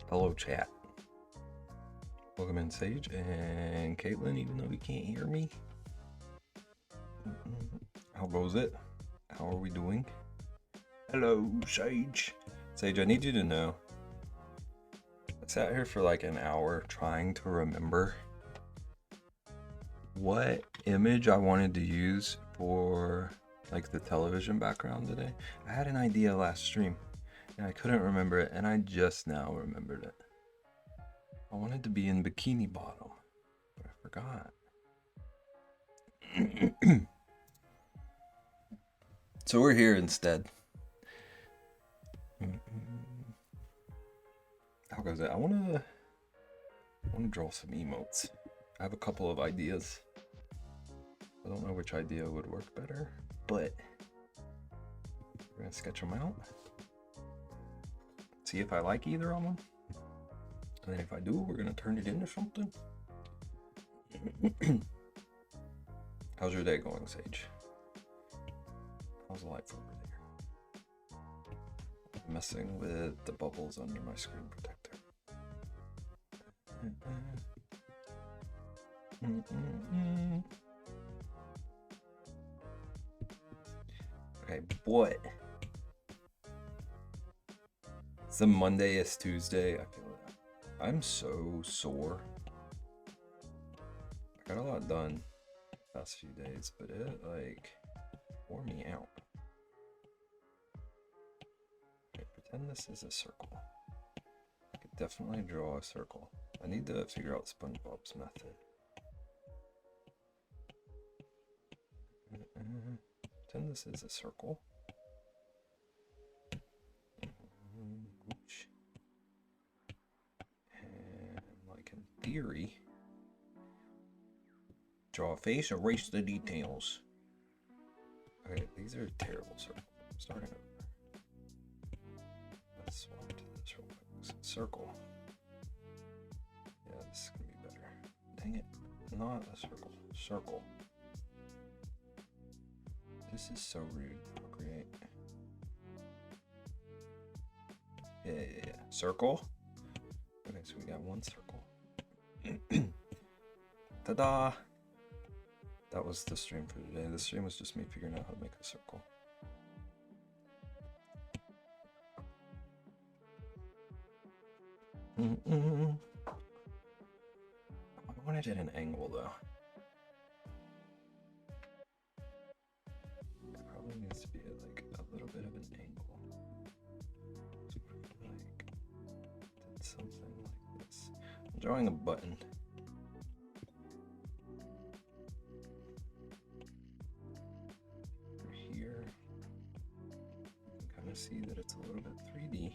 Hello, chat. Welcome in, Sage and Caitlin, even though you can't hear me. How goes it? How are we doing? Hello, Sage. Sage, I need you to know. I sat here for like an hour trying to remember what image I wanted to use for like the television background today. I had an idea last stream and I couldn't remember it, and I just now remembered it. I wanted to be in Bikini Bottom, but I forgot. So we're here instead. How goes it? I wanna draw some emotes. I have a couple of ideas. I don't know which idea would work better, but we're gonna sketch them out. See if I like either of them. And then if I do, we're gonna turn it into something. How's your day going, Sage? How's life over there? I'm messing with the bubbles under my screen protector. Okay, what? It's a Monday, it's Tuesday. I feel it. I'm so sore. I got a lot done the past few days, but it like wore me out. Okay, pretend this is a circle. I could definitely draw a circle. I need to figure out SpongeBob's method. Pretend this is a circle. And like in theory, draw a face, erase the details. Okay, these are terrible circles. I'm starting over. Let's swap to this real quick. Circle. Yeah, this is gonna be better. Dang it. Not a circle. Circle. This is so rude. Create. Yeah. Circle. Okay, so we got one circle. Ta-da! That was the stream for today. The stream was just me figuring out how to make a circle. I want it at an angle though. It probably needs to be at like a little bit of an angle. So like did something like this. I'm drawing a button. For here, you can kind of see that it's a little bit 3D.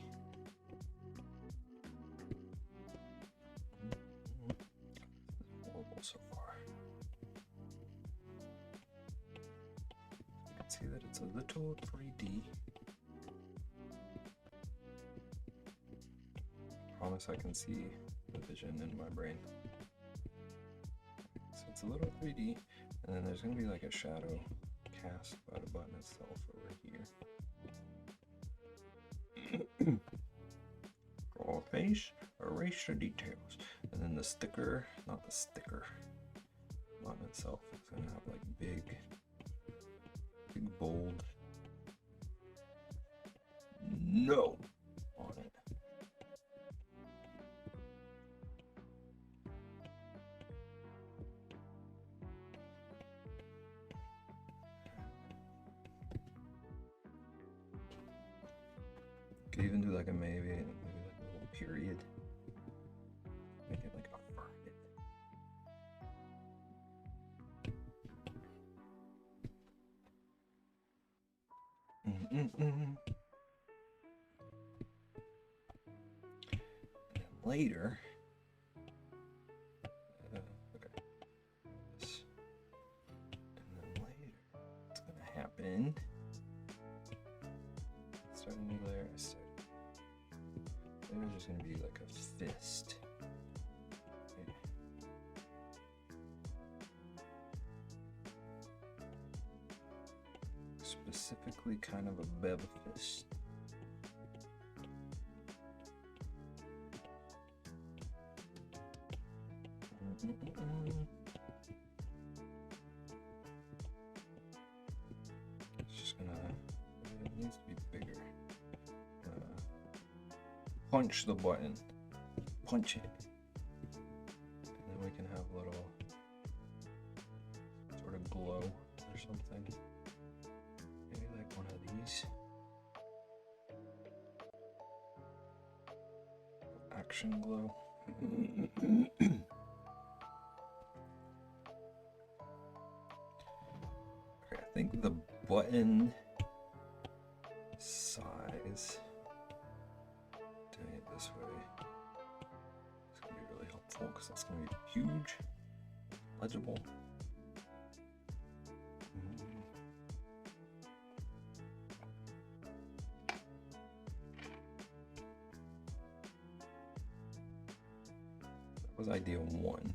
So far, you can see that it's a little 3D. Promise I can see the vision in my brain. So it's a little 3D, and then there's going to be like a shadow cast by the button itself over here. Draw a face, erase the details, and then the sticker, not the sticker, button itself is going to have like big bold no on it. Could even do like a maybe like a little period. Make it like affirmative. And then later, okay, this. And then later, what's gonna happen? Start a new layer. There's just gonna be like a fist. Okay. Specifically, kind of a bev fist. It's just gonna, it needs to be bigger. Punch the button. Punch it. And then we can have a little sort of glow or something. Maybe like one of these. Action glow. Okay, I think the button size, doing it this way, is going to be really helpful because that's going to be huge, legible. That was idea 1.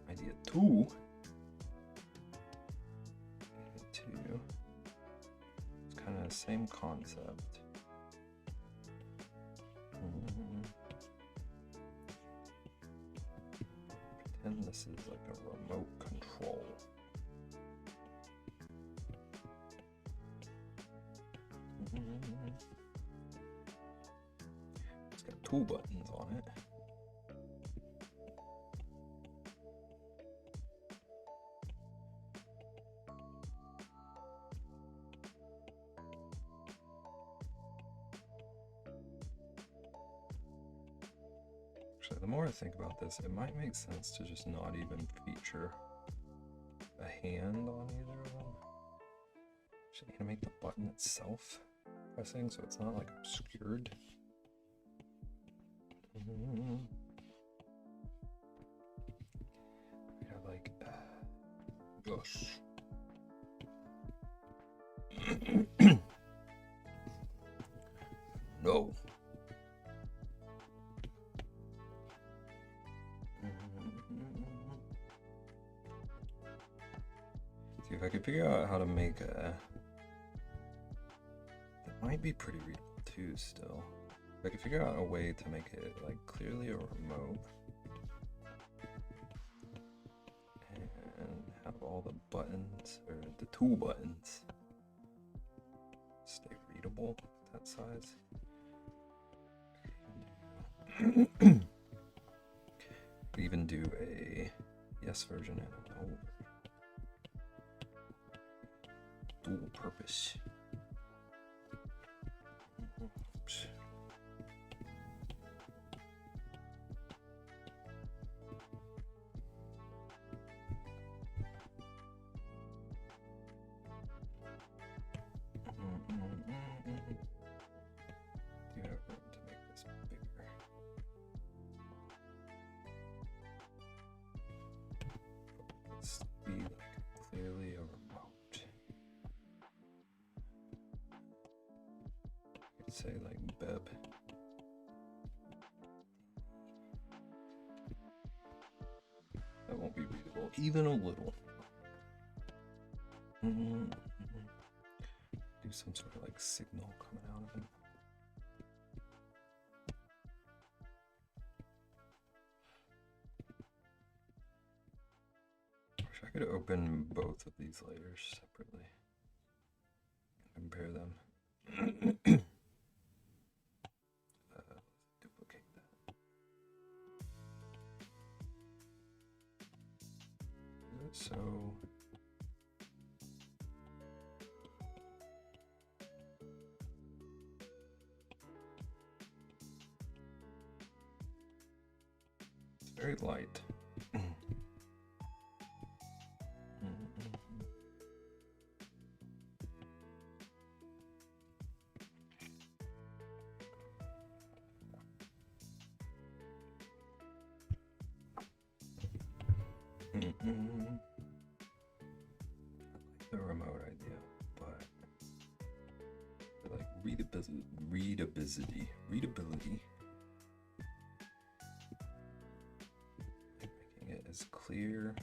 Idea 2. It's kind of the same concept. Pretend this is like a remote control. It's got 2 buttons on it. Actually, the more I think about this, it might make sense to just not even feature a hand on either of them. Actually, I'm gonna make the button itself pressing so it's not like obscured. We have like gosh. No. See if I could figure out how to make a. That might be pretty readable too. Still, if I could figure out a way to make it like clearly a remote and have all the buttons or the 2 buttons stay readable at that size. Could even do a yes version and a no version. Dual purpose. Oops. Do have room to make this bigger. Let's be like clearly a remote. I'd say like Beb. That won't be readable even a little. Do some sort of like signal coming out of it. Wish I could open both of these layers separately and compare them. Let's duplicate that. So it's very light. The remote idea, but like readability, making it as clear,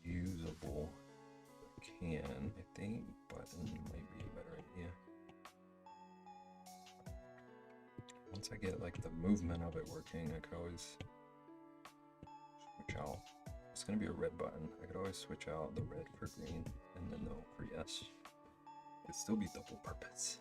usable as I can. I think button might be a better idea. I get like the movement of it working, I could always switch out. It's gonna be a red button. I could always switch out the red for green and the no for yes. It'd still be double purpose.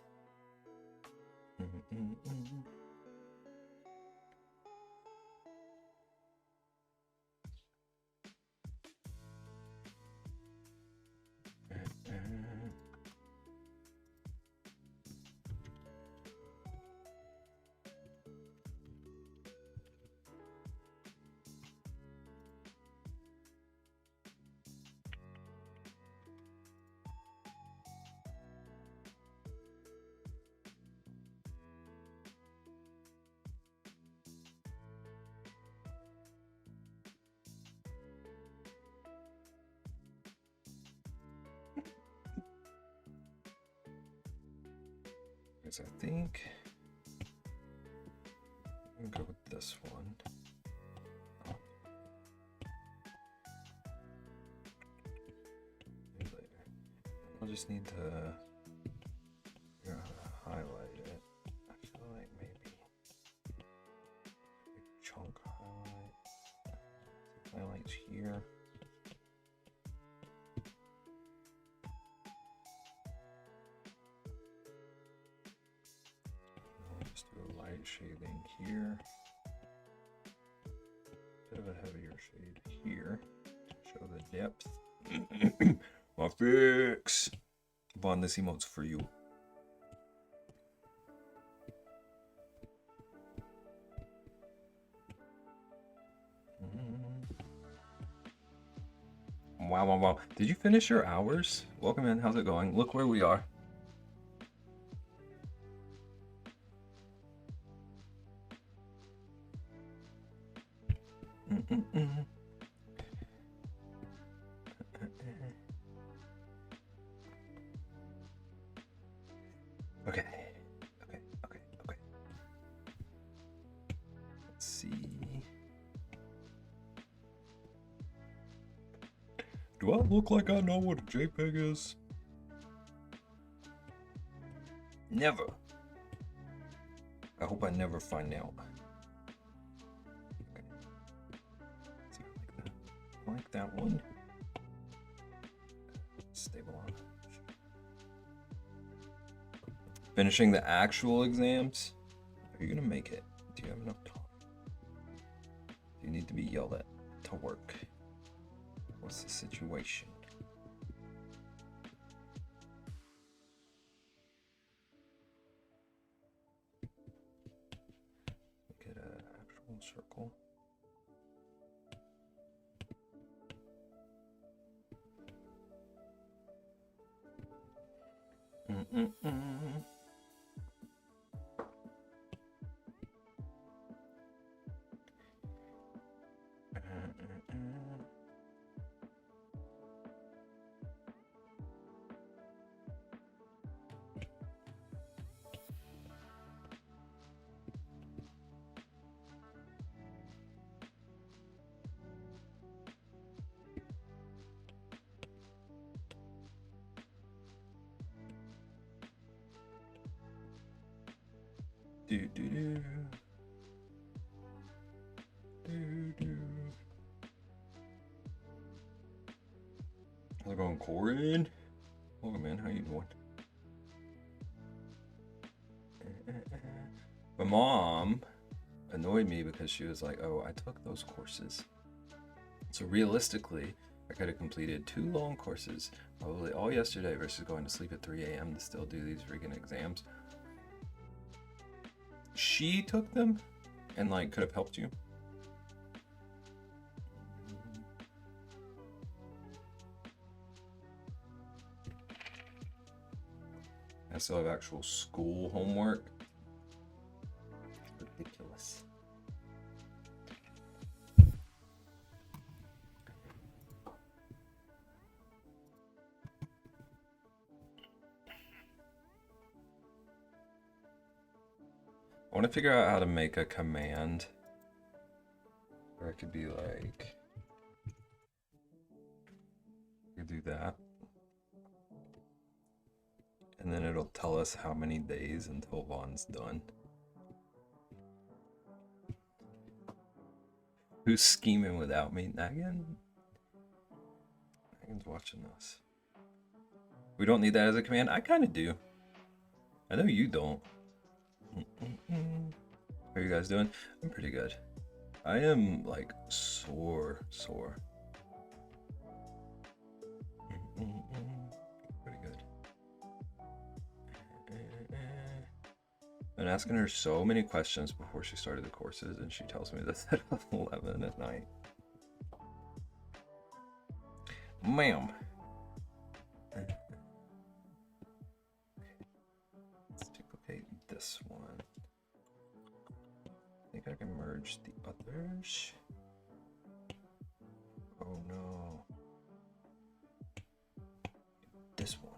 I think I'm gonna go with this one. Later. I'll just need to figure out how to highlight it. I feel like maybe a chunk highlights here. Shading here, bit of a heavier shade here to show the depth. My fix. Vaughn, this emote's for you. Wow, wow, wow. Did you finish your hours? Welcome in. How's it going? Look where we are. Okay. Let's see. Do I look like I know what a JPEG is? Never. I hope I never find out. Okay. See, I like that one. Stable on. Finishing the actual exams? Are you gonna make it? Do you have enough time? Do you need to be yelled at to work? What's the situation? Get an actual circle. How's it going, Corin? Welcome in. How you doing? My mom annoyed me because she was like, "Oh, I took those courses." So realistically, I could have completed 2 long courses, probably all yesterday, versus going to sleep at 3 a.m. to still do these freaking exams. She took them and like could have helped you. I still have actual school homework. Ridiculous. I want to figure out how to make a command where I could be like, I could do that. And then it'll tell us how many days until Vaughn's done. Who's scheming without me? Nagan? Nagan's watching us. We don't need that as a command? I kind of do. I know you don't. How are you guys doing? I'm pretty good. I am like sore. Pretty good. Been asking her so many questions before she started the courses, and she tells me this at 11 at night. Ma'am. Let's duplicate this one. I think I can merge the others. Oh no. This one.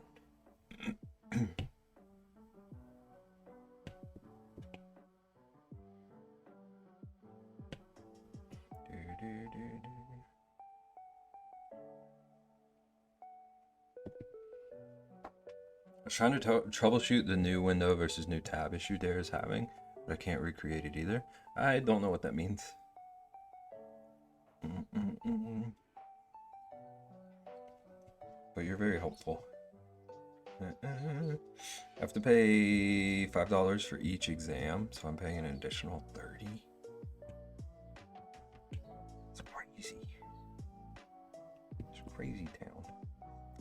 I was trying to troubleshoot the new window versus new tab issue Dare is having, but I can't recreate it either. I don't know what that means. But you're very helpful. I have to pay $5 for each exam, so I'm paying an additional $30. It's crazy. It's a crazy town.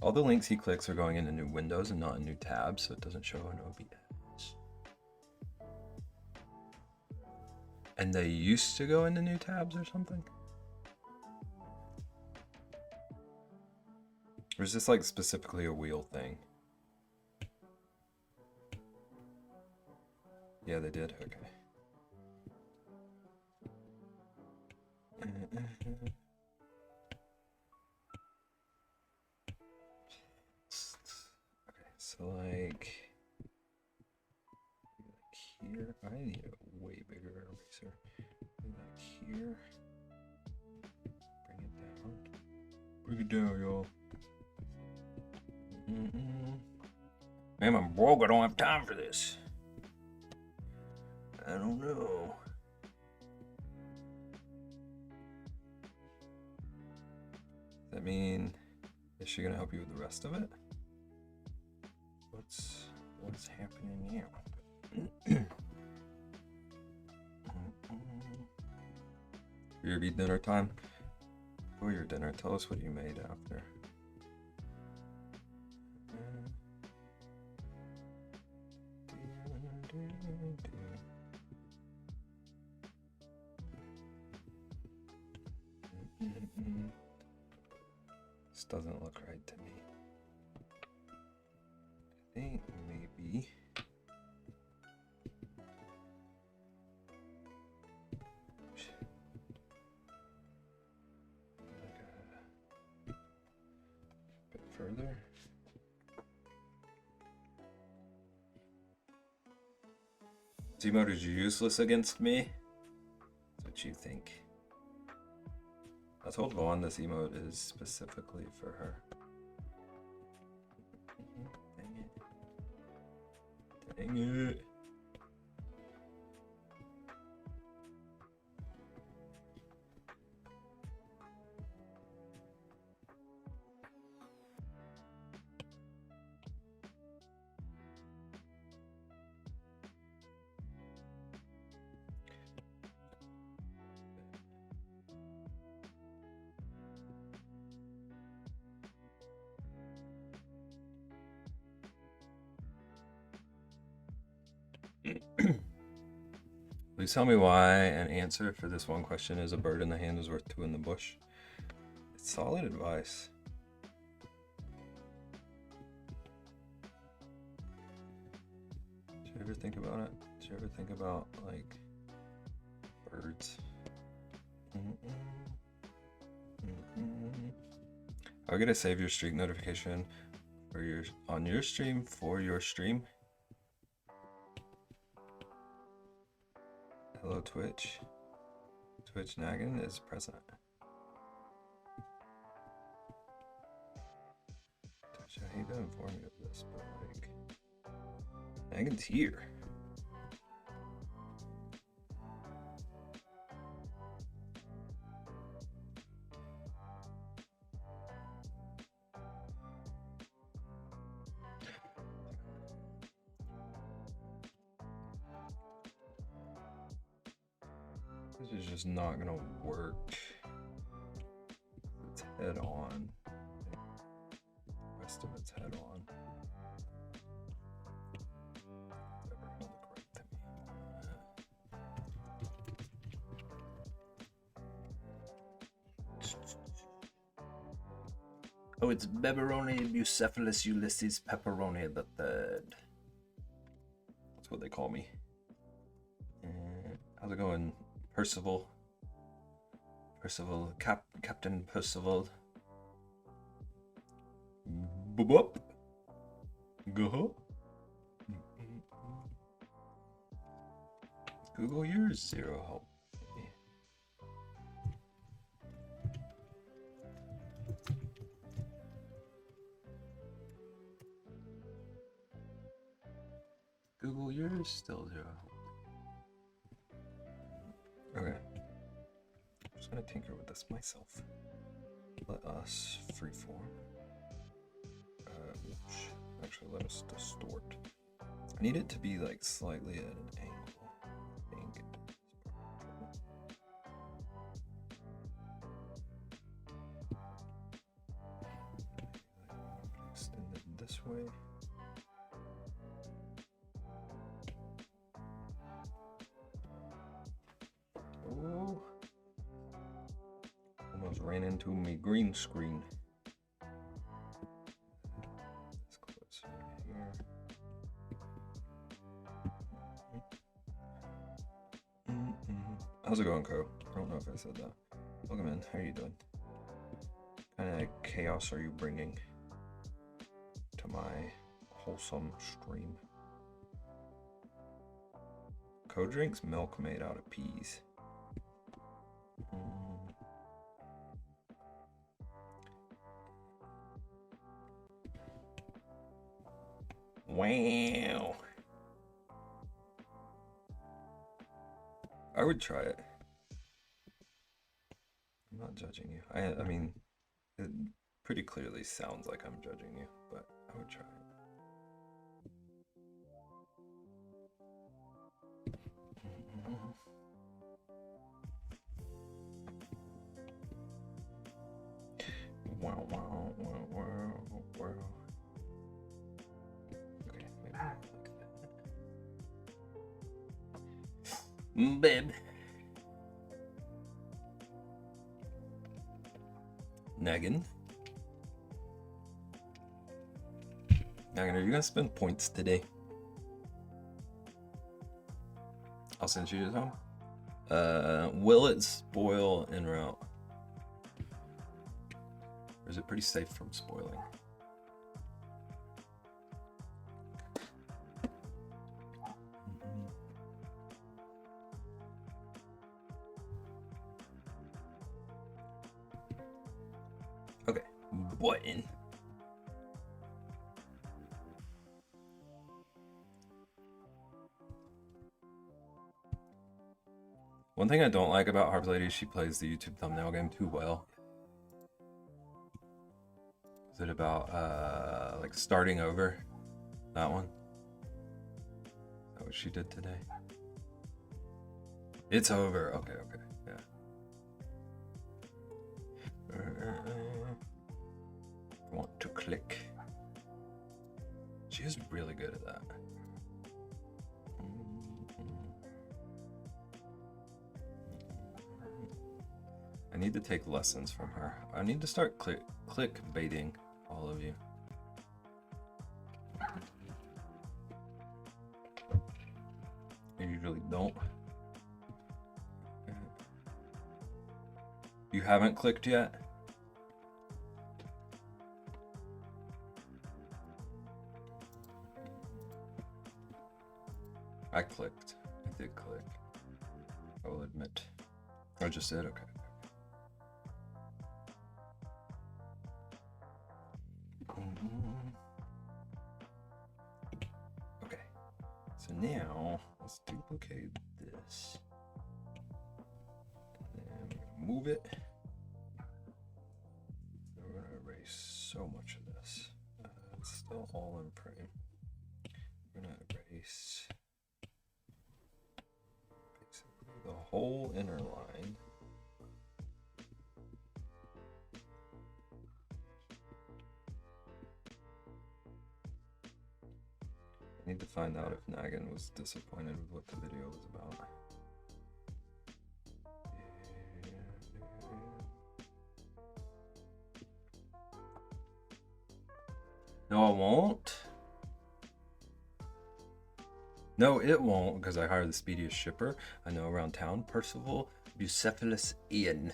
All the links he clicks are going into new windows and not in new tabs, so it doesn't show an OBS. And they used to go into new tabs or something? Or is this like specifically a wheel thing? Yeah, they did. Okay. Okay, so like here, I need a way bigger eraser. Like here, bring it down. Bring it down, y'all. Man, I'm broke. I don't have time for this. I don't know. Does that mean is she gonna help you with the rest of it? What's happening now? Your dinner time. For your dinner, tell us what you made after. This doesn't look right to me. I think maybe a bit further. Emote is useless against me? That's what you think. I told Vaughn this emote is specifically for her. Dang it. Please tell me why an answer for this one question is a bird in the hand is worth two in the bush. It's solid advice. Did you ever think about it? Did you ever think about like birds? I'll get a save your streak notification for your on your stream for your stream. Hello Twitch. Twitch Nagan is present. Twitch, I hate to inform you of this, but like Nagan's here. This is just not gonna work. It's head on. Rest of it's head on. Never gonna look right to me. Oh, it's Beberoni Bucephalus Ulysses Pepperoni the Third. That's what they call me. How's it going, Percival? Captain Percival. Boop. Go. Google yours, zero help. Google yours, still zero help. Okay. I'm just gonna tinker with this myself. Let us freeform. Actually, let us distort. I need it to be like slightly at an angle. Extend it this way. Oh, almost ran into me green screen. Let's close here. How's it going, Co? I don't know if I said that. Welcome in. How are you doing? What kind of chaos are you bringing to my wholesome stream? Co drinks milk made out of peas. Wow. I would try it. I'm not judging you. I mean, it pretty clearly sounds like I'm judging you, but I would try it. Wow. Okay, maybe like that. Babe. Naggin, are you gonna spend points today? I'll send you to home. Will it spoil en route? Or is it pretty safe from spoiling? Okay, button. One thing I don't like about Harp Lady is she plays the YouTube thumbnail game too well. Is it about like starting over? That one? Is that what she did today? It's over. Okay, yeah. I want to click. She is really good at that. I need to take lessons from her. I need to start click baiting all of you. I usually don't. You haven't clicked yet? I clicked. I did click. I will admit. I just said okay. Okay. So now let's duplicate this. And then we're gonna move it. We're gonna erase so much of this. It's still all in frame. We're gonna erase basically the whole inner line. I need to find out if Nagan was disappointed with what the video was about. No, I won't. No, it won't, because I hired the speediest shipper I know around town, Percival Bucephalus Ian.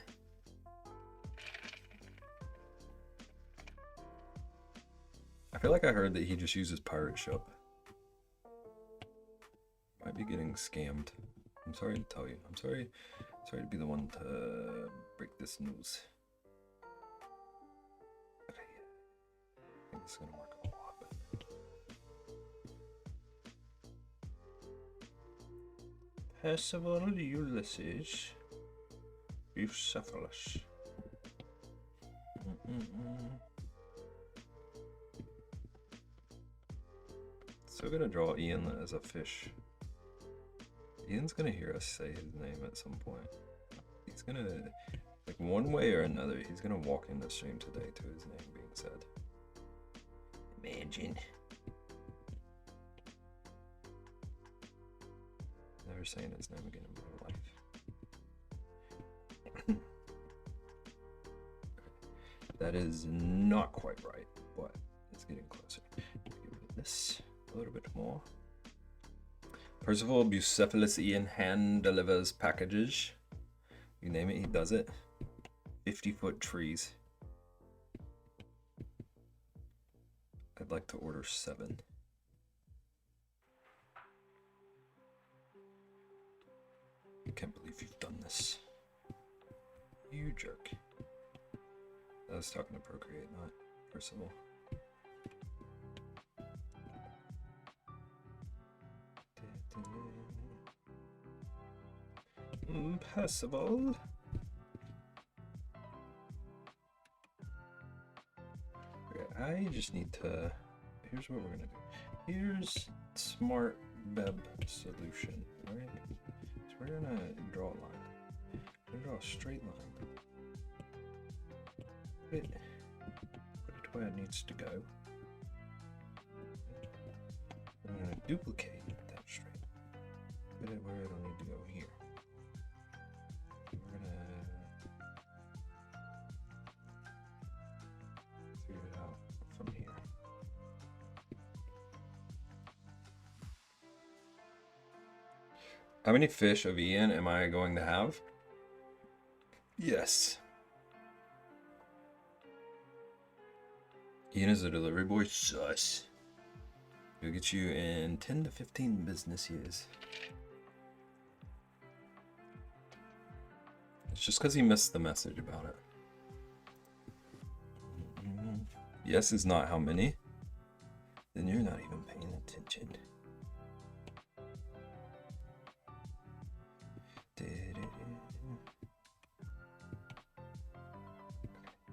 I feel like I heard that he just uses pirate ship. Might be getting scammed. I'm sorry to tell you. I'm sorry to be the one to break this news. Okay, I think this is gonna work a lot better. Percival Ulysses Bucephalus. Still gonna draw Ian as a fish. Ian's gonna hear us say his name at some point. He's gonna, like, one way or another, he's gonna walk in the stream today to his name being said. Imagine. Never saying his name again in my life. That is not quite right, but it's getting closer. Give this a little bit more. Percival Bucephalus Ian hand delivers packages. You name it, he does it. 50-foot trees. I'd like to order 7. I can't believe you've done this. You jerk. I was talking to Procreate, not Percival. Percival. Okay, I just need to. Here's what we're gonna do. Here's smart Beb solution. Alright. So we're gonna draw a line. We're gonna draw a straight line. Put it where it needs to go. I'm gonna duplicate that straight. Put it where it'll need to go here. We're gonna figure it out from here. How many fish of Ian am I going to have? Yes. Ian is a delivery boy. Sus. He'll get you in 10 to 15 business years. It's just because he missed the message about it. Yes is not how many. Then you're not even paying attention.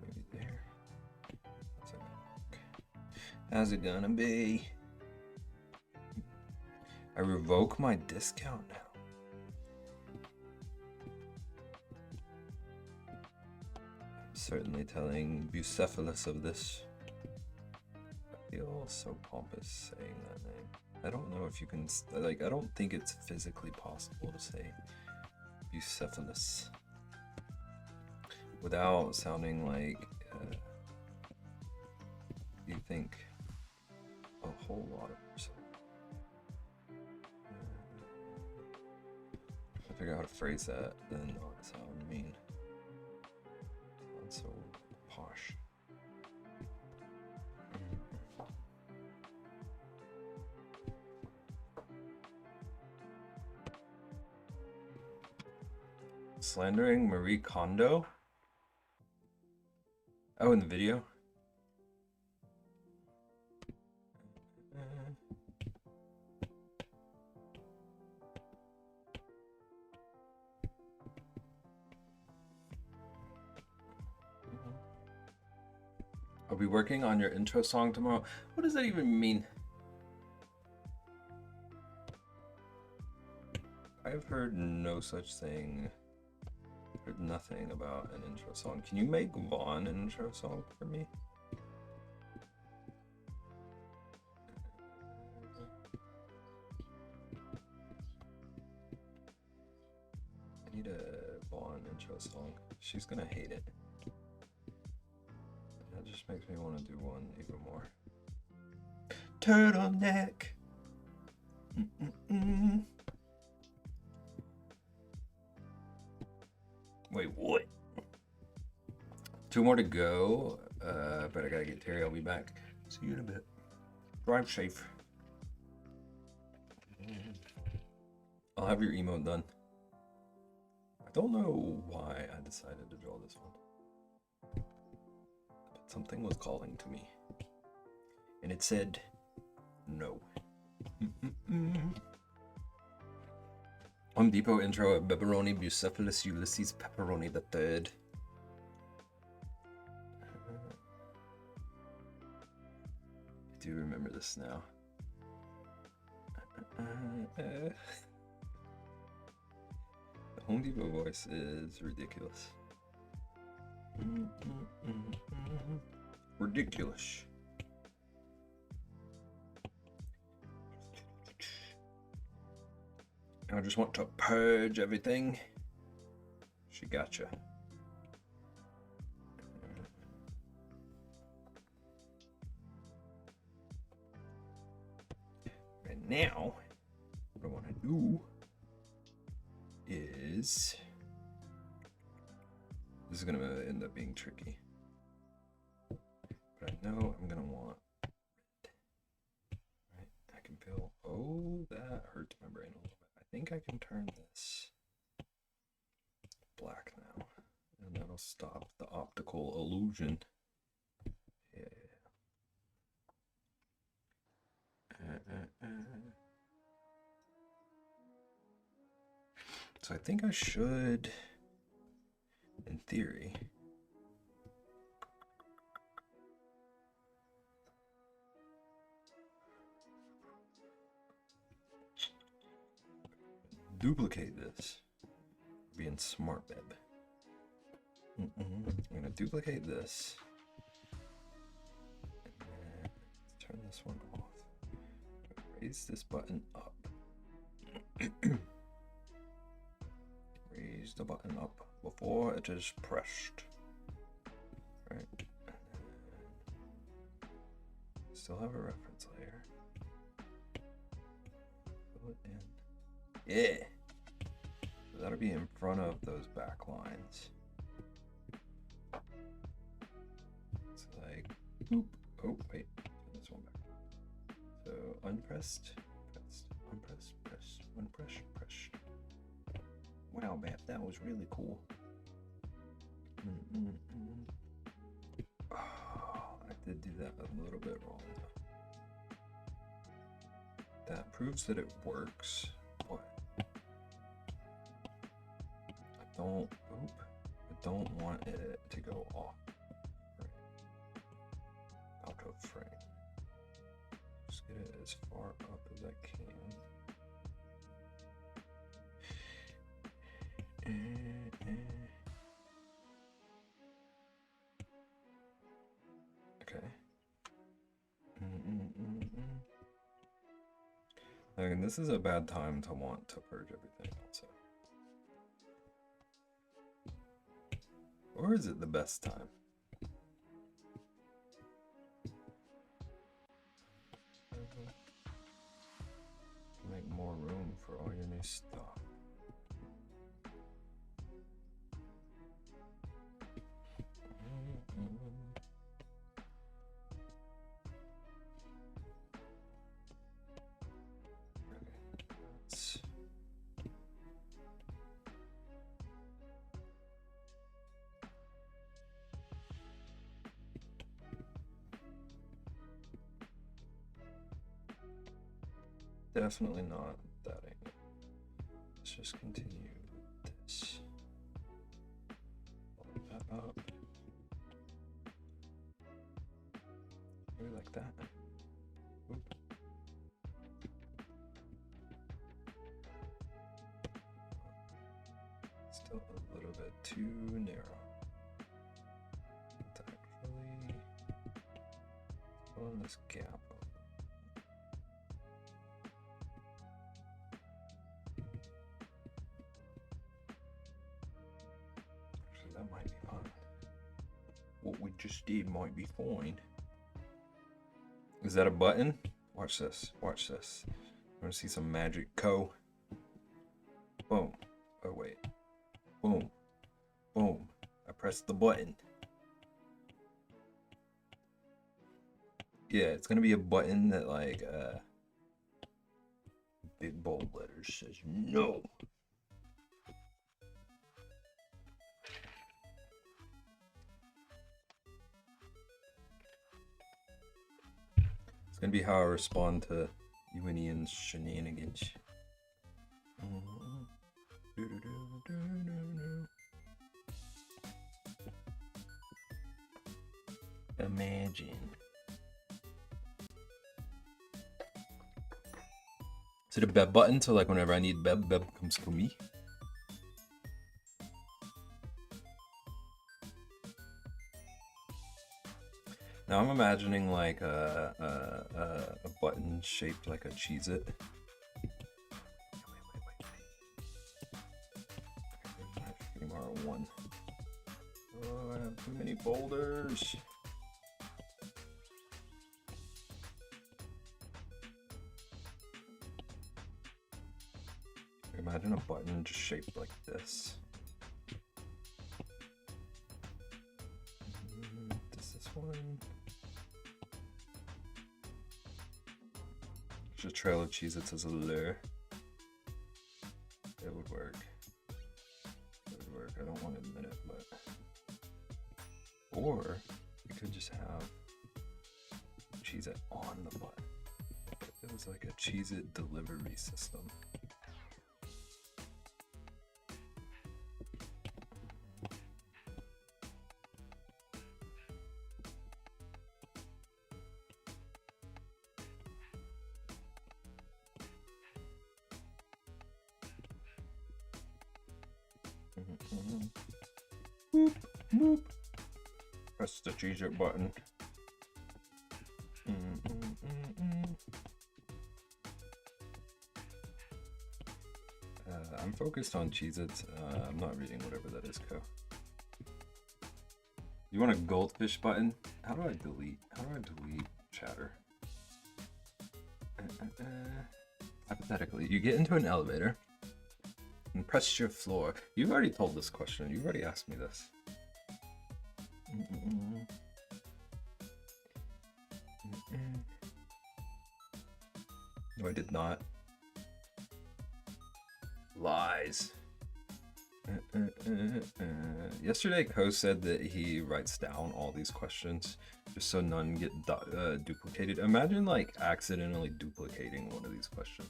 Maybe there. How's it gonna be? I revoke my discount now. I'm certainly telling Bucephalus of this. I feel so pompous saying that name. I don't know if you can, like, I don't think it's physically possible to say Bucephalus without sounding like you think a whole lot of yourself. I figure out how to phrase that, then not sound mean. Not so posh. Slandering Marie Kondo? Oh, in the video? I'll be working on your intro song tomorrow. What does that even mean? I I've heard no such thing. Heard nothing about an intro song. Can you make Vaughn an intro song for me? I need a Vaughn intro song. She's gonna hate it. That just makes me want to do one even more. Turtleneck. Wait, what? 2 more to go, but I gotta get Terry. I'll be back. See you in a bit. Drive safe. I'll have your emote done. I don't know why I decided to draw this one, but something was calling to me, and it said no. Home Depot intro at Pepperoni Bucephalus Ulysses Pepperoni III. I do remember this now. The Home Depot voice is ridiculous. Ridiculous. I just want to purge everything. She gotcha. Right now, what I want to do is... This is going to end up being tricky. But I know I'm going to want red. Right? I can feel... Oh, that hurts my brain a little bit. I think I can turn this black now, and that'll stop the optical illusion. Yeah. So I think I should, in theory, duplicate this. Being smart, babe. I'm gonna duplicate this. And then let's turn this one off. Raise this button up. Raise the button up before it is pressed. Right. And then still have a reference layer. Fill it in. Yeah. So that'll be in front of those back lines. It's like, boop. Oh, wait. Turn this one back. So unpressed, pressed, unpressed, pressed, unpressed, pressed. Wow, Bap, that was really cool. Oh, I did do that a little bit wrong. That proves that it works, but I don't want it to go off. Right. Out of frame. Just get it as far up as I can. Okay. I mean, this is a bad time to want to purge everything also. Or is it the best time? Make more room for all your new stuff. Definitely not that angle. Let's just continue with this. Pull that up. Maybe like that. Oop. too narrow. Let's actually fill in this gap. Actually, that might be fine. What we just did might be fine. Is that a button? Watch this. Watch this. I want to see some magic. Boom. Oh, wait. Boom. Boom. I pressed the button. Yeah, it's going to be a button that, like, big bold letters says no. It's going to be how I respond to you and Ian's shenanigans. Imagine. Is it a Beb button? So like whenever I need Beb, Beb comes to me? Now I'm imagining like a button shaped like a Cheez-It. One. Oh, I have too many folders. Imagine a button just shaped like this. Does this one? Just a trail of Cheez-Its as a lure. It would work. It would work. I don't want to admit it, but. Or we could just have Cheez-It on the button. It was like a Cheez-It delivery system. Boop, boop. Press the Cheez-It button. I'm focused on Cheez-Its. I'm not reading whatever that is, Co. You want a goldfish button? How do I delete chatter? Hypothetically, you get into an elevator and press your floor. You've already told this question. You've already asked me this. No, I did not. Lies. Yesterday, Ko said that he writes down all these questions just so none get duplicated. Imagine like accidentally duplicating one of these questions.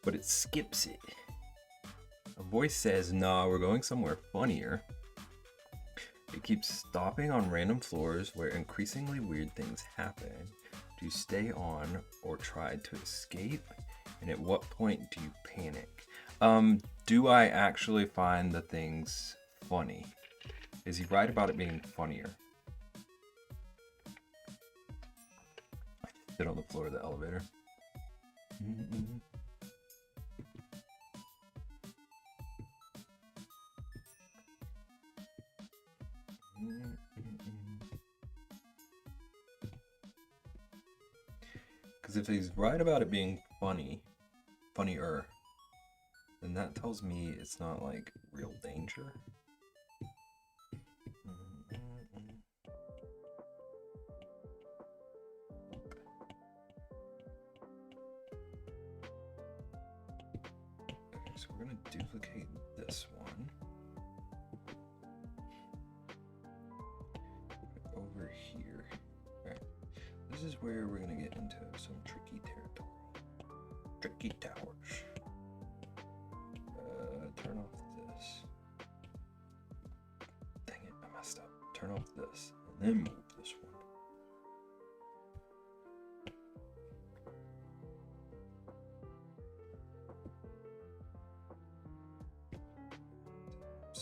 But it skips it. A voice says, nah, we're going somewhere funnier. It keeps stopping on random floors where increasingly weird things happen. Do you stay on or try to escape? And at what point do you panic? Do I actually find the things funny? Is he right about it being funnier? Sit on the floor of the elevator. Because if he's right about it being funnier, then that tells me it's not like real danger. Okay, so we're gonna duplicate this one. Over here. Alright. This is where we're gonna get into some tricky territory. Tricky towers. Turn off this. Dang it, I messed up. Turn off this, and then move this one.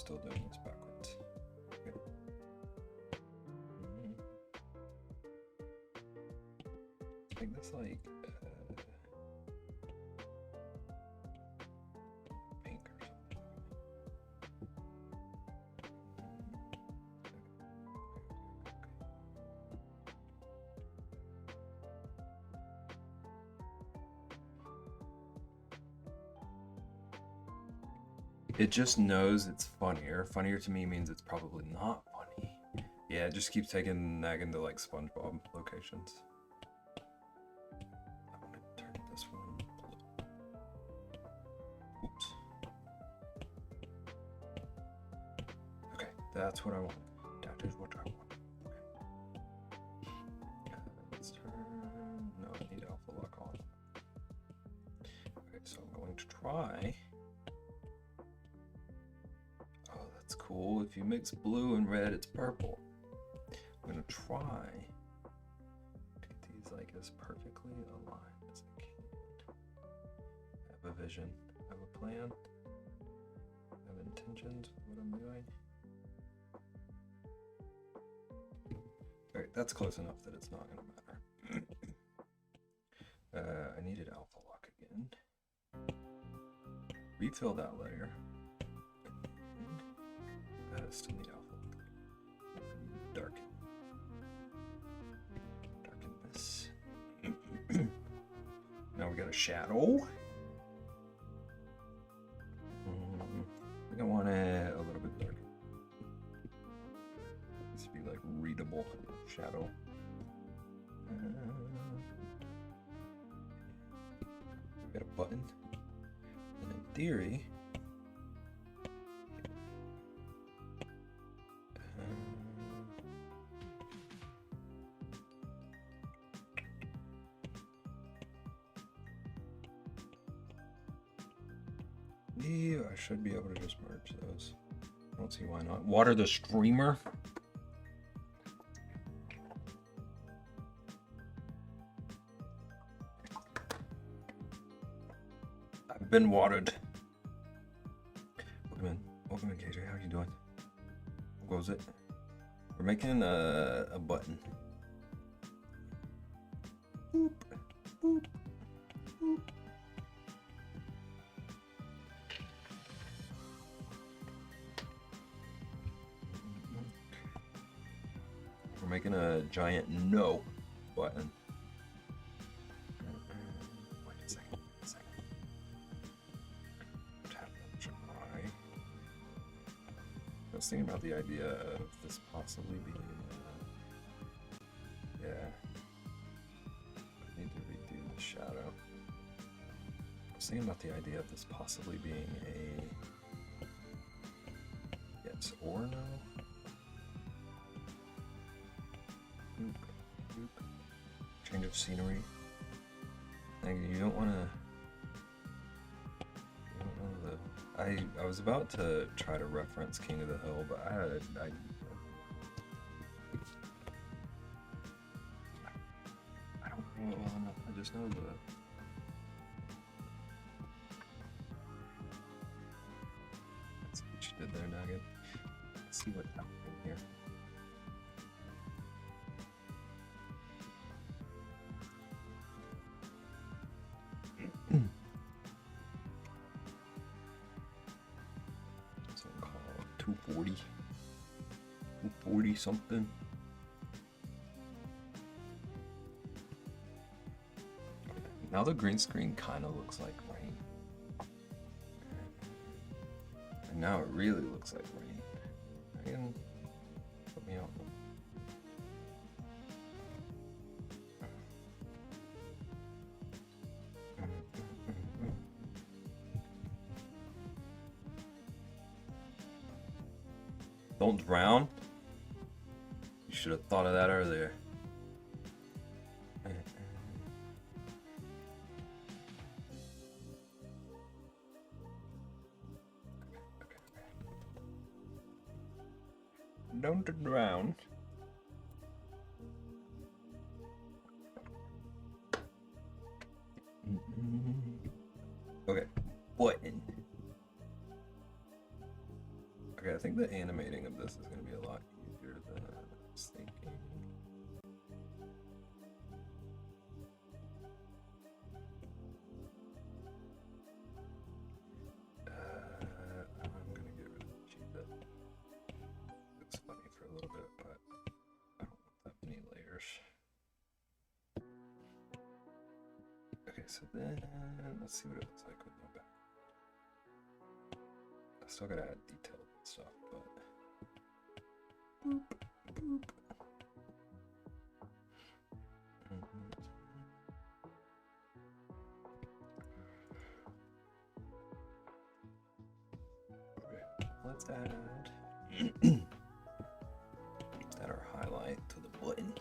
still doing this backwards. Okay. Make this like pink or something. It just knows it's funnier. Funnier to me means it's probably not funny. Yeah, it just keeps nagging to like SpongeBob locations. I want to turn this one blue. Oops. Okay, that's what I want. That is what I want. Okay. Let's turn. No, I need alpha lock on. Okay, so I'm going to try. Oh, that's cool. If you mix blue and red, it's purple. I'm gonna try to get these like as perfectly aligned as I can. I have a vision, I have a plan, I have intentions of what I'm doing. Alright, that's close enough that it's not gonna matter. I needed alpha lock again. Refill that layer. Still need alpha lock. Darken. Darken this. Now we got a shadow. I think I want it a little bit darker. This would be like readable shadow. We got a button. And in theory, I should be able to just merge those. I don't see why not. Water the streamer. I've been watered. Welcome in, KJ. How you doing? What goes it? We're making a button. Boop, boop, boop. We're making a giant no button. Wait a second. Tap I was thinking about the idea of this possibly being yeah. I need to redo the shadow. I was thinking about the idea of this possibly being a yes or no. Change of scenery. You don't want to. I was about to try to reference King of the Hill, but I don't know it well enough. I just know the. Let's see what you did there, Nugget. Let's see what's happening here. So I'll call it 240. 240 something. Now the green screen kind of looks like rain. And now it really looks like rain. Again, put me out. Don't drown? You should have thought of that earlier. Don't drown. Okay, button. Okay, I think the animating of this is going to be a lot easier than I was thinking. I'm going to get rid of the cheat that looks funny for a little bit, but I don't want that many layers. Okay, so then let's see what it looks like with no back. I still gotta add details and stuff, but boop, boop. Okay, let's add our highlight to the button.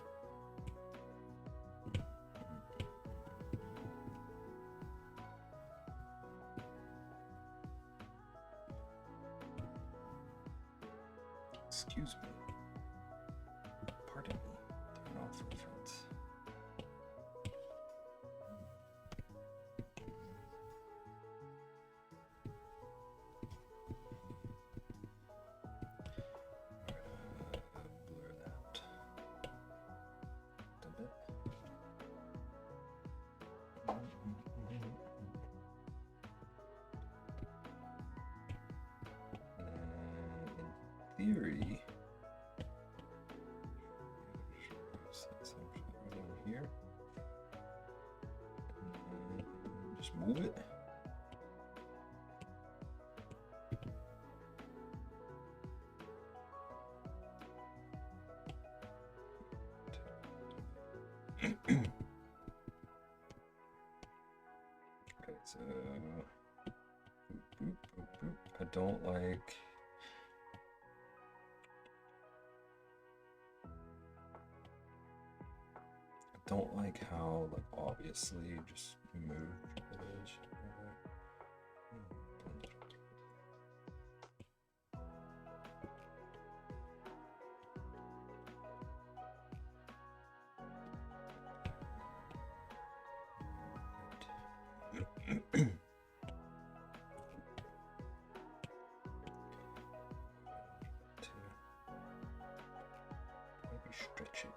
Excuse me. Pardon me. Turn off reference. Blur that a bit. In theory, here. And just move it. Okay, so boop, boop, boop. I don't like how like obviously just moved it is. Stretch it.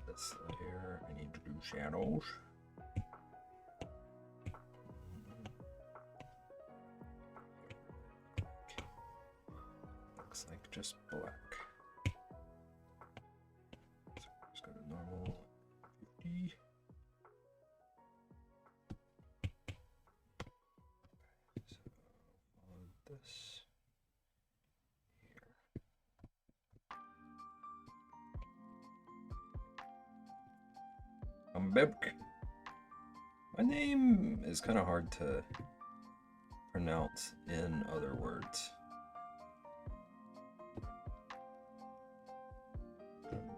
This layer, I need to do shadows. Looks like just black. So just go to normal 50. So follow this here. I'm Bebk. My name is kind of hard to pronounce in other words.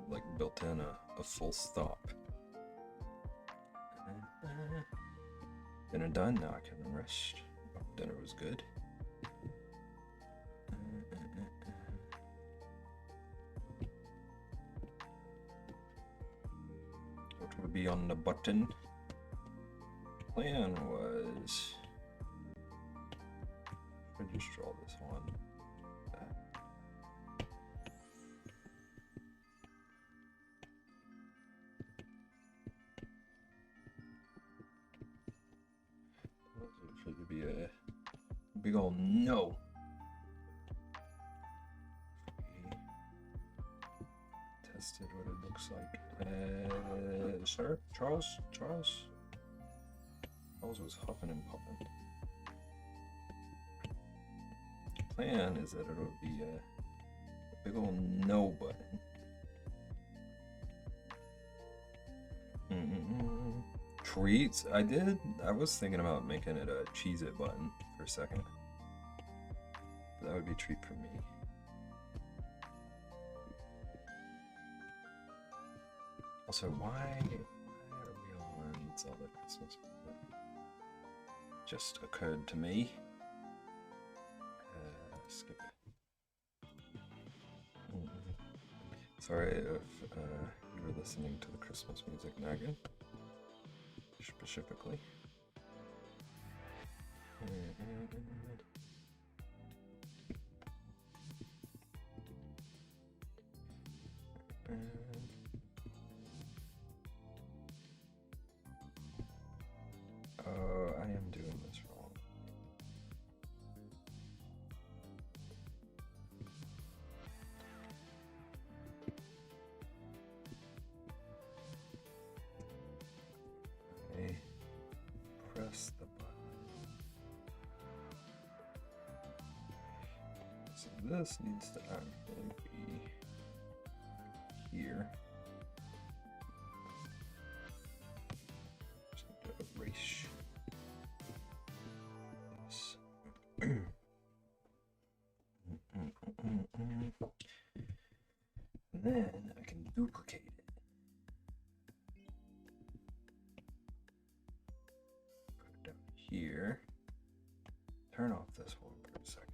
Like built in a full stop. Dinner done, now I can rest. Dinner was good. What would be on the button? Plan was I just draw this one. Should there be a big old no? Tested what it looks like. Sir, Charles was huffing and puffing. Plan is that it'll be a big old no button. Treats? I was thinking about making it a Cheez-It button for a second. That would be a treat for me. Also, why That's all the Christmas just occurred to me. Skip it. Sorry if you were listening to the Christmas music, Megan. Specifically. Oh, I am doing this wrong. I press the button. So this needs to actually be here. Just need to erase this. And then I can duplicate it. Put it down here. Turn off this one for a second.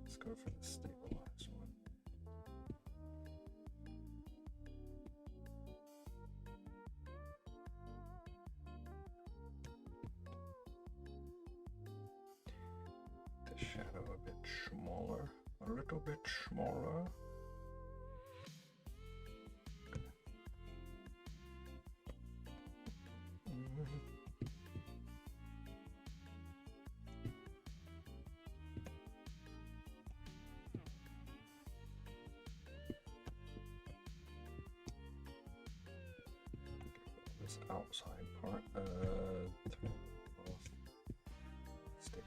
Let's go for the stabilized one. The shadow a bit smaller, a little bit smaller. This outside part, turn off. Stick.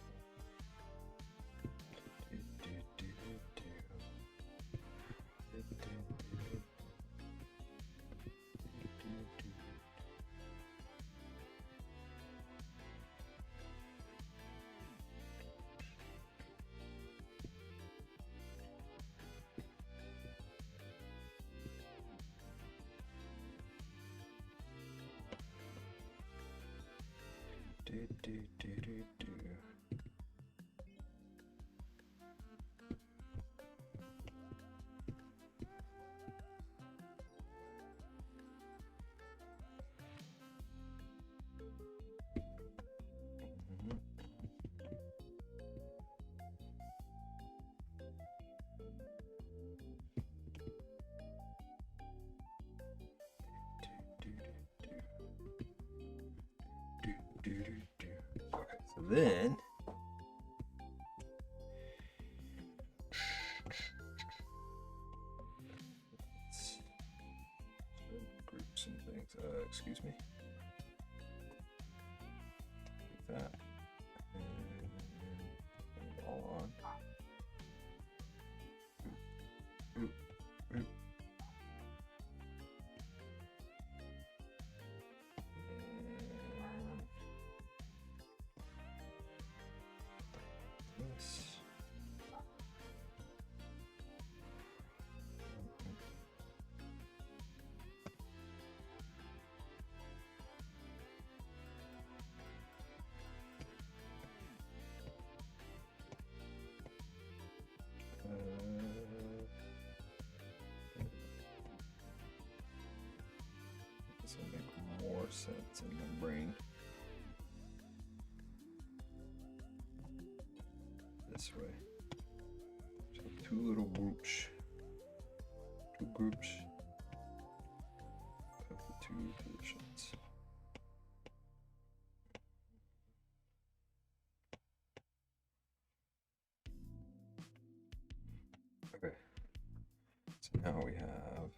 Okay, so then let's group some things. Excuse me. Like that. And turn it all on. This will make more sense in my brain. This way. So two little groups. Two groups of the two positions. Okay. So now we have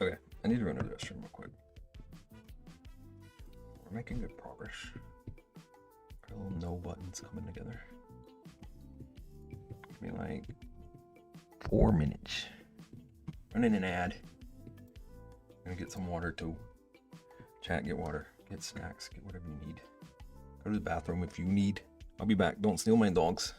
okay, I need to run to the restroom real quick. We're making good progress. Our little no buttons coming together. Be like 4 minutes. Running an ad. Gonna get some water too. Chat, get water. Get snacks. Get whatever you need. Go to the bathroom if you need. I'll be back. Don't steal my dogs.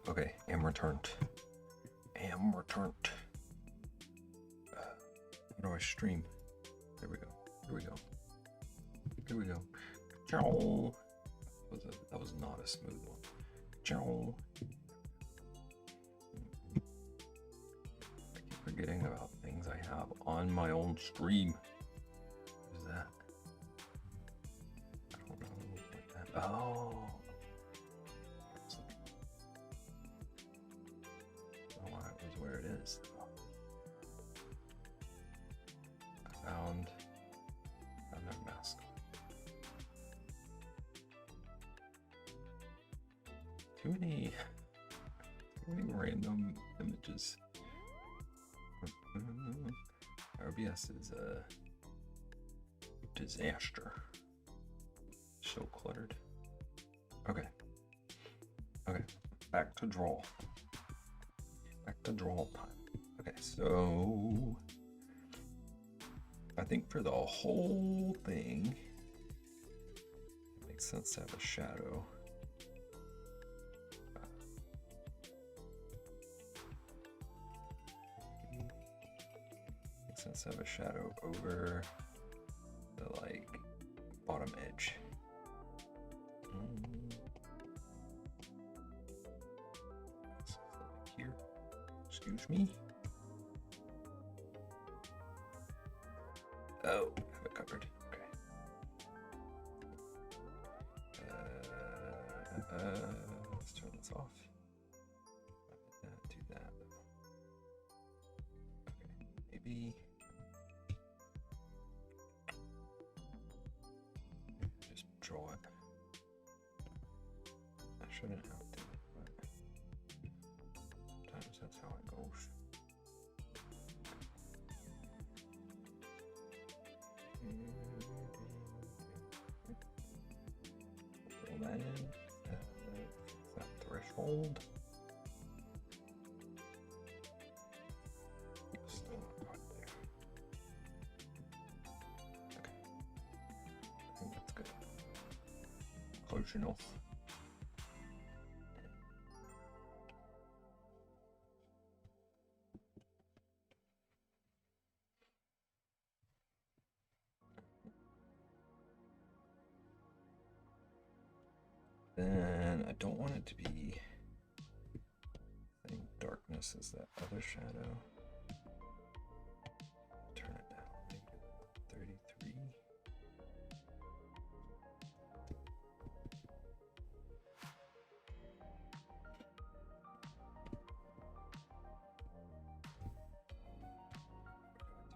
Okay, am returned. Am returned. How do I stream? There we go. Here we go. Here we go. Ciao. That was not a smooth one. Ciao. I keep forgetting about things I have on my own stream. What is that? I don't know what that. Oh. Where it is. I found that mask. Too many random images. OBS is a disaster. So cluttered. Okay. Back to draw. Back to draw time. Okay, so I think for the whole thing, it makes sense to have a shadow. Makes sense to have a shadow over the like bottom edge. Excuse me? Oh, I have it covered. Okay. Let's turn this off. Do that. Okay, maybe. Just draw it. I shouldn't have to, but sometimes that's how it goes. Fill that in. That threshold. Still not quite there. Okay. I think that's good. Close enough. Then I don't want it to be the same darkness as that other shadow. Turn it down, make it 33.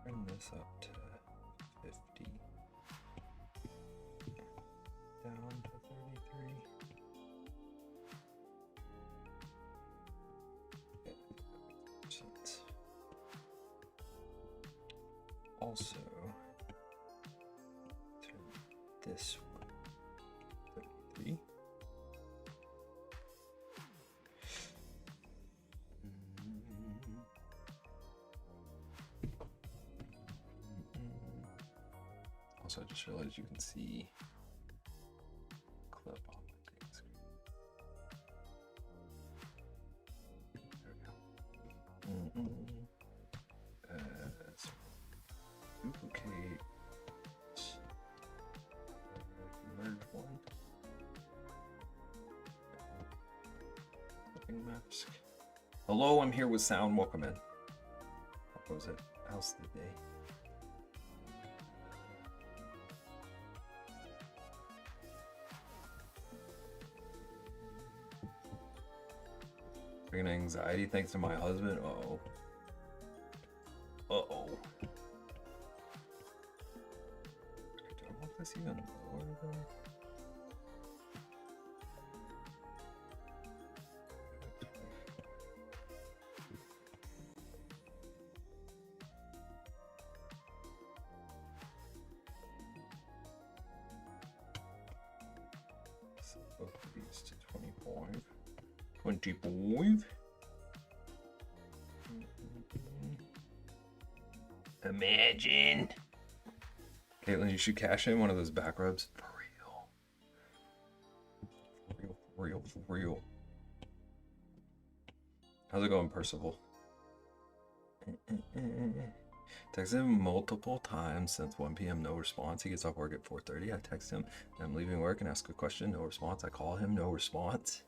Turn this up to 50. Down to 33. Also, turn this one 33. Also, I just realized you can see clip on the green screen. There we go. So duplicate, merge one, flipping mask. Hello, I'm here with sound. Welcome in. What was it? How's the day? Freaking anxiety thanks to my husband. Uh-oh. Uh-oh. Do I want this even lower though? Set both of these to 25. 25. Imagine. Caitlin, you should cash in one of those back rubs. For real. For real, for real, for real. How's it going, Percival? Texted him multiple times since 1 p.m. No response. He gets off work at 4:30. I text him. I'm leaving work and ask a question. No response. I call him. No response.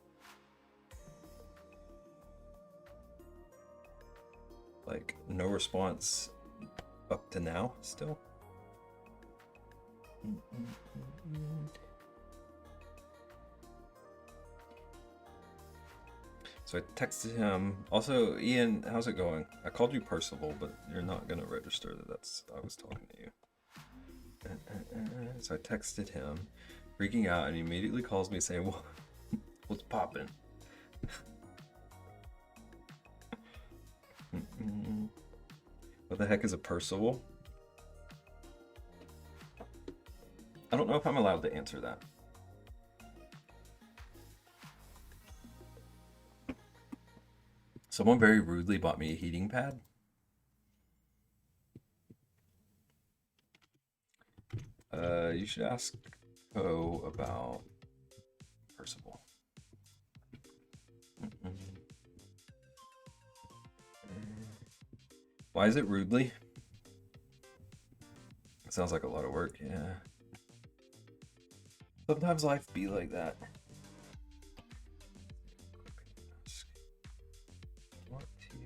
Like, no response up to now still. So I texted him. Also, Ian, how's it going? I called you Percival, but you're not gonna register that I was talking to you. So I texted him, freaking out, and he immediately calls me saying, "Well, what's poppin'?" What the heck is a Percival? I don't know if I'm allowed to answer that. Someone very rudely bought me a heating pad. You should ask Poe about Percival. Why is it rudely? It sounds like a lot of work, yeah. Sometimes life be like that. What to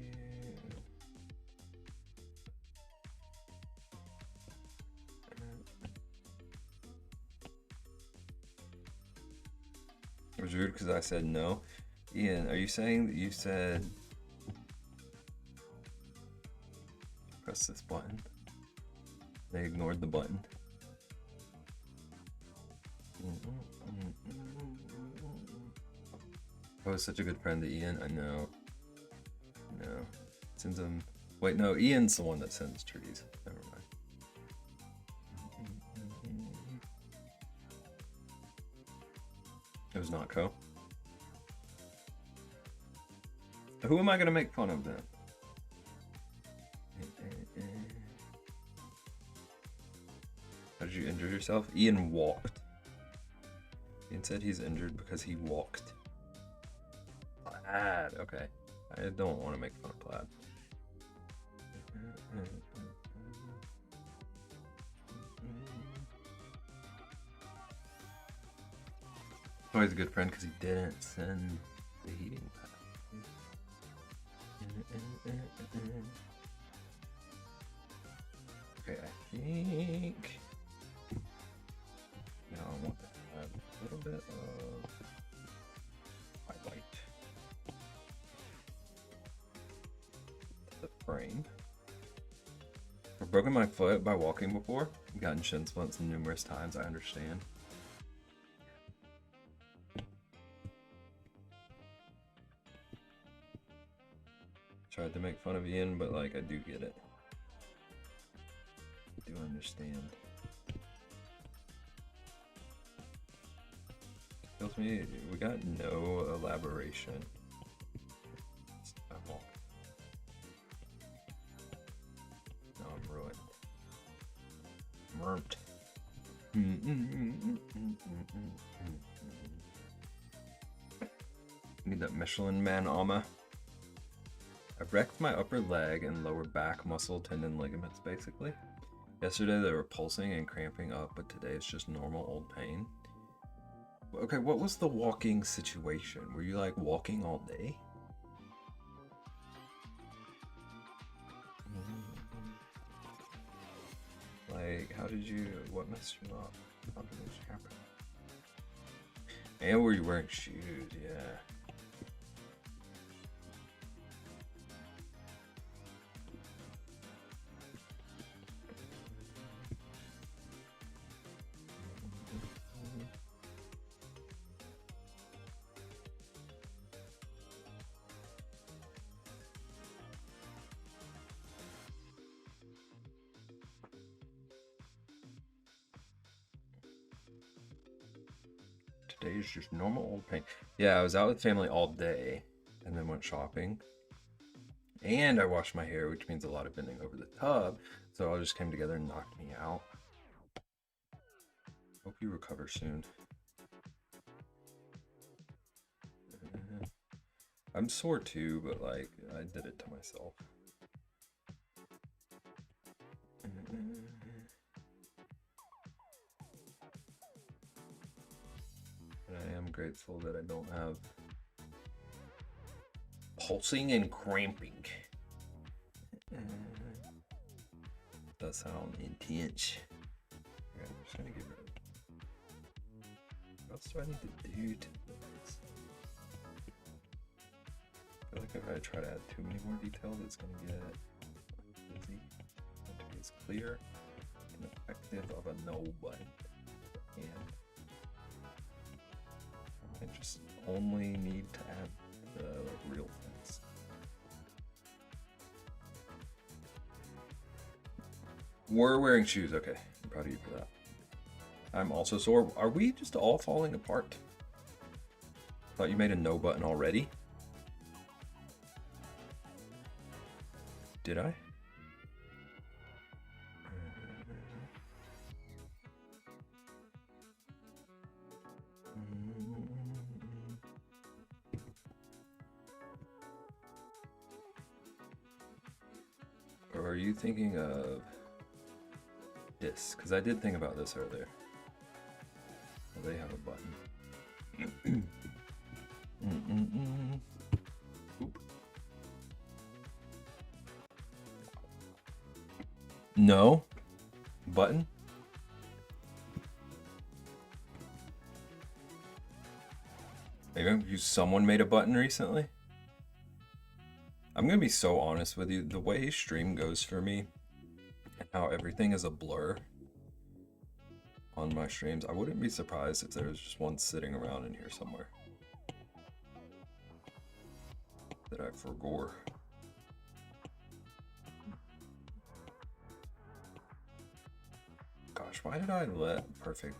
was rude because I said no. Ian, are you saying that you said press this button? They ignored the button. I was such a good friend to Ian. I know. No. Sends him. Wait, no. Ian's the one that sends trees. Never mind. It was not Co. Who am I going to make fun of then? How did you injure yourself? Ian walked. Ian said he's injured because he walked. Plaid. Okay. I don't want to make fun of Plaid. Oh, he's a good friend because he didn't send the heating pad. Okay, I think now I want to add a little bit of highlight to the frame. I've broken my foot by walking before. I've gotten shin splints numerous times, I understand. Tried to make fun of Ian, but like I do get it. I do understand. Tells me we got no elaboration. Now I'm ruined. Murped. Need that Michelin Man armor. I've wrecked my upper leg and lower back muscle tendon ligaments basically. Yesterday they were pulsing and cramping up, but today it's just normal old pain. Okay, what was the walking situation? Were you like walking all day? Like, how did you, what messed you up? How did this happen? And were you wearing shoes? Yeah. Today is just normal old pain. Yeah, I was out with family all day and then went shopping. And I washed my hair, which means a lot of bending over the tub. So it all just came together and knocked me out. Hope you recover soon. I'm sore too, but like, I did it to myself. I am grateful that I don't have pulsing and cramping. That sound intense. Okay, I'm just gonna get rid of it. What else do I need to do to this? I feel like if I try to add too many more details, it's gonna get busy. I want to be as clear and effective of a no button. And I just only need to add the real things. We're wearing shoes. Okay, I'm proud of you for that. I'm also sore. Are we just all falling apart? Thought you made a no button already. Did I? Or are you thinking of this? Because I did think about this earlier. Well, they have a button. Oop. No button. Someone made a button recently. I'm gonna be so honest with you. The way stream goes for me, and how everything is a blur on my streams, I wouldn't be surprised if there was just one sitting around in here somewhere that I forgot. Gosh, why did I let Perfect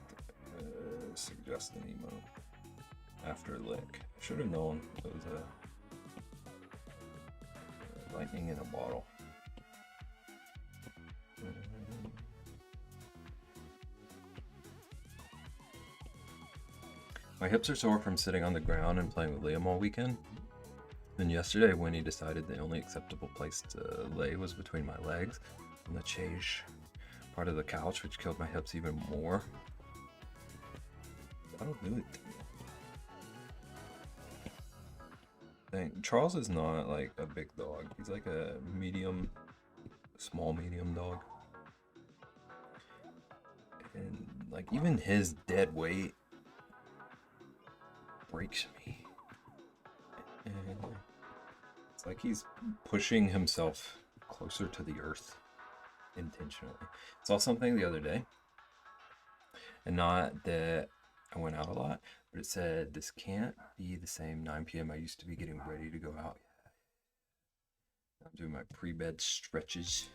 suggest an emote after lick? I should have known it was a lightning in a bottle. My hips are sore from sitting on the ground and playing with Liam all weekend. And yesterday, when he decided the only acceptable place to lay was between my legs on the chaise part of the couch, which killed my hips even more. That'll do it. Dang, Charles is not like a big dog. He's like a medium, small medium dog. And like even his dead weight breaks me. And it's like he's pushing himself closer to the earth intentionally. Saw something the other day, and not that I went out a lot, but it said, "This can't be the same 9 p.m. I used to be getting ready to go out." I'm doing my pre-bed stretches.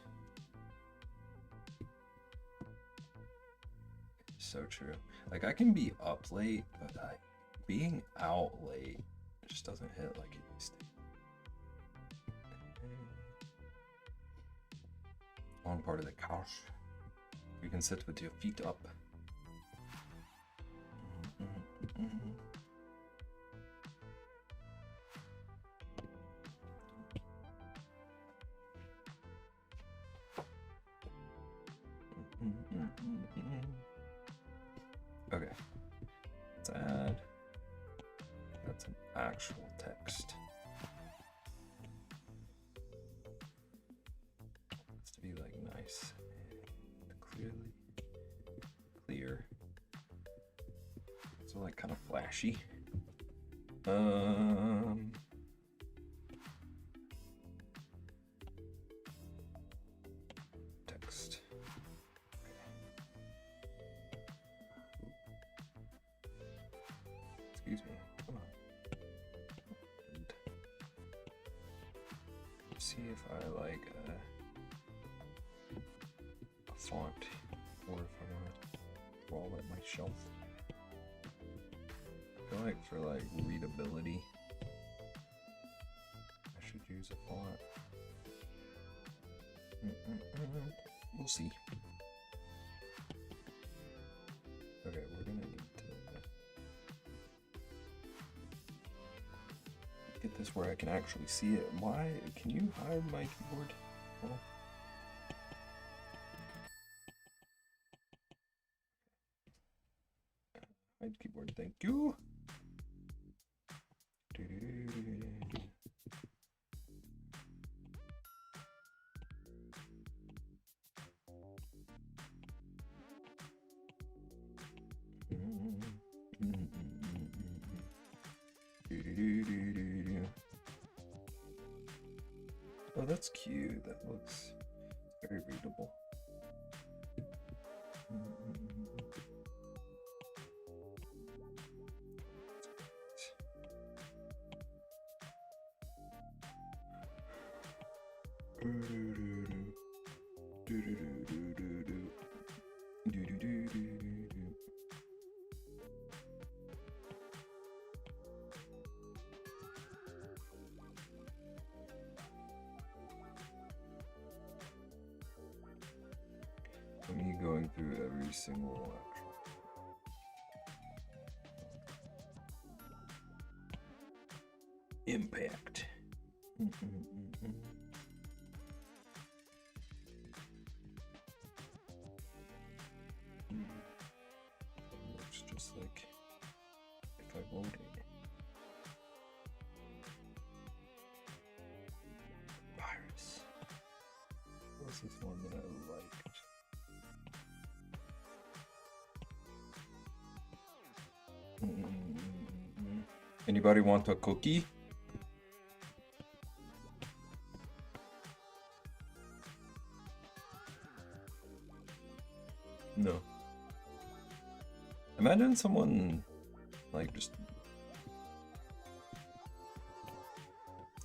So true. Like I can be up late, but like being out late just doesn't hit like it used to. On part of the couch, you can sit with your feet up. Okay, let's add. That's an actual text. It's to be like nice and clear. So like kind of flashy. Text. Excuse me. Come on. Let's see if I like a font, or if I want to roll at my shelf. I feel like for like readability, I should use a font. We'll see. Okay, we're gonna need to get this where I can actually see it. Why? Can you hide my keyboard? Oh. Hide keyboard, thank you. Oh, that's cute. That looks very readable. Me going through every single impact. Looks just like if I load it. Virus. What was this one that I liked? Anybody want a cookie? No. Imagine someone like just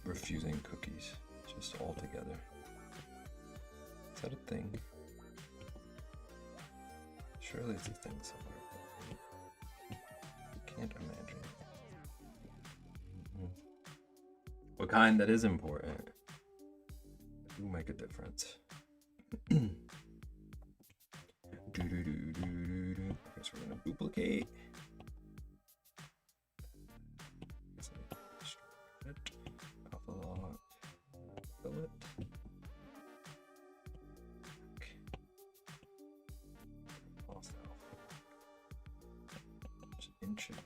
refusing cookies just altogether. Is that a thing? Surely it's a thing somewhere. Can't imagine. What kind that is important? Will make a difference. I guess we're gonna duplicate. Alpha lock. Fill it. Lost alpha. Just inch it.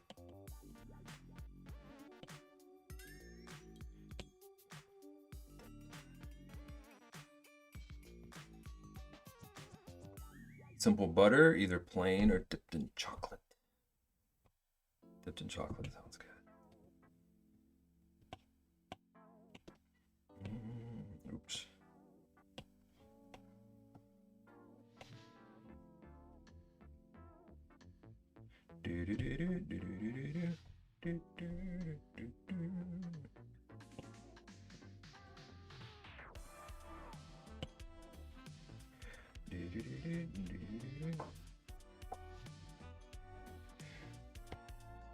Simple butter, either plain or dipped in chocolate. Dipped in chocolate sounds good. Oops.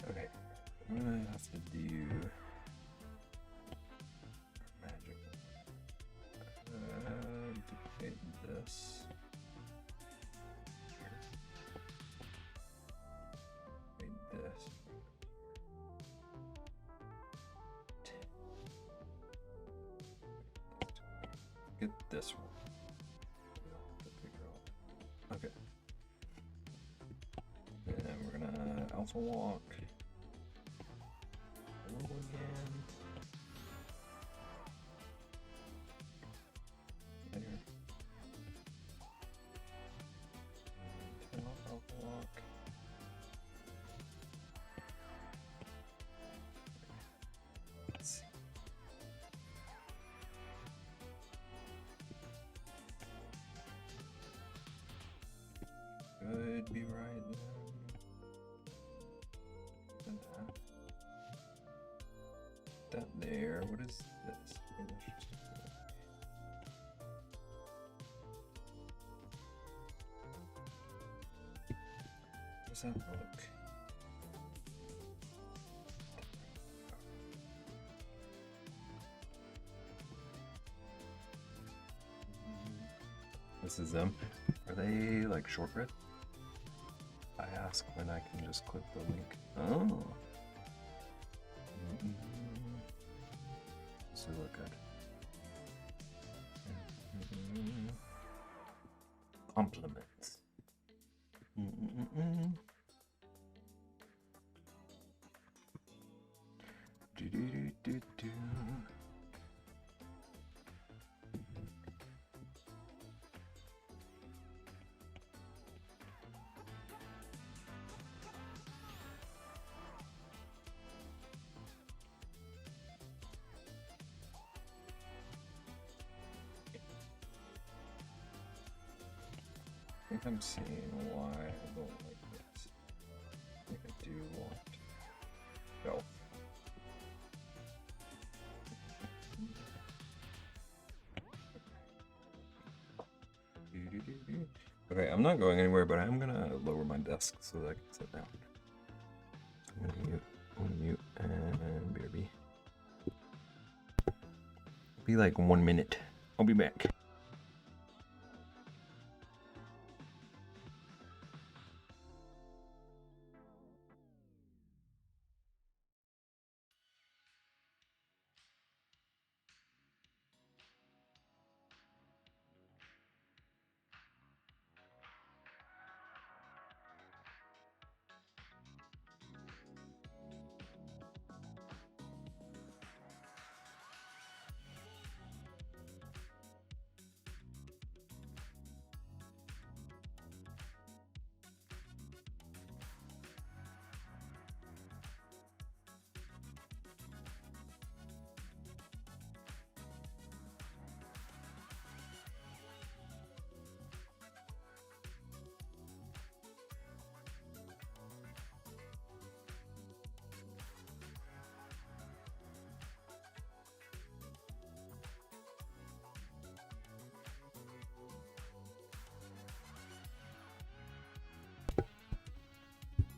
Okay, I'm gonna have to do magic. Duplicate this. Make this. Get this one. Okay. And we're gonna alpha walk. Hello again. There. Turn off alpha walk. Let's see. Could be right then. That there. What is this? Does that look? This is them. Are they like shortbread? I ask when I can just click the link. Oh. This will look good. Compliments. I think I'm seeing why I don't like this. I think I do want shelf. Okay, I'm not going anywhere, but I'm gonna lower my desk so that I can sit down. I'm gonna mute and BRB. Be like 1 minute. I'll be back.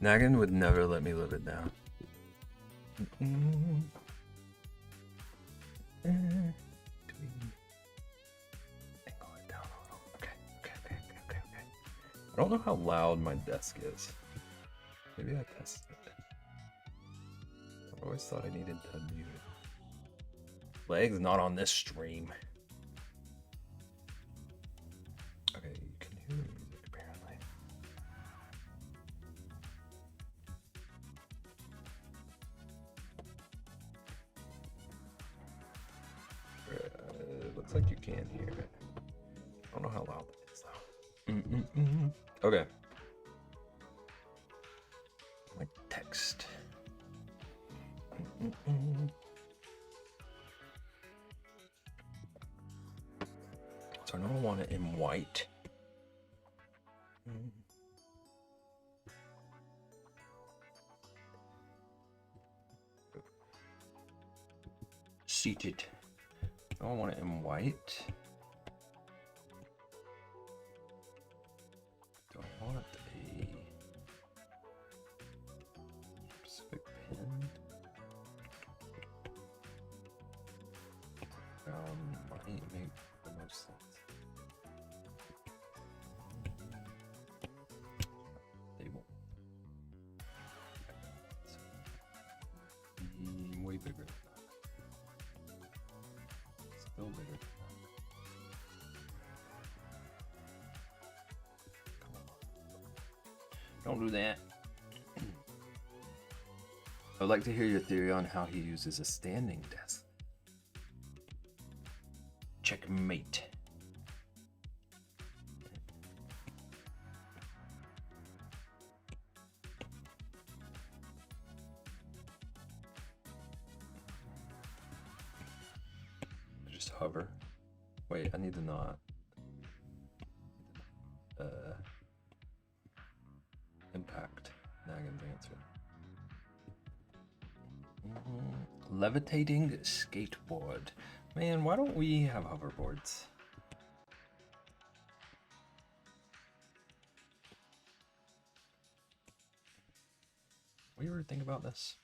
Naggin would never let me live it down. Do we angle it down a little? Okay. I don't know how loud my desk is. Maybe I tested it. I always thought I needed to mute it. Legs not on this stream. Okay, you can hear the music apparently. It looks like you can hear it. I don't know how loud it is though. Okay. Like text. So I don't want it in white. Seated. I don't want it in white. Do I want a specific pin? Might make the most sense. Table. Way bigger than that. Still bigger than that. Come on. Don't do that. I'd like to hear your theory on how he uses a standing desk. Checkmate. Just hover. Wait, I need to not. Impact. Nagin's answer. Levitating skateboard. Man, why don't we have hoverboards? What do you ever think about this?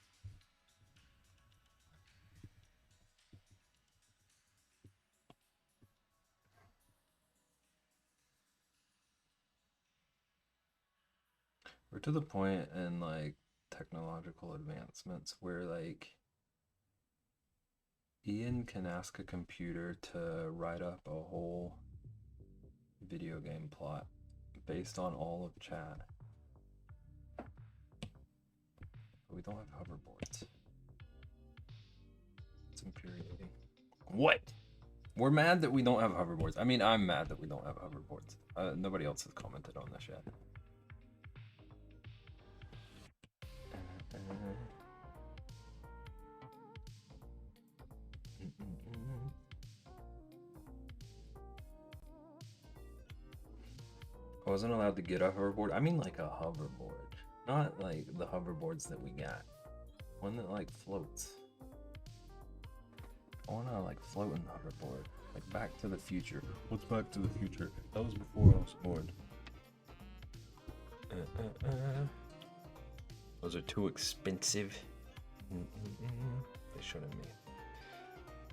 We're to the point in like technological advancements where like Ian can ask a computer to write up a whole video game plot based on all of chat. But we don't have hoverboards. It's infuriating. What? We're mad that we don't have hoverboards. I mean, I'm mad that we don't have hoverboards. Nobody else has commented on this yet. I wasn't allowed to get a hoverboard. I mean like a hoverboard. Not like the hoverboards that we got. One that like floats. I wanna like float in the hoverboard. Like Back to the Future. What's Back to the Future? That was before I was born. Those are too expensive. They shouldn't be.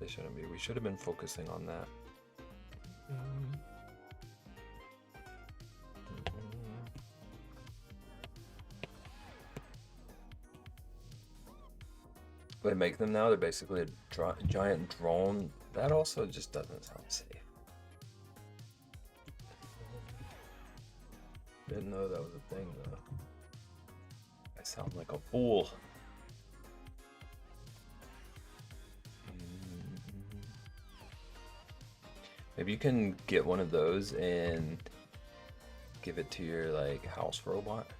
They shouldn't be. We should have been focusing on that. They make them now. They're basically a giant drone. That also just doesn't sound safe. Didn't know that was a thing though. I sound like a fool. Maybe you can get one of those and give it to your like house robot.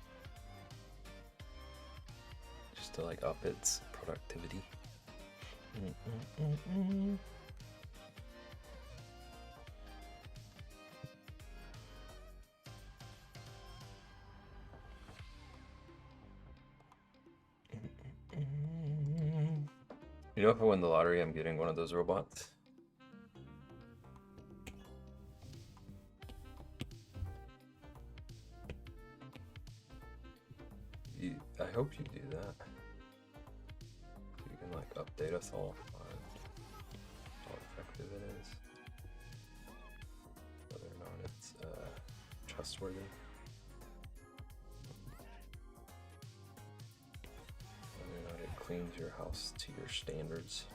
Just to like up its productivity. You know, if I win the lottery, I'm getting one of those robots. hope you do that. You can like update us all on how effective it is, whether or not it's trustworthy. Whether or not it cleans your house to your standards.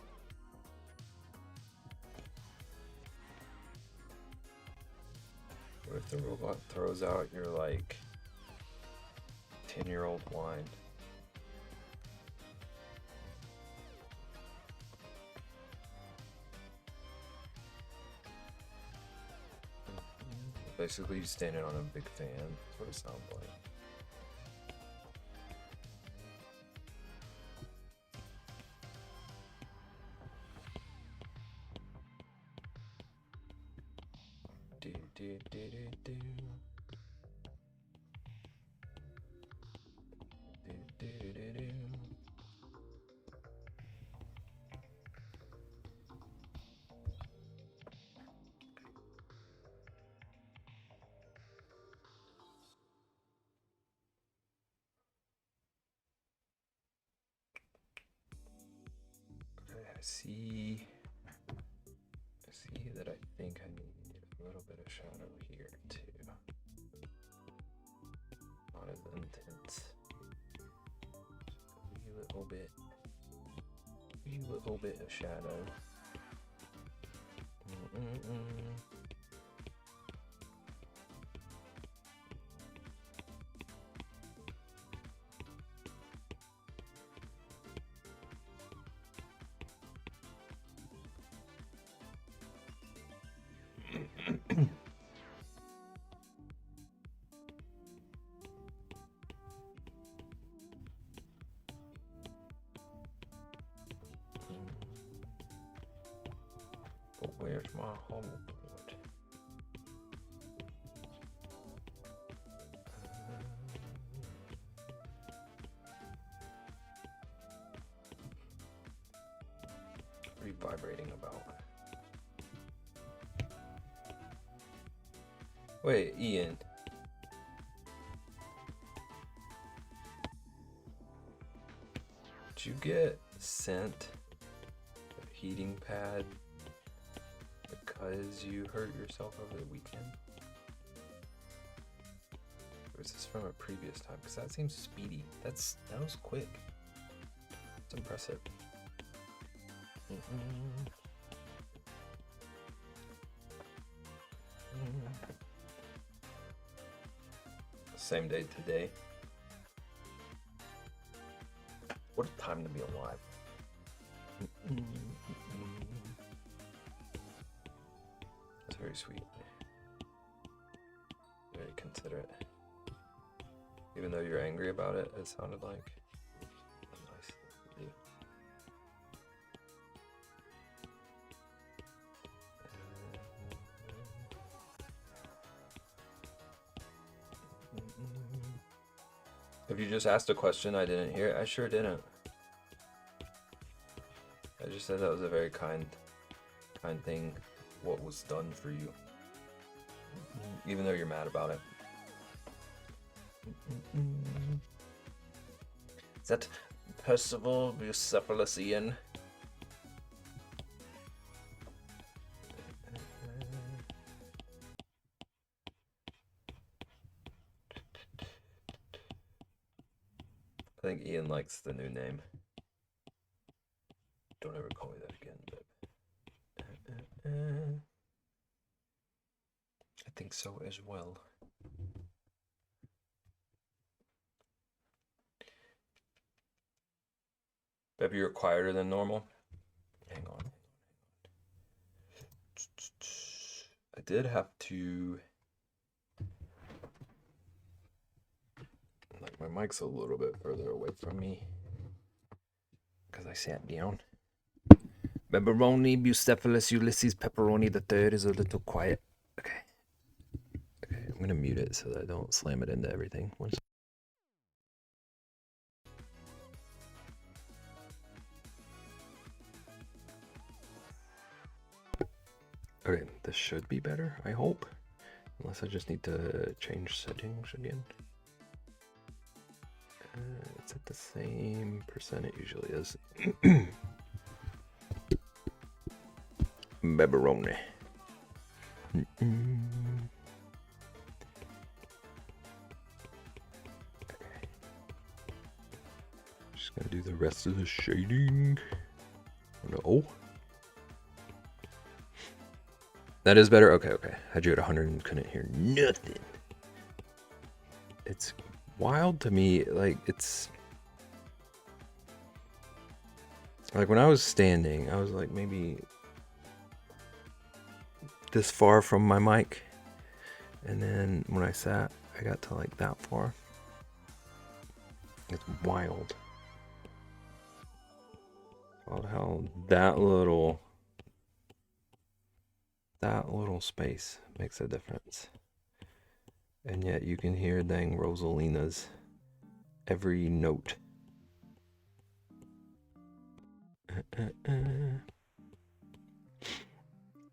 What if the robot throws out your like 10-year-old wine? Basically, standing on a big fan. That's what it sounds like. Do do do do do. Do do do do do. Okay, I see that I think I need a little bit of shadow here too. Not as intense. A little bit of shadow. But where's my home board? What are you vibrating about? Wait, Ian. Did you get sent a heating pad because you hurt yourself over the weekend? Or is this from a previous time? Because that seems speedy. That was quick. It's impressive. Same day today. What a time to be alive. That's very sweet. Very considerate. Even though you're angry about it, it sounded like a nice thing to do. If you just asked a question I didn't hear, I sure didn't. I just said that was a very kind thing, what was done for you. Even though you're mad about it. Is that Percival Bucephalus Ian? I think Ian likes the new name. Don't ever call me that again, babe. I think so as well. Babe, you're quieter than normal. Hang on. I did have to... Like, my mic's a little bit further away from me. Because I sat down. Pepperoni, Bucephalus, Ulysses, Pepperoni the third is a little quiet. Okay. Okay, I'm going to mute it so that I don't slam it into everything. Okay, this should be better, I hope. Unless I just need to change settings again. It's at the same percent it usually is. Pepperoni. Just gonna do the rest of the shading. No. That is better. Okay, okay. Had you at 100 and couldn't hear nothing. It's wild to me. Like, it's like when I was standing, I was like maybe this far from my mic. And then when I sat, I got to like that far. It's wild. Wild how that little space makes a difference. And yet you can hear dang Rosalina's every note.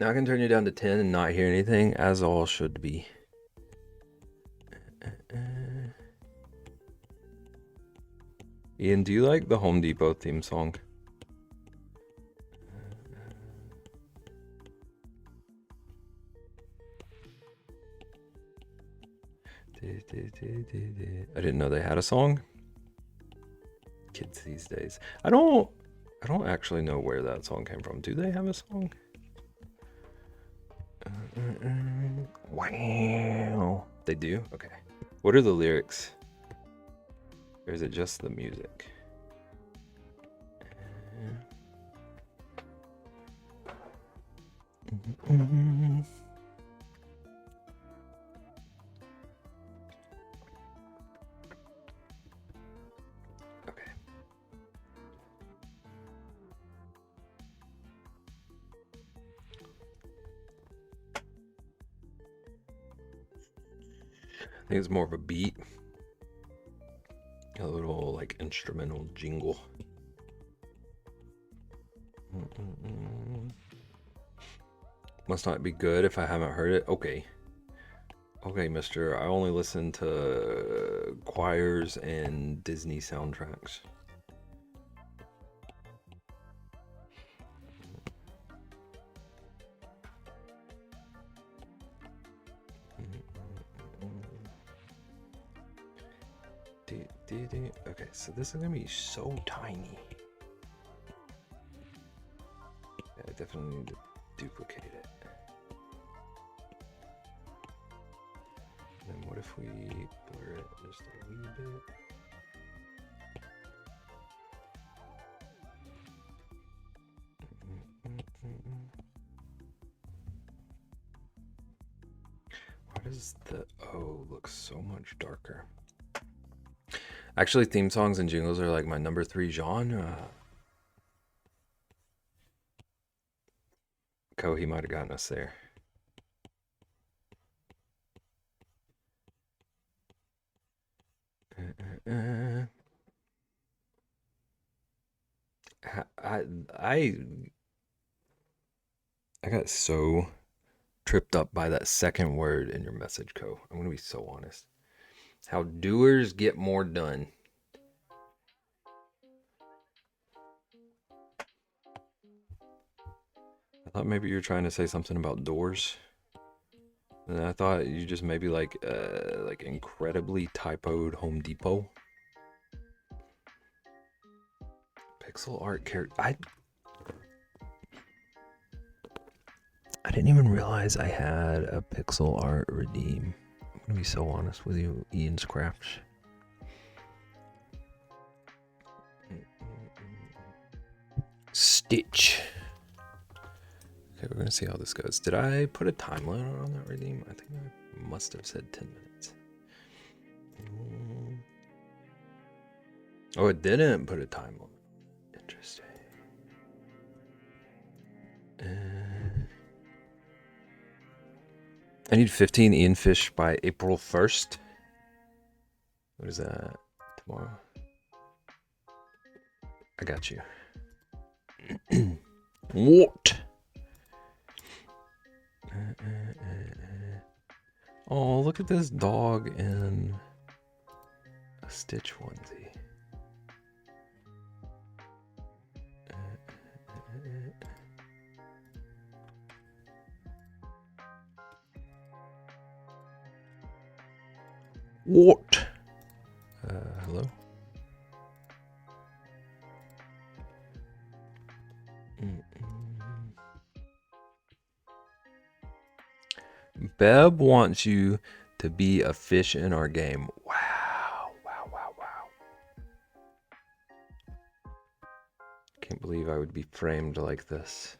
Now I can turn you down to 10 and not hear anything, as all should be. Ian, do you like the Home Depot theme song? I didn't know they had a song. Kids these days. I don't actually know where that song came from. Do they have a song? Wow. They do? Okay. What are the lyrics? Or is it just the music? Okay. I think it's more of a beat. A little like instrumental jingle. Must not be good if I haven't heard it. Okay. Okay, mister. I only listen to choirs and Disney soundtracks. Okay, so this is gonna be so tiny. Yeah, I definitely need to duplicate it. And then what if we blur it just a wee bit? Why does the O look so much darker? Actually, theme songs and jingles are like my number 3 genre. He might have gotten us there. I got so tripped up by that second word in your message, Co. I'm gonna be so honest. How doers get more done. I thought maybe you were trying to say something about doors. And I thought you just maybe like incredibly typoed Home Depot. Pixel art character. I didn't even realize I had a pixel art redeem. I'm gonna be so honest with you, Ian's Crafts. Stitch. Okay, we're gonna see how this goes. Did I put a time limit on that redeem? I think I must have said 10 minutes. Oh, it didn't put a time limit. Interesting. I need 15 Ian fish by April 1st. What is that? Tomorrow? I got you. What? Oh, look at this dog in a Stitch onesie. What? Hello? Beb wants you to be a fish in our game. Wow. Wow, wow, wow. Can't believe I would be framed like this.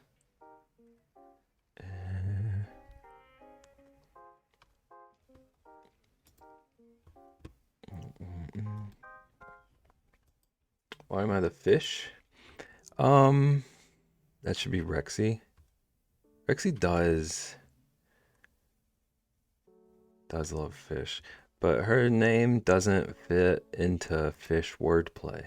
Why am I the fish? That should be Rexy. Rexy does love fish, but her name doesn't fit into fish wordplay.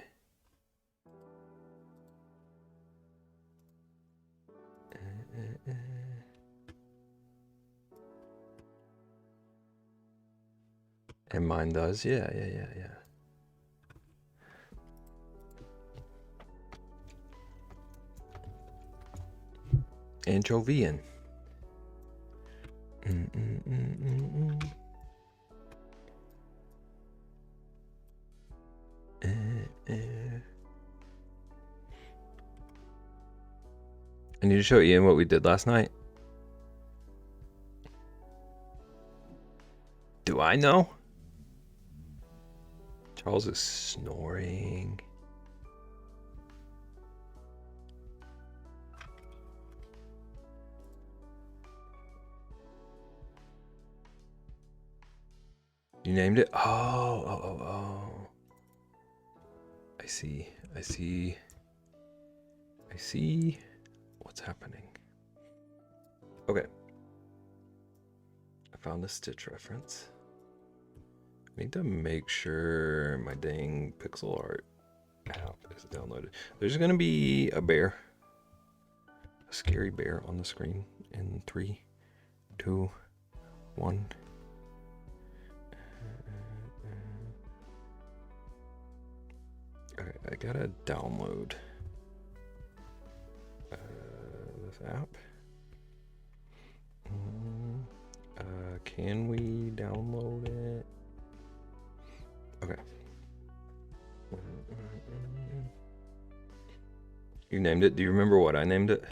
And mine does, yeah. Anchovian. I need to show Ian what we did last night. Do I know? Charles is snoring. You named it? Oh. I see what's happening. Okay. I found the Stitch reference. I need to make sure my dang pixel art app is downloaded. There's gonna be a bear. A scary bear on the screen in 3, 2, 1. Okay, I gotta download this app. Can we download it? Okay. You named it? Do you remember what I named it?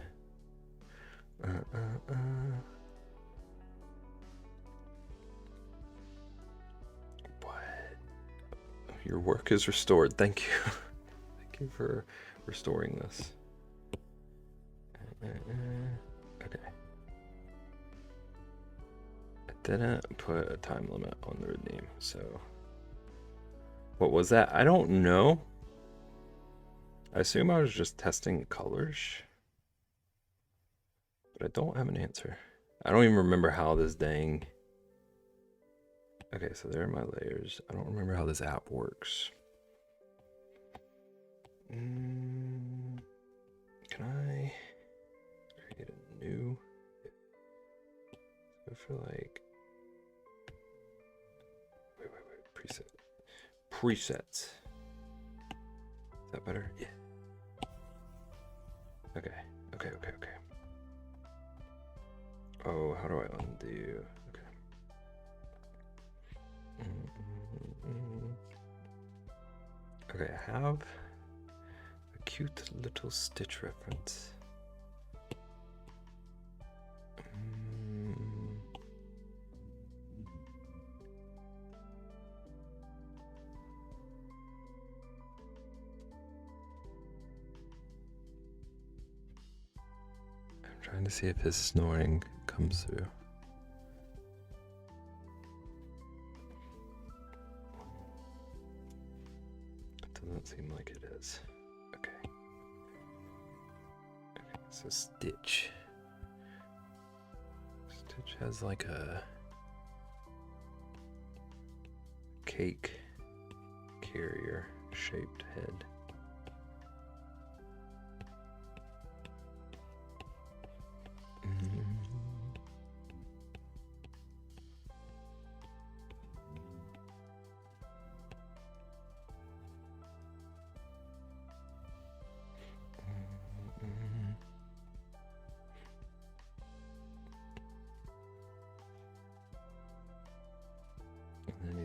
What? Your work is restored. Thank you. Thank you for restoring this. Okay. I didn't put a time limit on the redeem, so. What was that? I don't know. I assume I was just testing colors. But I don't have an answer. I don't even remember how this dang... Okay, so there are my layers. I don't remember how this app works. Can I create a new? I feel like... Wait. Presets. Is that better? Yeah. Okay. Oh, how do I undo? Okay. Okay, I have a cute little Stitch reference. I'm trying to see if his snoring comes through. It doesn't seem like it is. Okay, so Stitch. Stitch has like a cake carrier shaped head.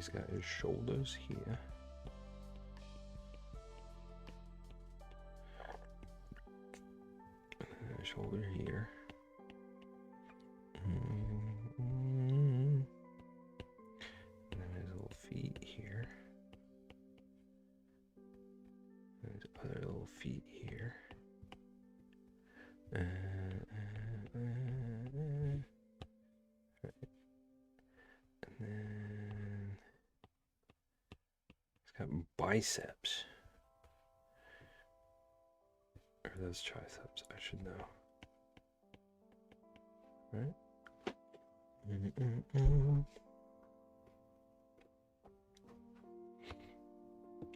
he's got his shoulders here. Shoulder here. And then his little feet here. And his other little feet here. Right. And then he's got biceps. Or those triceps, I should know. Right?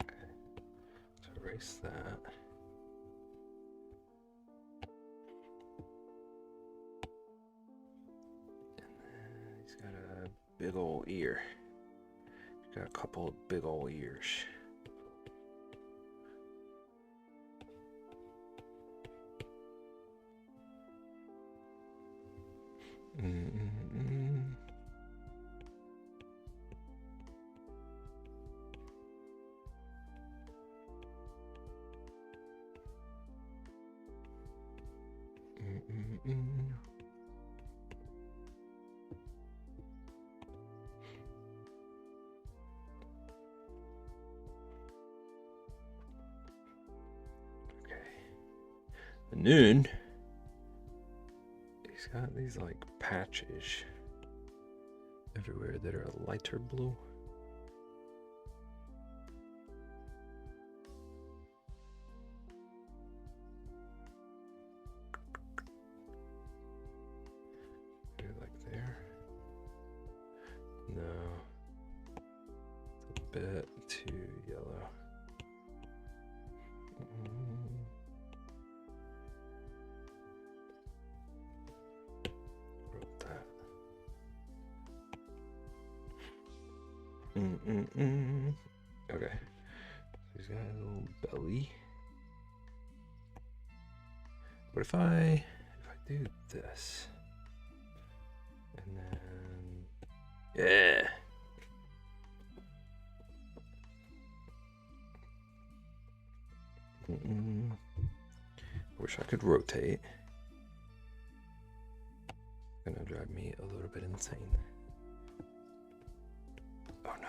Okay. So erase that. And then he's got a big old ear. He's got a couple of big old ears. And then he's got these like patches everywhere that are a lighter blue. Maybe like there. No. It's a bit too yellow. Wrote that. Okay. He's got a little belly. What if I do this? And then yeah. Wish I could rotate. Gonna drive me a little bit insane. Oh no.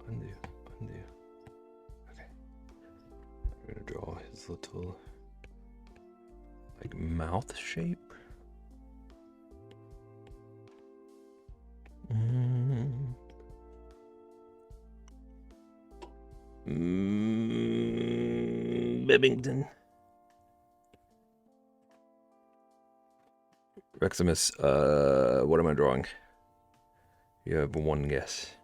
Undo. Okay. I'm gonna draw his little like mouth shape. Bebington. Reximus, what am I drawing? You have one guess.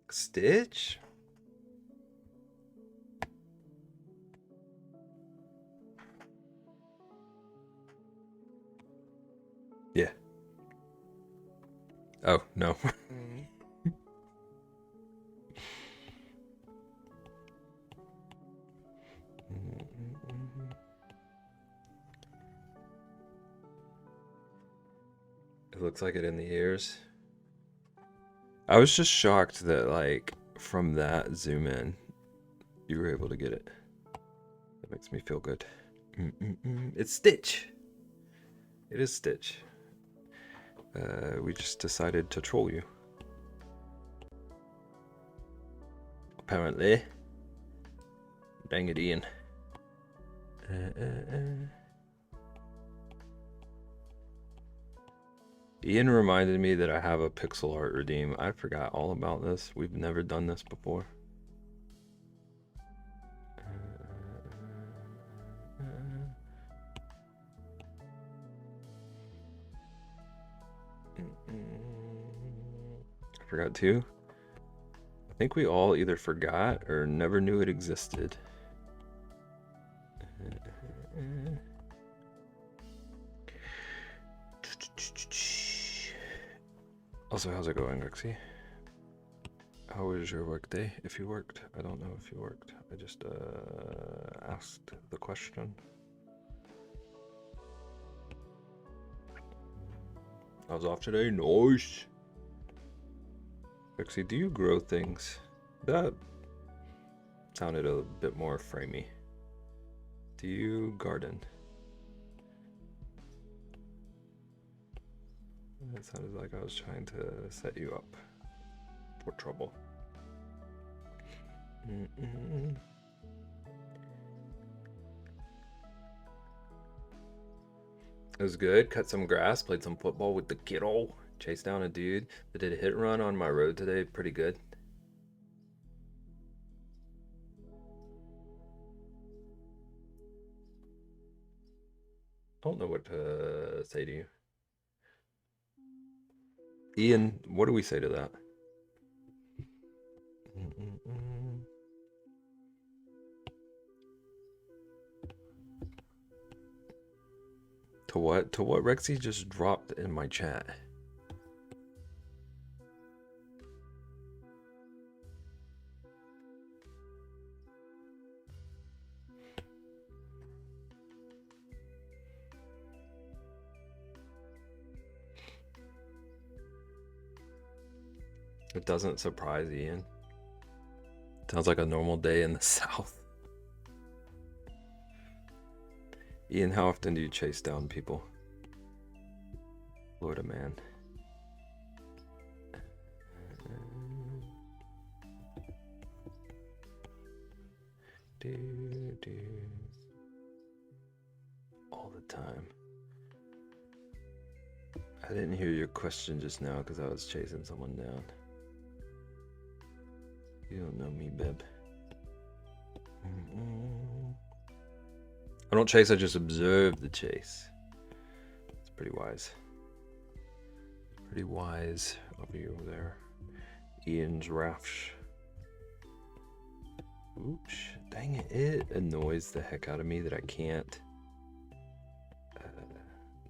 Stitch? Yeah. Oh, no. It looks like it in the ears. I was just shocked that, like, from that zoom in, you were able to get it. That makes me feel good. It's Stitch. It is Stitch. We just decided to troll you. Apparently. Dang it, Ian. Ian reminded me that I have a pixel art redeem. I forgot all about this. We've never done this before. I forgot too. I think we all either forgot or never knew it existed. Also, how's it going, Rexy? Oh, How was your work day? If you worked, I don't know if you worked. I just asked the question. I was off today. Nice. Lexi, do you grow things? That sounded a bit more framey. Do you garden? It sounded like I was trying to set you up for trouble. It was good. Cut some grass, played some football with the kiddo, chased down a dude that did a hit and run on my road today. Pretty good. Don't know what to say to you. Ian, what do we say to that? To what? To what Rexy just dropped in my chat? It doesn't surprise Ian. Sounds like a normal day in the South. Ian, how often do you chase down people? Florida man. All the time. I didn't hear your question just now because I was chasing someone down. You don't know me, Beb. I don't chase, I just observe the chase. It's pretty wise. Pretty wise of you over there. Ian's Rafsh. Oops, dang it. It annoys the heck out of me that I can't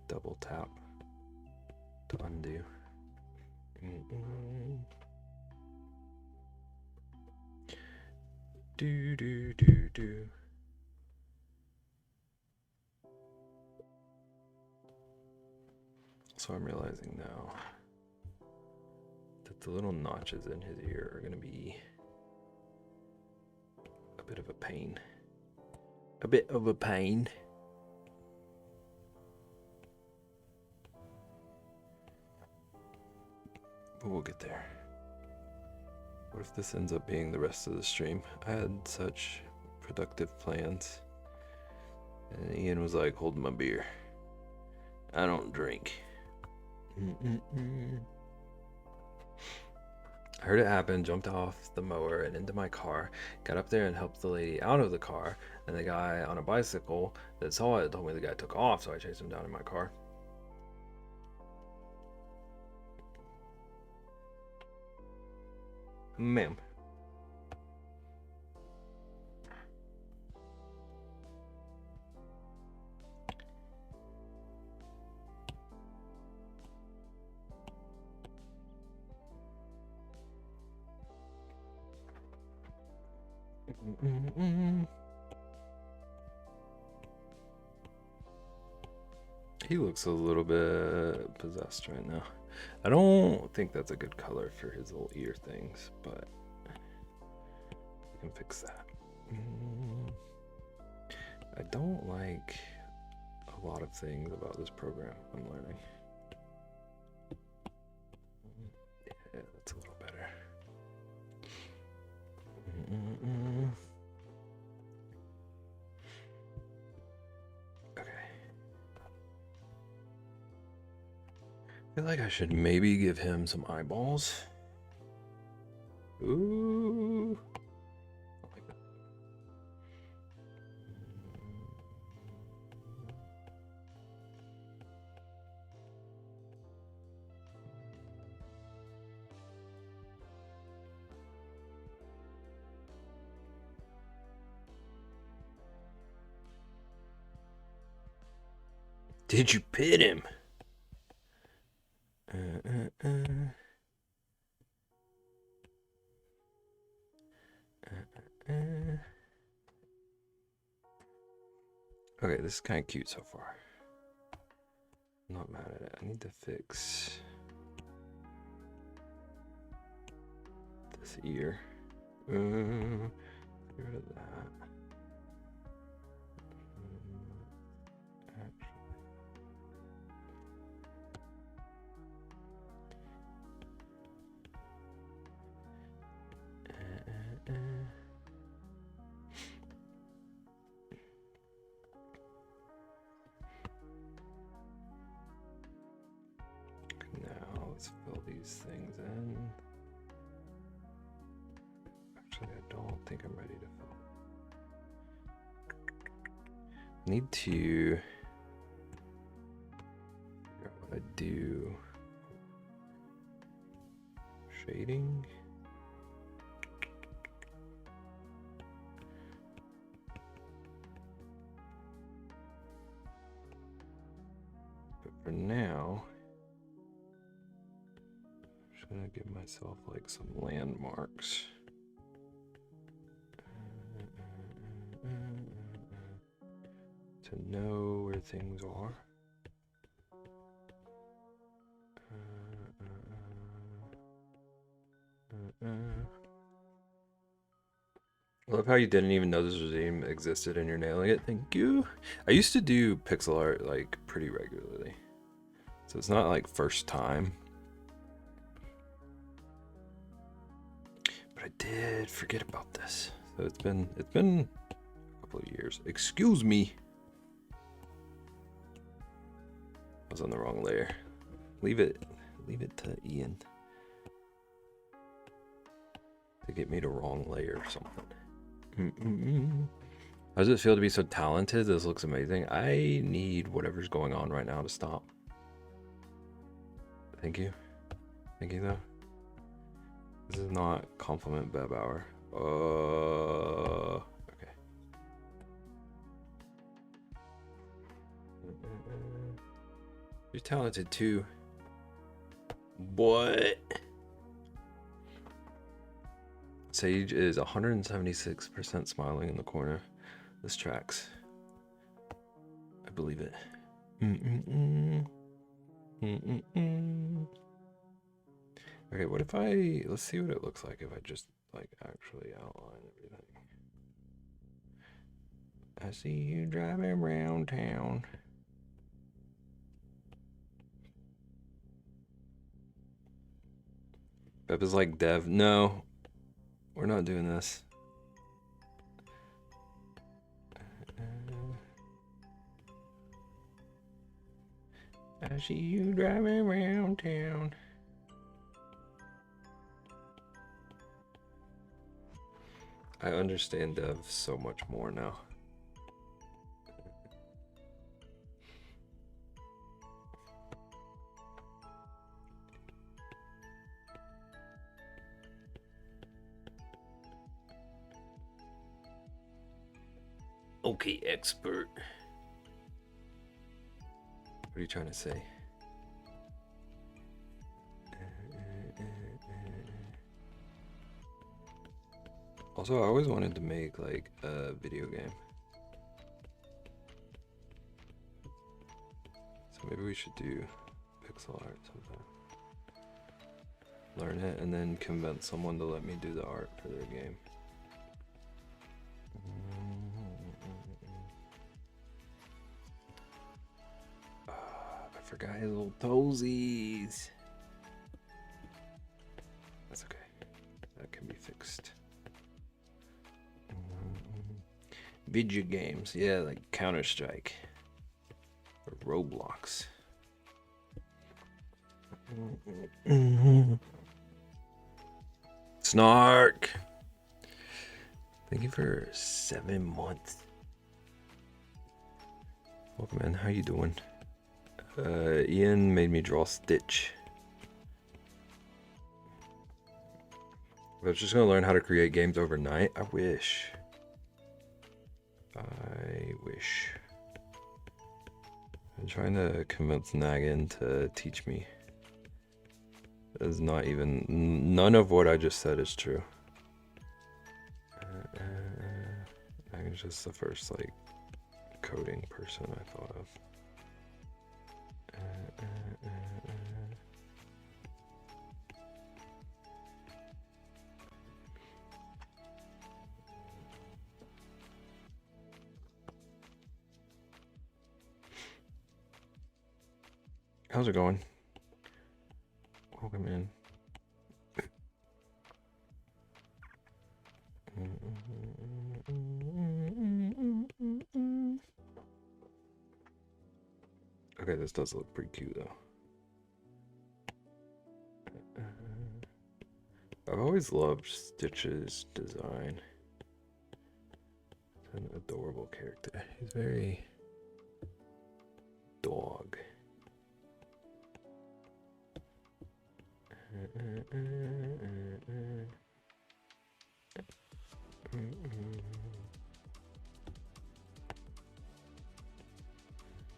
double tap to undo. Do do do do. So I'm realizing now that the little notches in his ear are going to be a bit of a pain. A bit of a pain. But we'll get there. What if this ends up being the rest of the stream? I had such productive plans. And Ian was like, hold my beer. I don't drink. I heard it happen, jumped off the mower and into my car, got up there and helped the lady out of the car, and the guy on a bicycle that saw it told me the guy took off, so I chased him down in my car. Ma'am. He looks a little bit possessed right now. I don't think that's a good color for his little ear things, but we can fix that. I don't like a lot of things about this program I'm learning. Yeah, that's a little better. Okay. I feel like I should maybe give him some eyeballs. Ooh. I like that. Did you pit him? this is kind of cute so far. I'm not mad at it. I need to fix this ear. Get rid of that. Now let's fill these things in. Actually, I don't think I'm ready to fill. Need to figure out what I do. Shading. But for now, I'm just gonna give myself like some landmarks. To know where things are. I love how you didn't even know this regime existed and you're nailing it. Thank you. I used to do pixel art like pretty regularly, so it's not like first time. But I did forget about this. So it's been a couple of years. Excuse me. I was on the wrong layer. Leave it to Ian to get me to wrong layer or something. How does it feel to be so talented? This looks amazing. I need whatever's going on right now to stop. Thank you. Thank you, though. This is not compliment Bebauer. Okay. You're talented, too. What? Sage is 176% smiling in the corner. This tracks. I believe it. Okay, what if let's see what it looks like if I just like actually outline everything. I see you driving around town. Beb is like Dev. No. We're not doing this. I see you driving around town. I understand Dev so much more now. Okay, expert. What are you trying to say? Also, I always wanted to make like a video game. So maybe we should do pixel art sometime. Learn it and then convince someone to let me do the art for their game. I forgot his little toesies. That's okay. That can be fixed. Video games, yeah, like Counter-Strike or Roblox. Snark. Thank you for 7 months. Welcome in. How you doing? Ian made me draw Stitch. I was just gonna learn how to create games overnight. I wish. I'm trying to convince Nagin to teach me. It's not even, none of what I just said is true. Nagin's just the first like coding person I thought of. How's it going? Welcome in. Okay, this does look pretty cute though. I've always loved Stitch's design. He's an adorable character. He's very dog.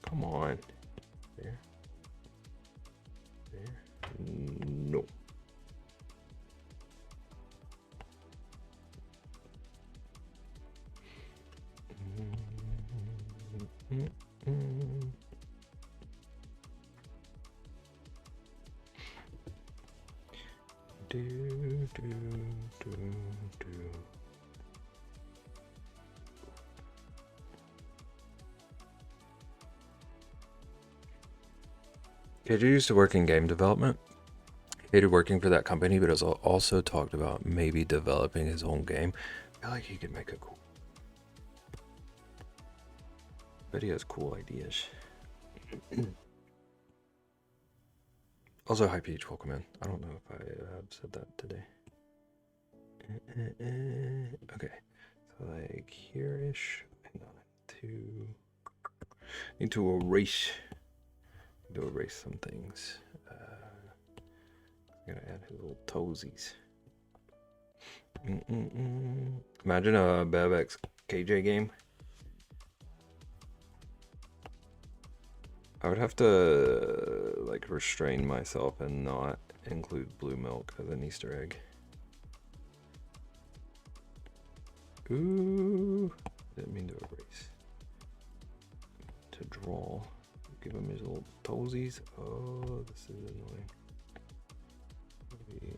Come on. There. There. No. Do, do, do, do. Katie used to work in game development. He hated working for that company, but has also talked about maybe developing his own game. I feel like he could make a cool. Bet he has cool ideas. Also, hi Peach, welcome in. I don't know if I have said that today. Okay, so like here-ish. Hang on, need to erase. Some things. I'm gonna add his little toesies. Imagine a Bebex KJ game. I would have to like restrain myself and not include blue milk as an Easter egg. Ooh, didn't mean to erase. To draw. Give him his little toesies. Oh, this is annoying. Maybe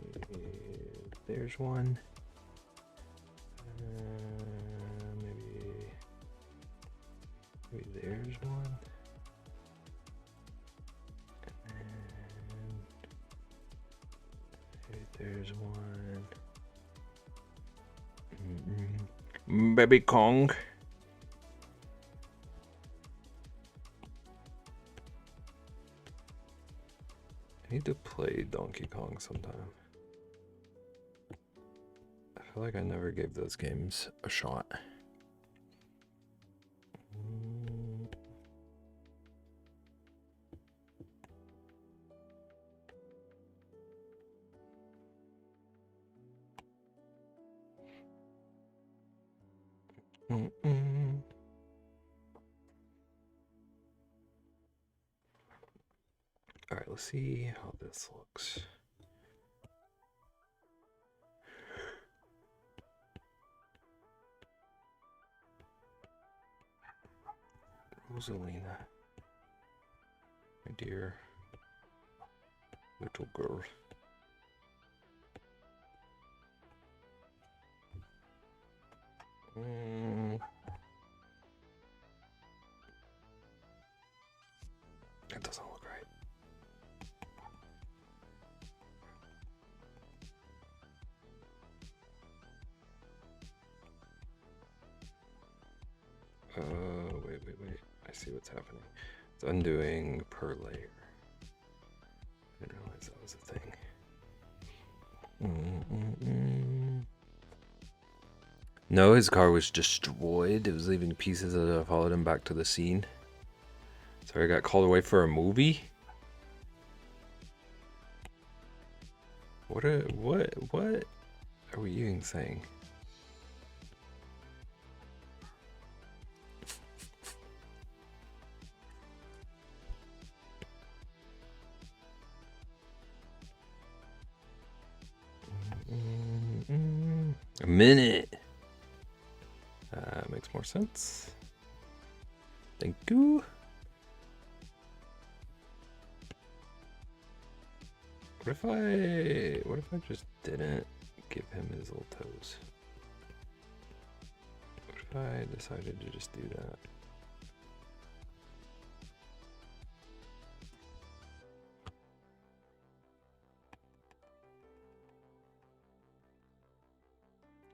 there's one. Maybe there's one. There's one. Baby Kong. I need to play Donkey Kong sometime. I feel like I never gave those games a shot. All right, let's see how this looks. Rosalina, my dear little girl. That doesn't look right. Wait. I see what's happening. It's undoing per layer. I didn't realize that was a thing. No, his car was destroyed. It was leaving pieces that followed him back to the scene. So he got called away for a movie? What are we even saying? A minute. Makes more sense. Thank you. What if I just didn't give him his little toes? What if I decided to just do that?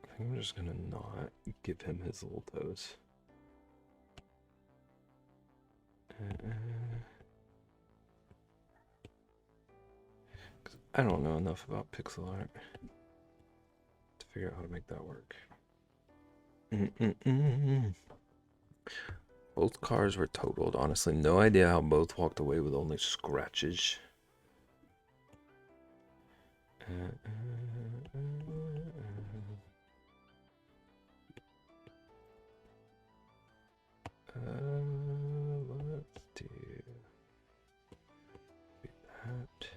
I think I'm just gonna not give him his little toes. I don't know enough about pixel art to figure out how to make that work. Both cars were totaled. Honestly, no idea how both walked away with only scratches. Let's do that.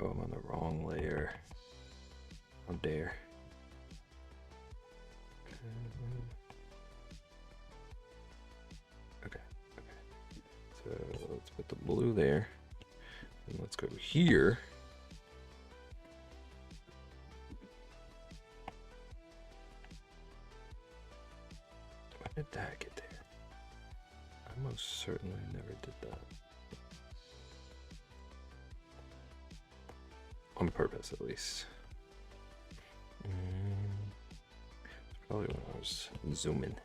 Oh, I'm on the wrong layer. How dare. Okay. So let's put the blue there. And let's go here. When did that get there? I most certainly never did that. On purpose, at least. It's probably when I was zooming.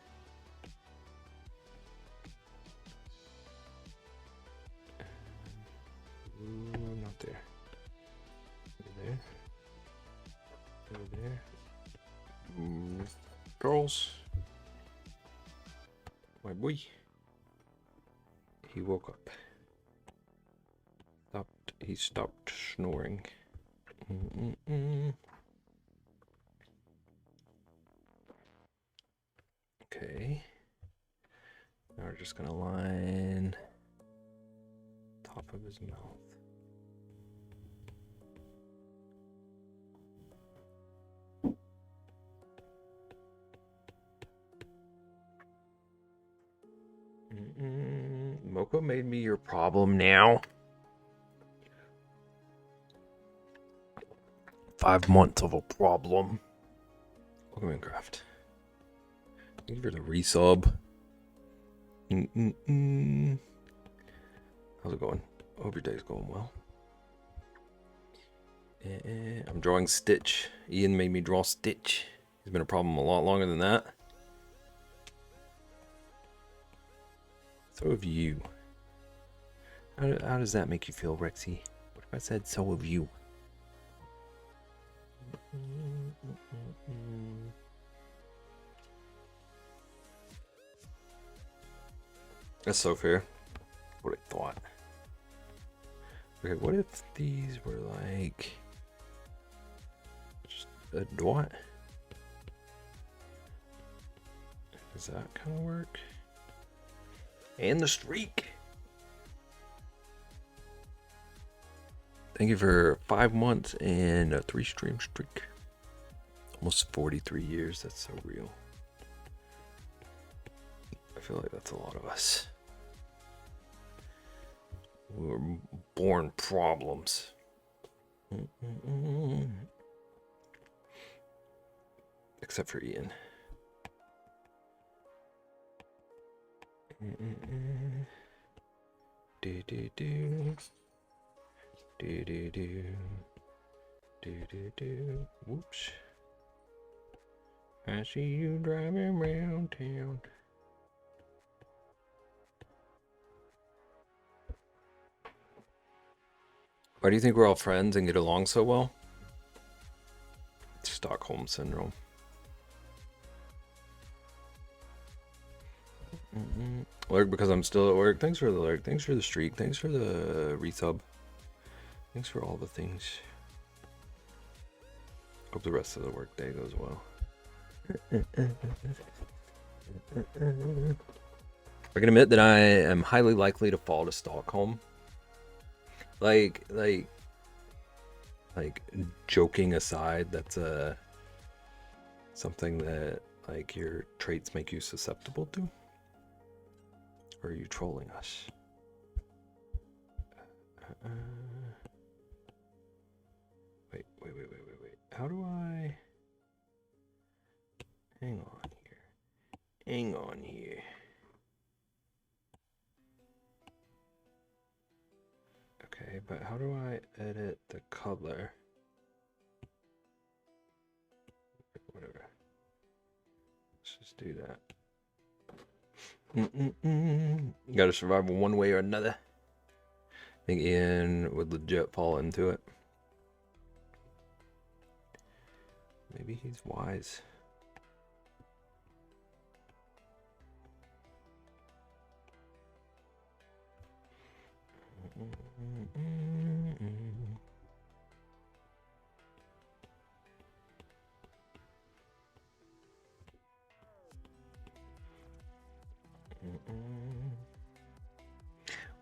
Ooh, not there. Maybe there. Maybe there. Girls. My boy. He woke up. He stopped snoring. Okay. Now we're just gonna line top of his mouth. Mocha made me your problem now. 5 months of a problem. Welcome Minecraft. Thank you for the resub. How's it going? I hope your day's going well. I'm drawing Stitch. Ian made me draw Stitch. He's been a problem a lot longer than that. So have you. How does that make you feel, Rexy? What if I said so have you? That's so fair. What I thought. Okay, what if these were like just a dot? Does that kind of work? And the streak. Thank you for 5 months and a 3-stream streak. Almost 43 years. That's so real. I feel like that's a lot of us. We were born problems. Except for Ian. Do do do. Do do do. Do do do. Whoops. I see you driving around town. Why do you think we're all friends and get along so well? Stockholm syndrome. Lurk because I'm still at work. Thanks for the lurk. Thanks for the streak. Thanks for the resub. Thanks for all the things. Hope the rest of the work day goes well. I can admit that I am highly likely to fall to Stockholm. Like joking aside, that's something that like your traits make you susceptible to? Or are you trolling us? Wait. How do I... Hang on here. Okay, but how do I edit the color? Whatever. Let's just do that. You gotta survive one way or another. I think Ian would legit fall into it. Maybe he's wise.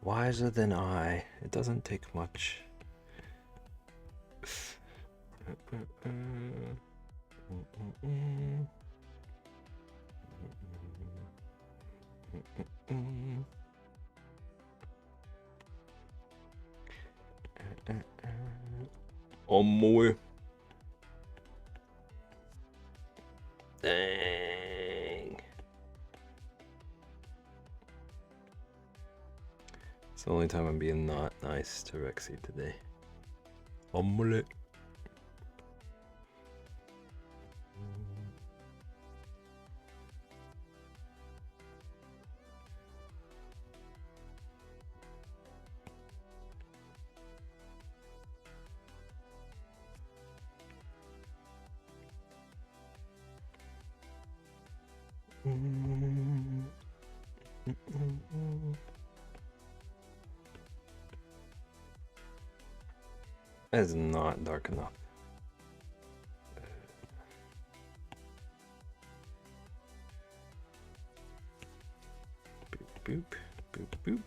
Wiser than I. It doesn't take much. Emote. Dang. It's the only time I'm being not nice to Rexy today. Omelette. That is not dark enough. Boop, boop, boop.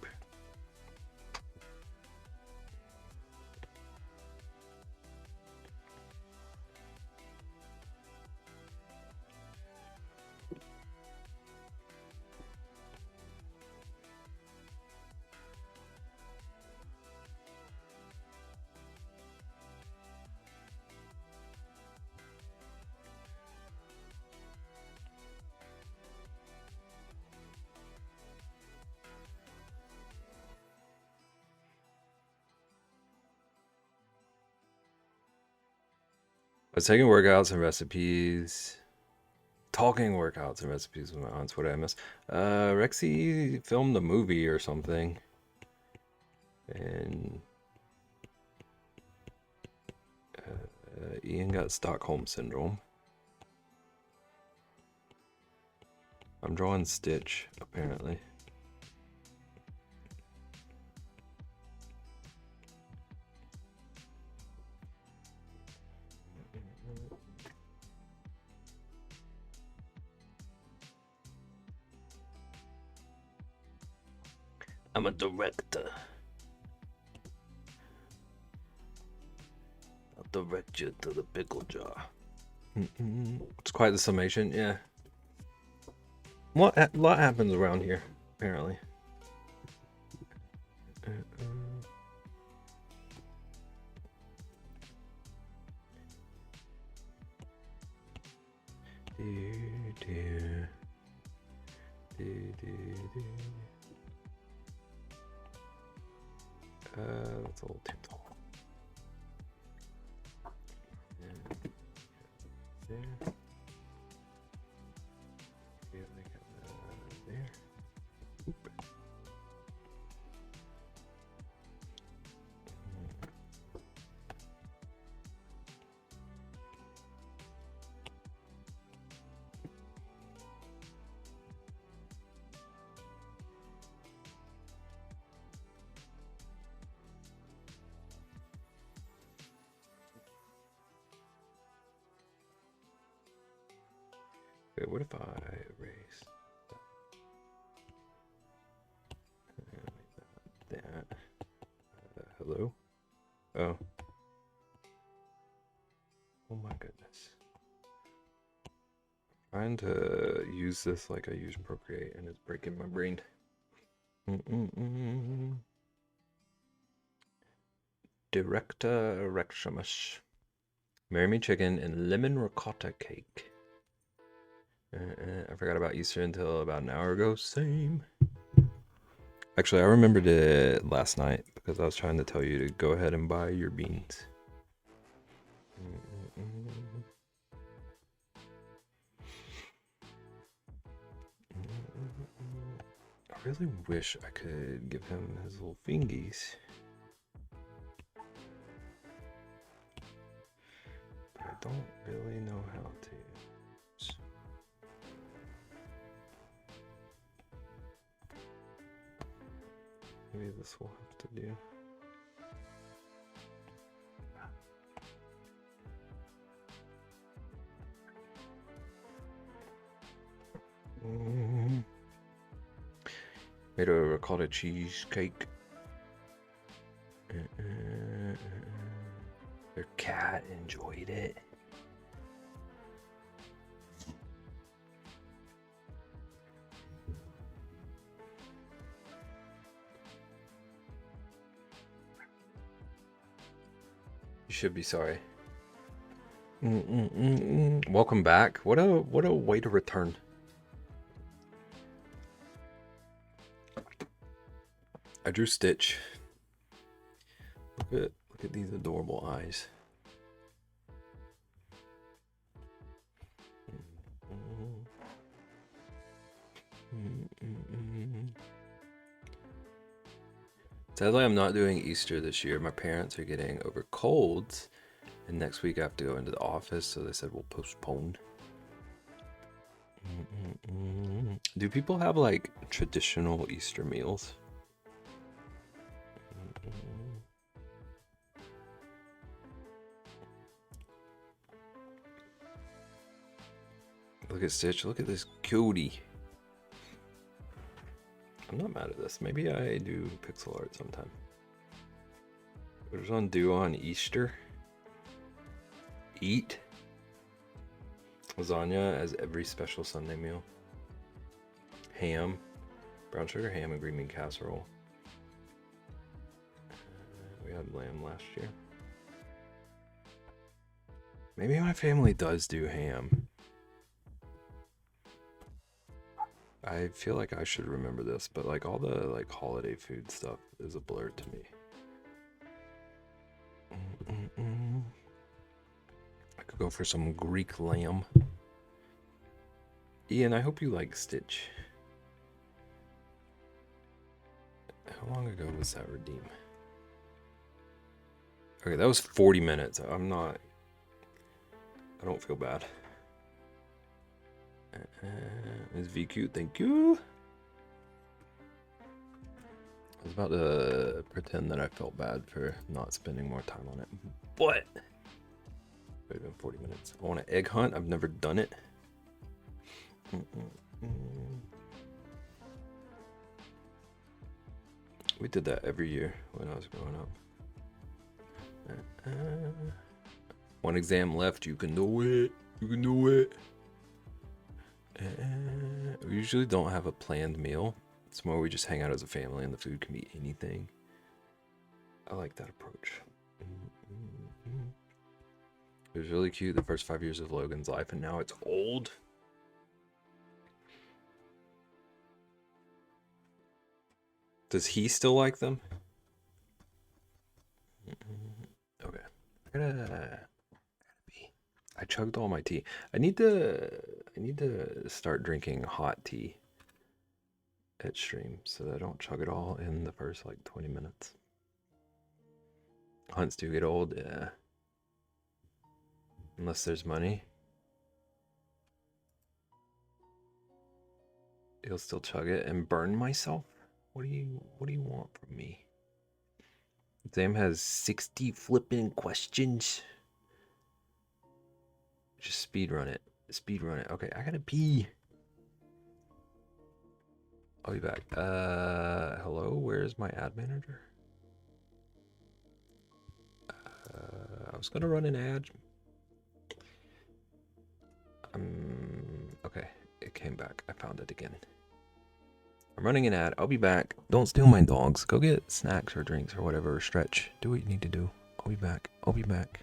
I was taking workouts and recipes. Talking workouts and recipes with my aunts. What did I miss? Rexy filmed a movie or something. And Ian got Stockholm Syndrome. I'm drawing Stitch, apparently. I'm a director. I'll direct you to the pickle jar. It's quite the summation, yeah. A lot happens around here, apparently. That's a little too tall. There. Yeah, there. Oop. Wait, what if I erase that? Hello? Oh. Oh my goodness. trying to use this like I use Procreate, and it's breaking my brain. Director Rectimus. Marry Me Chicken and Lemon Ricotta Cake. I forgot about Easter until about an hour ago. Same. Actually, I remembered it last night because I was trying to tell you to go ahead and buy your beans. I really wish I could give him his little fingies. But I don't really know how to. Maybe this will have to do. Made a ricotta cheesecake. Their cat enjoyed it. You should be sorry. Welcome back. What a way to return. I drew Stitch. Look at these adorable eyes. Sadly, I'm not doing Easter this year. My parents are getting over colds, and next week I have to go into the office, so they said we'll postpone. Do people have like traditional Easter meals? Look at Stitch. Look at this cutie. I'm not mad at this. Maybe I do pixel art sometime. What does one do on Easter? Eat lasagna as every special Sunday meal. Ham, brown sugar ham, and green bean casserole. We had lamb last year. Maybe my family does do ham. I feel like I should remember this, but like all the like holiday food stuff is a blur to me. I could go for some Greek lamb. Ian, I hope you like Stitch. How long ago was that redeem? Okay, that was 40 minutes. I don't feel bad. It's VQ, thank you. I was about to pretend that I felt bad for not spending more time on it, but it would have been 40 minutes. I want an egg hunt. I've never done it. We did that every year when I was growing up. One exam left. You can do it. You can do it. We usually don't have a planned meal. It's more we just hang out as a family and the food can be anything. I like that approach. It was really cute the first 5 years of Logan's life, and now it's old. Does he still like them? Okay. I chugged all my tea. I need to start drinking hot tea at stream so that I don't chug it all in the first like 20 minutes. Hunts do get old, yeah. Unless there's money. You'll still chug it and burn myself? What do you want from me? Sam has 60 flipping questions. Just speed run it. Speed run it. Okay, I gotta pee. I'll be back. Hello, where's my ad manager? I was gonna run an ad. Okay, it came back. I found it again. I'm running an ad. I'll be back. Don't steal my dogs. Go get snacks or drinks or whatever, or stretch. Do what you need to do. I'll be back. I'll be back.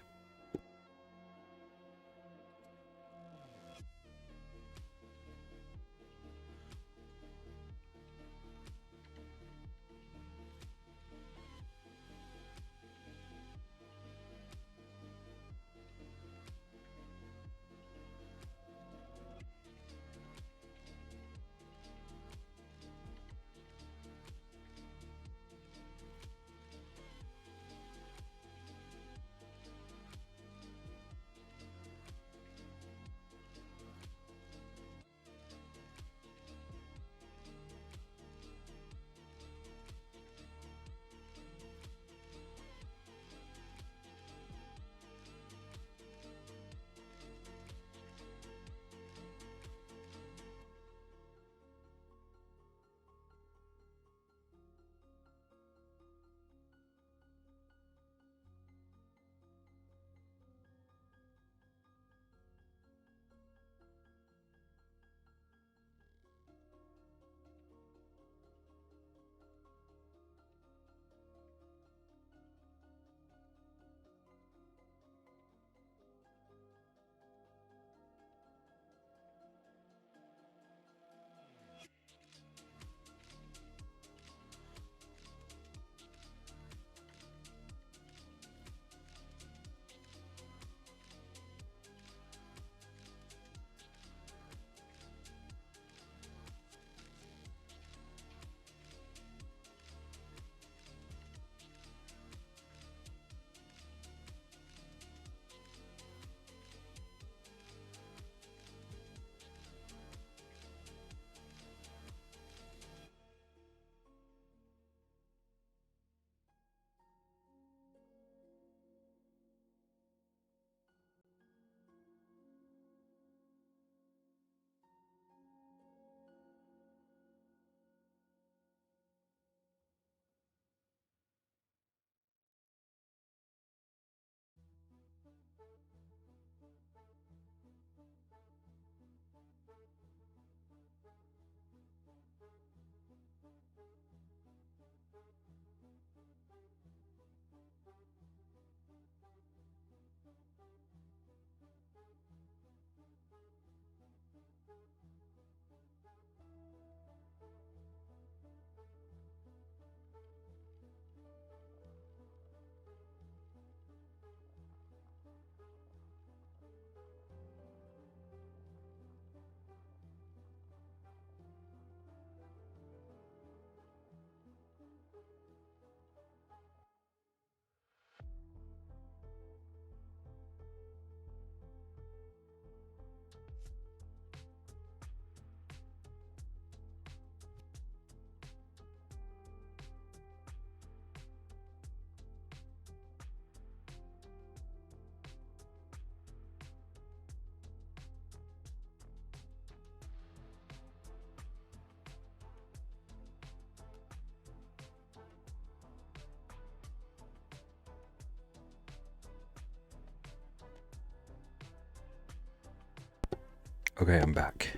Okay, I'm back.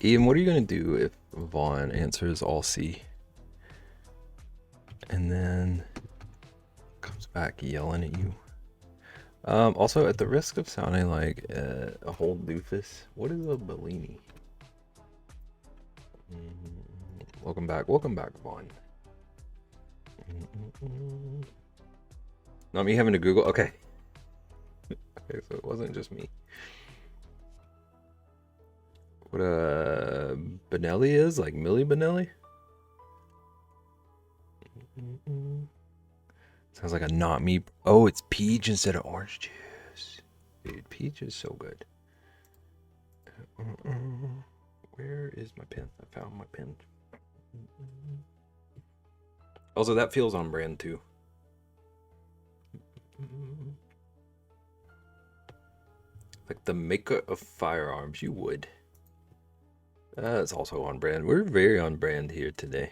Ian, what are you gonna do if Vaughn answers all C and then comes back yelling at you? Also, at the risk of sounding like a whole doofus, what is a Bellini? Welcome back, Vaughn. Not me having to Google. Okay, okay, so it wasn't just me. What Benelli is, like Millie Benelli? Sounds like a not me. Oh, it's peach instead of orange juice. Dude, peach is so good. Where is my pen? I found my pen. Also, that feels on brand too. Like the maker of firearms, you would. It's also on brand. We're very on brand here today.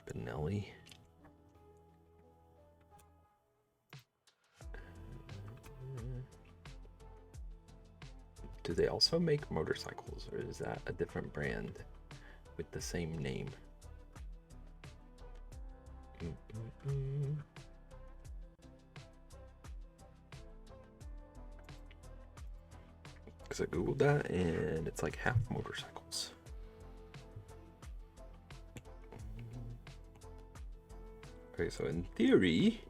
Benelli. Do they also make motorcycles, or is that a different brand with the same name? Because I googled that and it's like half motorcycles. Okay, so in theory,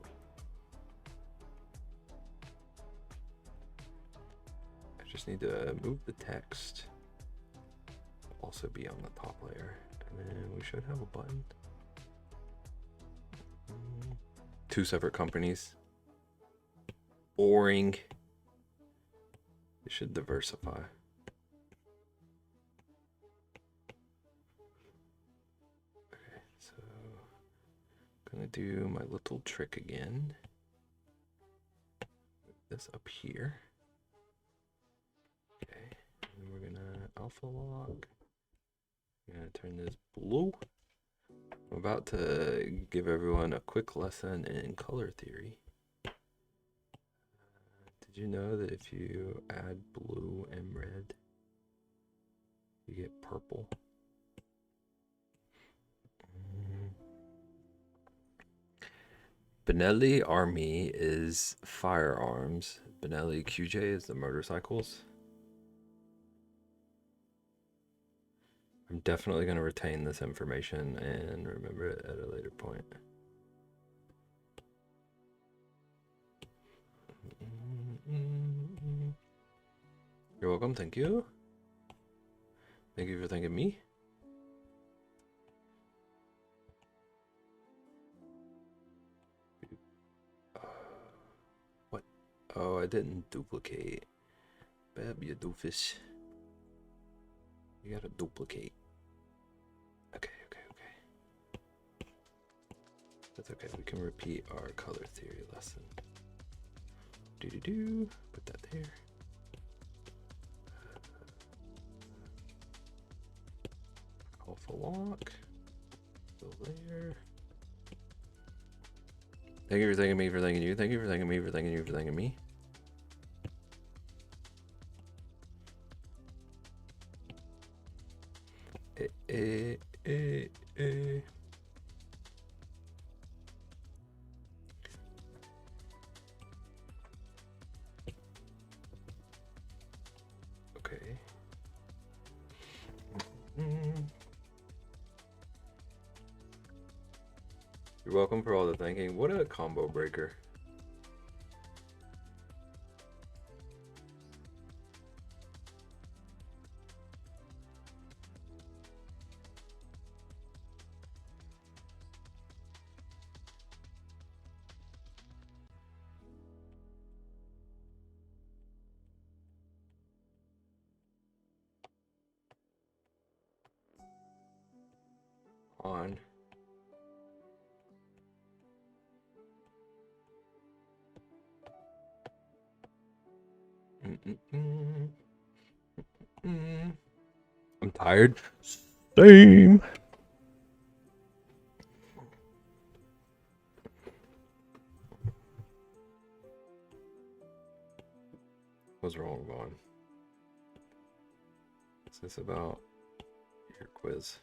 I just need to move the text. Also be on the top layer, and then we should have a button. Two separate companies. Boring. You should diversify. Okay, so I'm gonna do my little trick again. Move this up here. Okay, and we're gonna alpha lock. I'm gonna turn this blue. I'm about to give everyone a quick lesson in color theory. Did you know that if you add blue and red, you get purple? Benelli Army is firearms. Benelli QJ is the motorcycles. I'm definitely going to retain this information and remember it at a later point. You're welcome, thank you. Thank you for thanking me. What? Oh, I didn't duplicate. Bab, you doofus. You gotta duplicate. Okay. That's okay, we can repeat our color theory lesson. Put that there. Alpha lock. Go there. Thank you for thanking me for thanking you. Thank you for thanking me for thanking you for thanking me. Okay. You're welcome for all the thanking. What a combo breaker. On. I'm tired. Same. What's wrong, Vaughn? Is this about your quiz?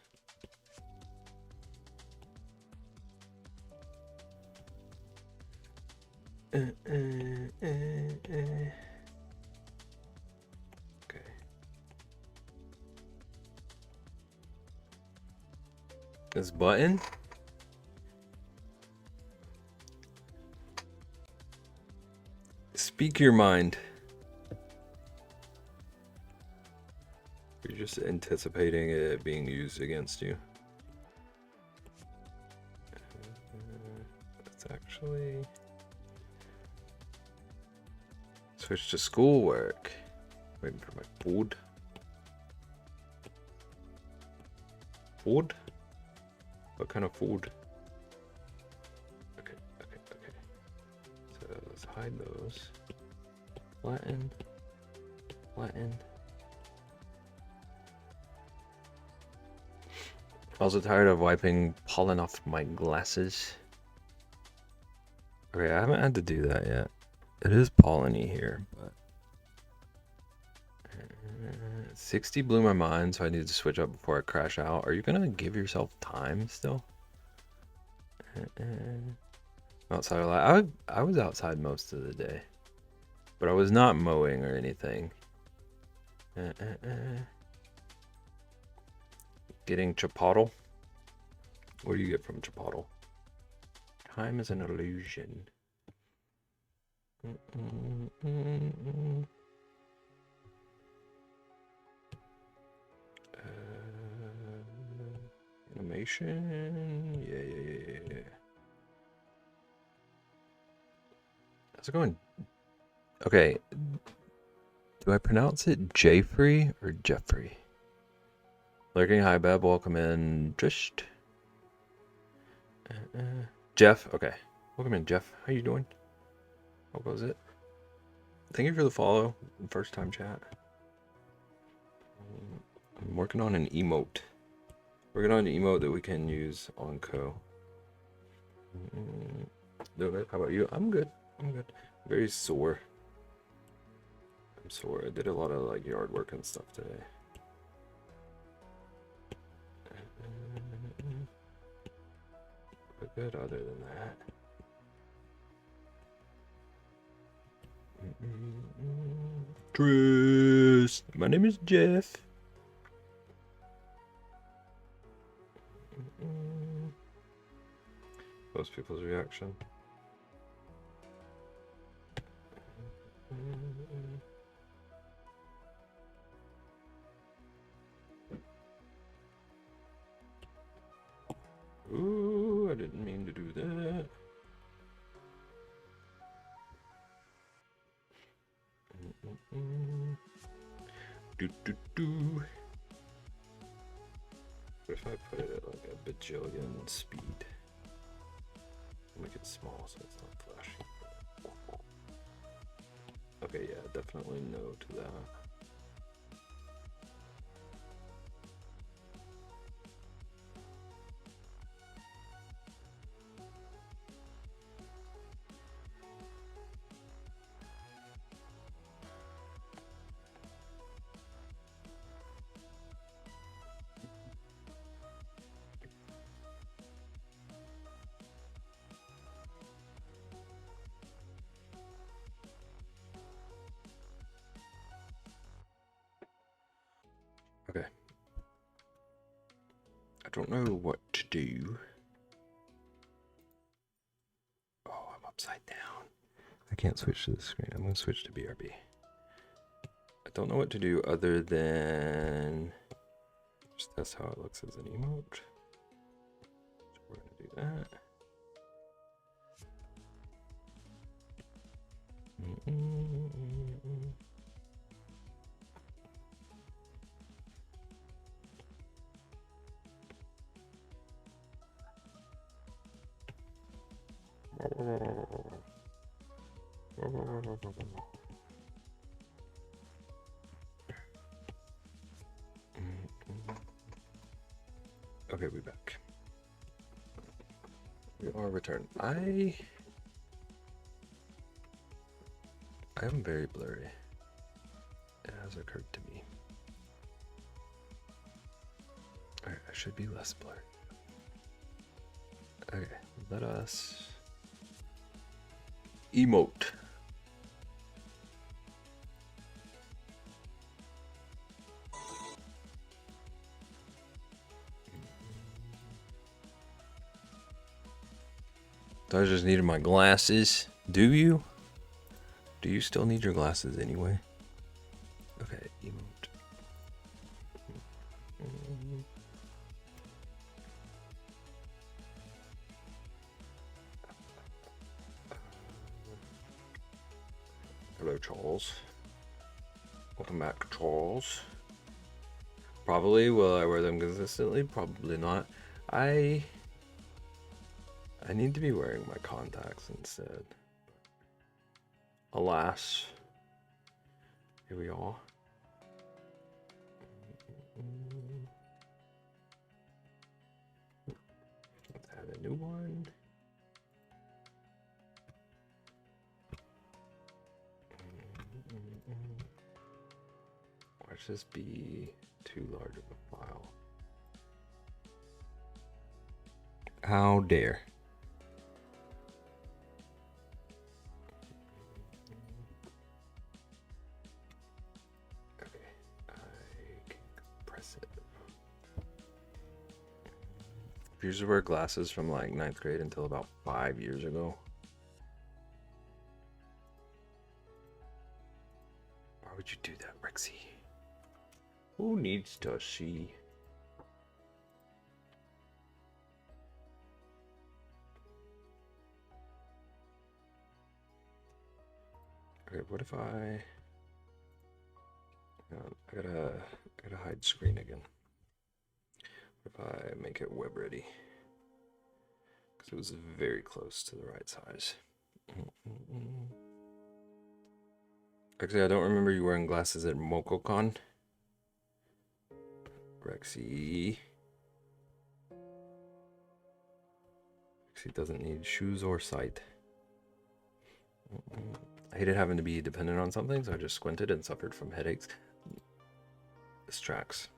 Okay. This button? Speak your mind. You're just anticipating it being used against you. That's actually... Switch to schoolwork. Waiting for my food. Food? What kind of food? Okay. So let's hide those. Flatten. Also tired of wiping pollen off my glasses. Okay, I haven't had to do that yet. It is pollen-y here, but 60 blew my mind, so I need to switch up before I crash out. Are you gonna give yourself time still? Outside a lot. I was outside most of the day, but I was not mowing or anything. Getting Chipotle. What do you get from Chipotle? Time is an illusion. Animation. Yeah. How's it going? Okay. Do I pronounce it Jeffrey or Jeffrey? Lurking, hi Beb, welcome in. Drisht. Jeff, okay. Welcome in, Jeff. How you doing? How goes it? Thank you for the follow. First time chat. I'm working on an emote. Working on an emote that we can use on Co. How about you? I'm good. Very sore. I'm sore. I did a lot of like yard work and stuff today. But good other than that. Tris! My name is Jeff. Most people's reaction. Ooh, I didn't mean to do that. What if I put it at like a bajillion speed? Make it small so it's not flashing. Okay, yeah, definitely no to that. Okay. I don't know what to do. Oh, I'm upside down. I can't switch to the screen. I'm going to switch to BRB. I don't know what to do other than just test how it looks as an emote. So we're going to do that. Okay, we're back. We are returned. I am very blurry. It has occurred to me. Alright, I should be less blurry. Okay, let us emote. So I just needed my glasses. Do you? Do you still need your glasses anyway? Okay, emote. Hello, Charles. Welcome back, Charles. Probably. Will I wear them consistently? Probably not. I need to be wearing my contacts instead. Alas. Here we are. Let's add a new one. Watch this be too large of a file. How dare. Okay, I can press it. I used to wear glasses from like 9th grade until about 5 years ago. Why would you do that, Rexy? Who needs to see? Okay, what if I gotta hide screen again. What if I make it web ready? Because it was very close to the right size. Actually, I don't remember you wearing glasses at MocoCon. Rexy. Rexy doesn't need shoes or sight. I hated having to be dependent on something, so I just squinted and suffered from headaches. This tracks.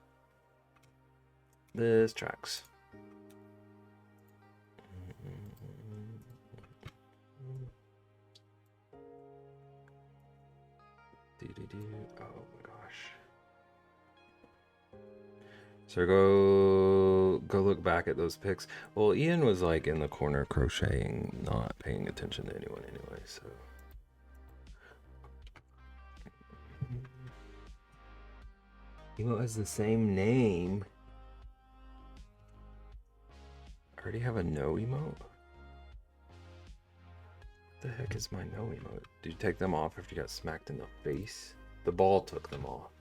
This tracks. Oh my gosh. So go look back at those pics. Well, Ian was like in the corner crocheting, not paying attention to anyone anyway, so. Emote has the same name. I already have a no emote? What the heck is my no emote? Did you take them off after you got smacked in the face? The ball took them off.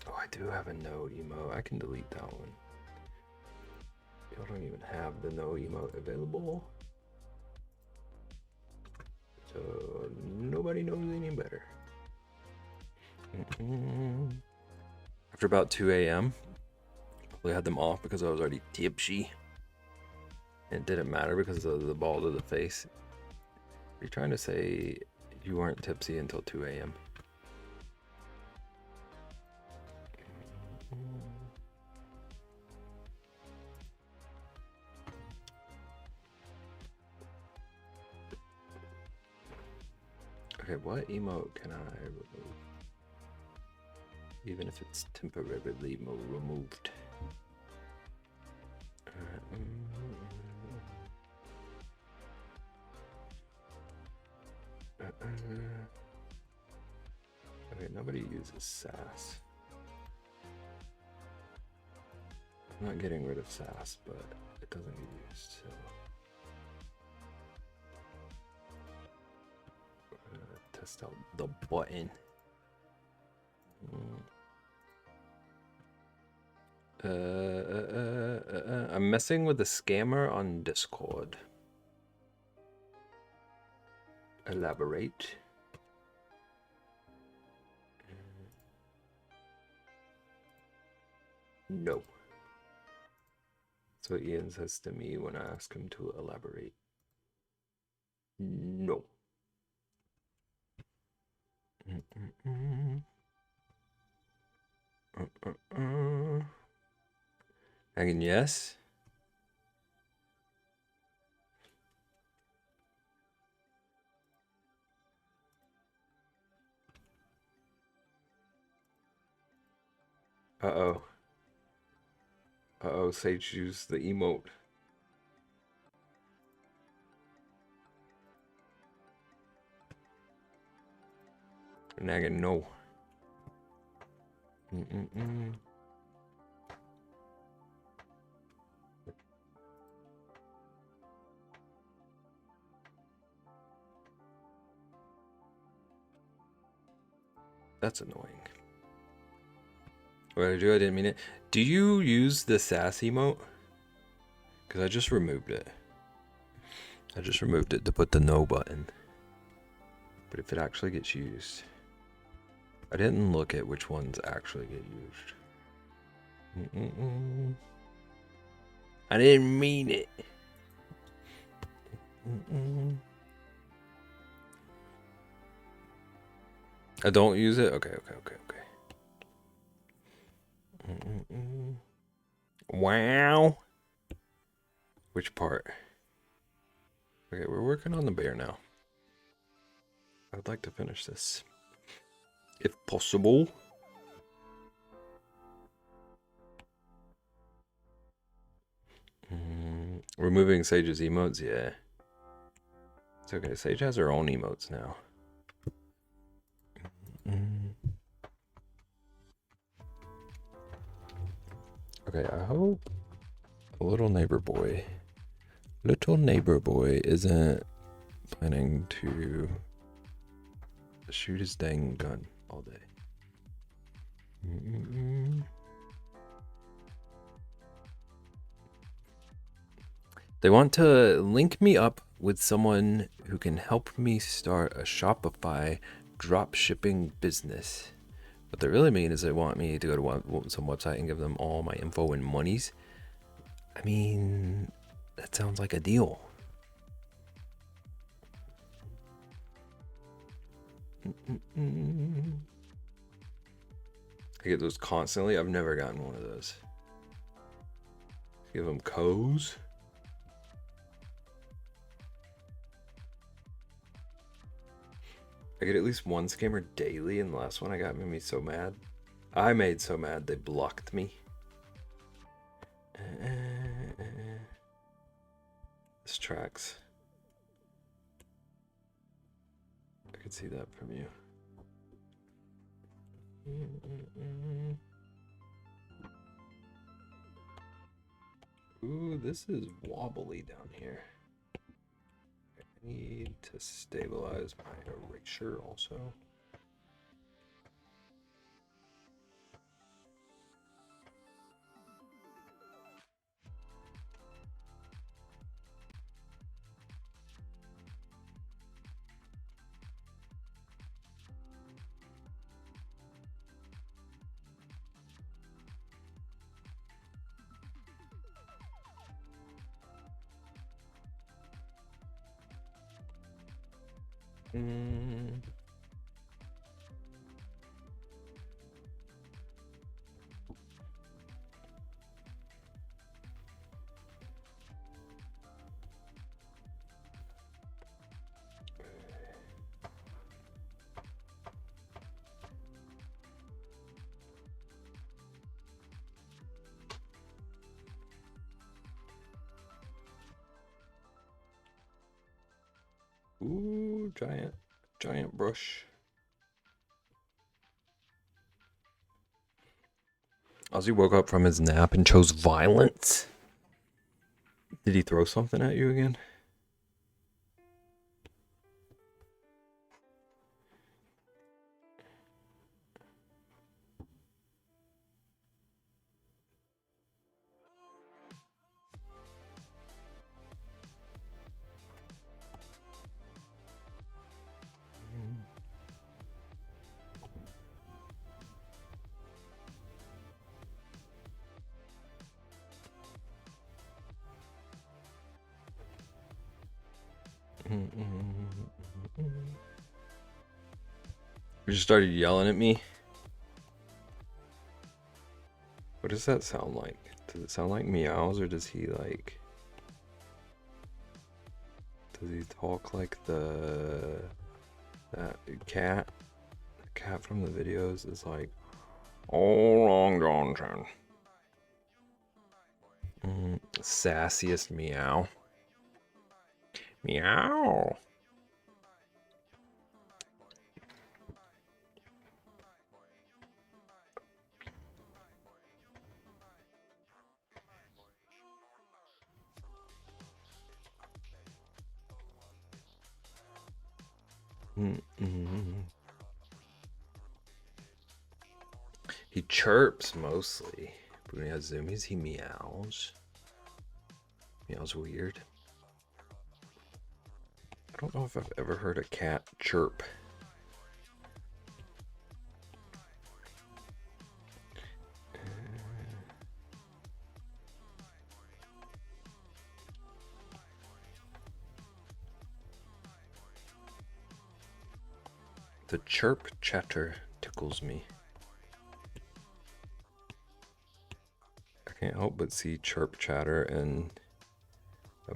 Oh, I do have a no emote. I can delete that one. Y'all don't even have the no emote available. So nobody knows any better. After about 2 a.m., we had them off because I was already tipsy. It didn't matter because of the ball to the face. You're trying to say you weren't tipsy until 2 a.m. Okay, what emote can I remove? Even if it's temporarily removed. Okay, nobody uses sass. I'm not getting rid of sass, but it doesn't get used, so. We're gonna test out the button. I'm messing with the scammer on Discord. Elaborate. No. So Ian says to me when I ask him to elaborate. No. Again, yes. Uh-oh. Uh-oh, Sage used the emote. Nagging, no. That's annoying. What did I do? I didn't mean it. Do you use the sass emote? Because I just removed it. I just removed it to put the no button. But if it actually gets used... I didn't look at which ones actually get used. I didn't mean it. I don't use it? Okay, okay, okay, okay. Mm-mm-mm. Wow. Which part? Okay, we're working on the bear now. I'd like to finish this. If possible. Removing Sage's emotes, yeah. It's okay. Sage has her own emotes now. Okay, I hope little neighbor boy isn't planning to shoot his dang gun all day. They want to link me up with someone who can help me start a Shopify drop shipping business. What they really mean is they want me to go to some website and give them all my info and monies. I mean, that sounds like a deal. I get those constantly. I've never gotten one of those. Give them codes. I get at least one scammer daily, and the last one I got made me so mad. I made so mad they blocked me. This tracks. I could see that from you. Ooh, this is wobbly down here. I need to stabilize my erasure also. Ooh, giant brush. Ozzy woke up from his nap and chose violence. Did he throw something at you again? You just started yelling at me. What does that sound like? Does it sound like meows, or does he like... Does he talk like that cat? The cat from the videos is like, oh, Long Johnson. Sassiest meow. Meow. He chirps mostly, but when he has zoomies, he meows. Meows weird. I don't know if I've ever heard a cat chirp. The chirp chatter tickles me. I can't help but see chirp chatter and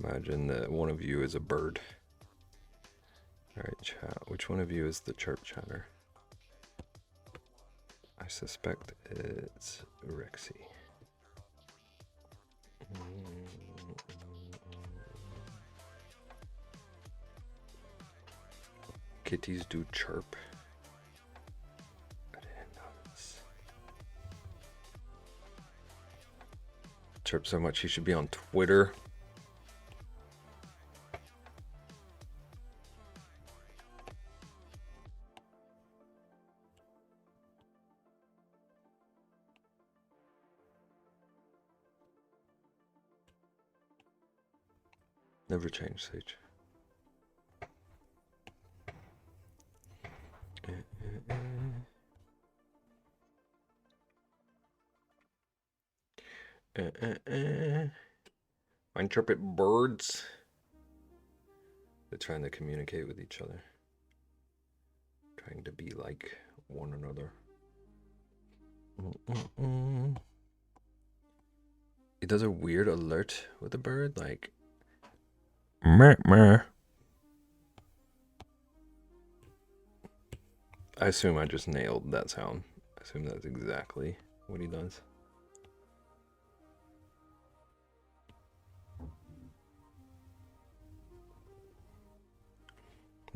imagine that one of you is a bird. Alright, chat. Which one of you is the chirp chatter? I suspect it's Rexy. Kitties do chirp. I didn't notice. Chirp so much he should be on Twitter. Never change, Sage. Interpret birds. They're trying to communicate with each other. Trying to be like one another. It does a weird alert with a bird, like meh, meh. I assume I just nailed that sound. I assume that's exactly what he does.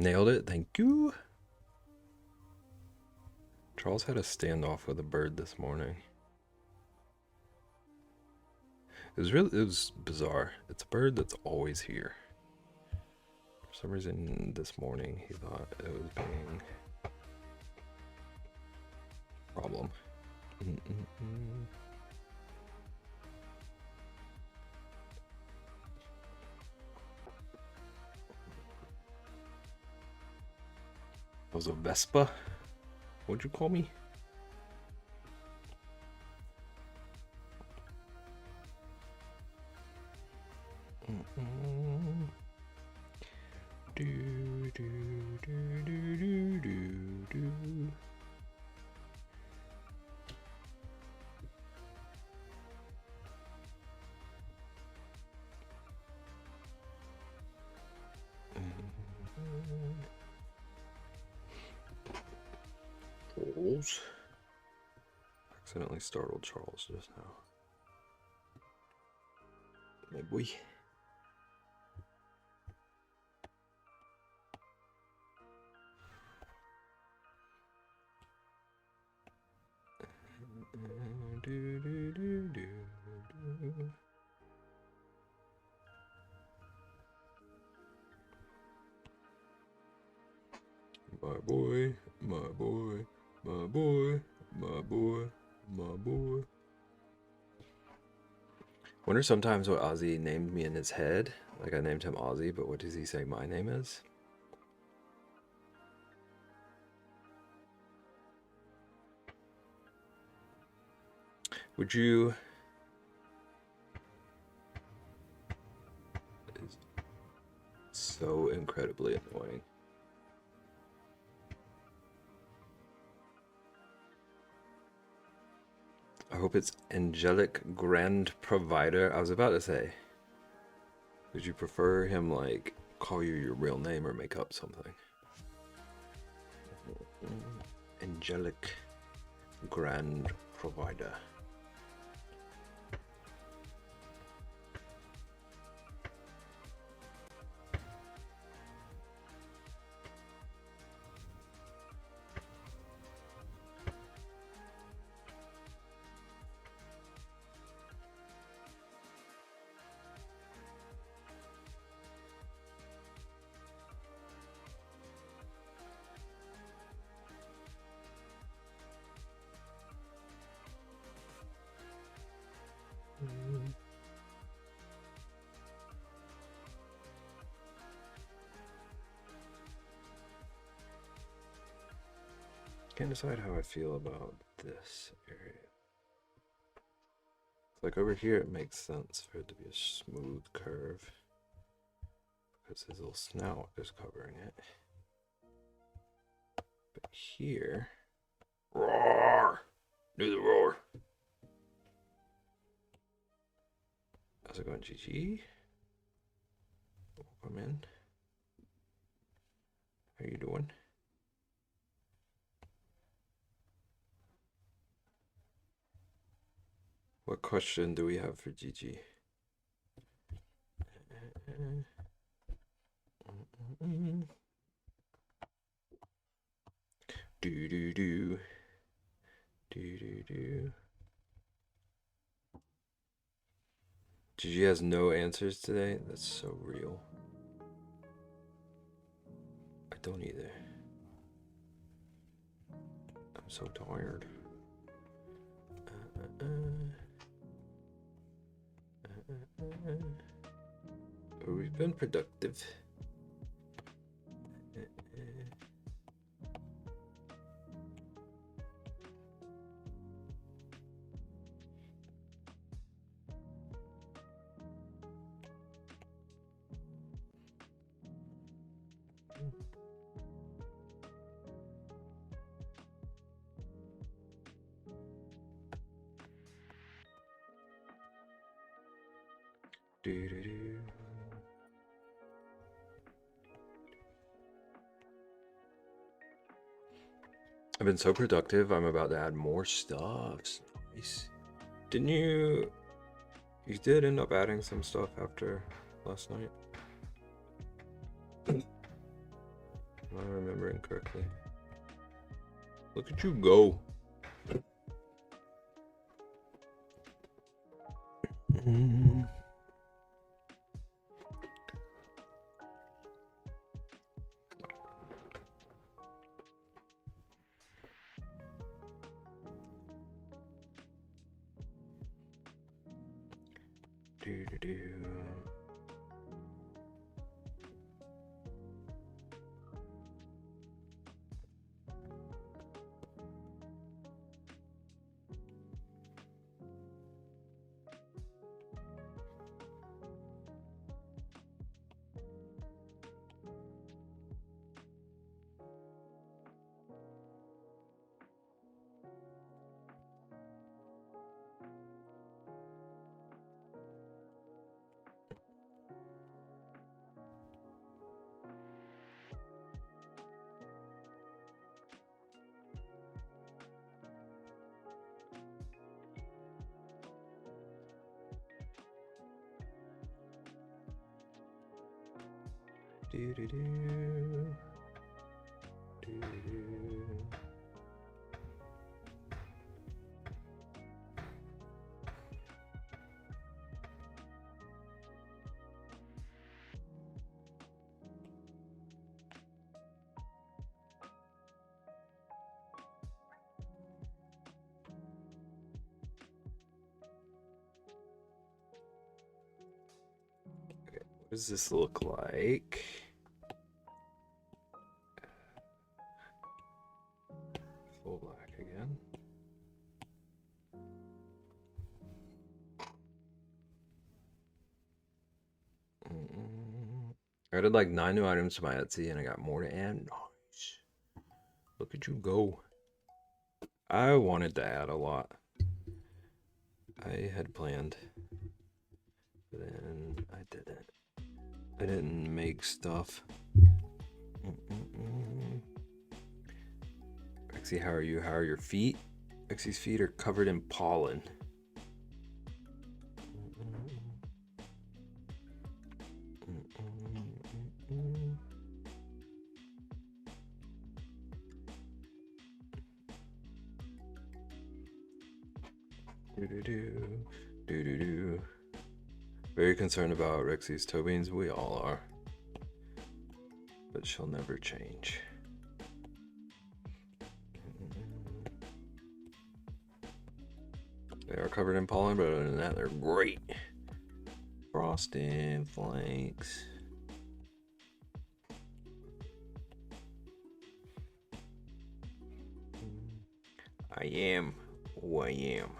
Nailed it, thank you. Charles had a standoff with a bird this morning. It was bizarre. It's a bird that's always here. For some reason this morning he thought it was being a problem. It was a Vespa? What'd you call me? Charles. Accidentally startled Charles just now. My boy. My boy, my boy, my boy, my boy, my boy. Wonder sometimes what Ozzy named me in his head. Like I named him Ozzy, but what does he say my name is? Would you... It's so incredibly annoying. I hope it's Angelic Grand Provider. I was about to say, would you prefer him like call you your real name or make up something? Angelic Grand Provider. Can't decide how I feel about this area. Like over here it makes sense for it to be a smooth curve because his little snout is covering it. But here, roar, do the roar. How's it going, GG? Welcome in. How you doing? What question do we have for GG? Do do do do do. GG has no answers today. That's so real. I don't either. I'm so tired. But we've been productive. Do do do. I've been so productive. I'm about to add more stuff. Nice. Didn't you? You did end up adding some stuff after last night. Am I remembering correctly? Look at you go. Do do do. Do do do. Do do. Okay, what does this look like? Full black again. I added like 9 new items to my Etsy and I got more to add. Nice. Look at you go. I wanted to add a lot. I had planned. But then I didn't. I didn't make stuff. Rexy, how are you? How are your feet? Rexy's feet are covered in pollen. Do. Very concerned about Rexy's toe beans. We all are. But she'll never change. They are covered in pollen, but other than that, they're great. Frosted flakes. I am who I am.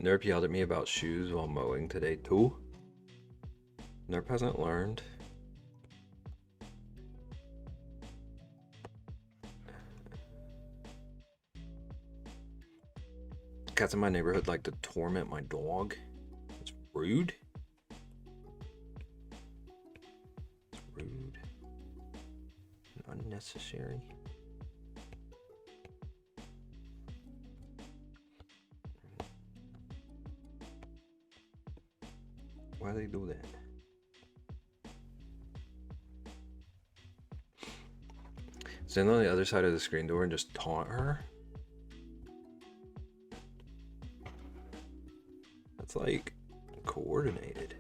Nerp yelled at me about shoes while mowing today too. Nerp hasn't learned. Cats in my neighborhood like to torment my dog. It's rude. It's rude. And unnecessary. Why do they do that? Stand on the other side of the screen door and just taunt her? That's like coordinated.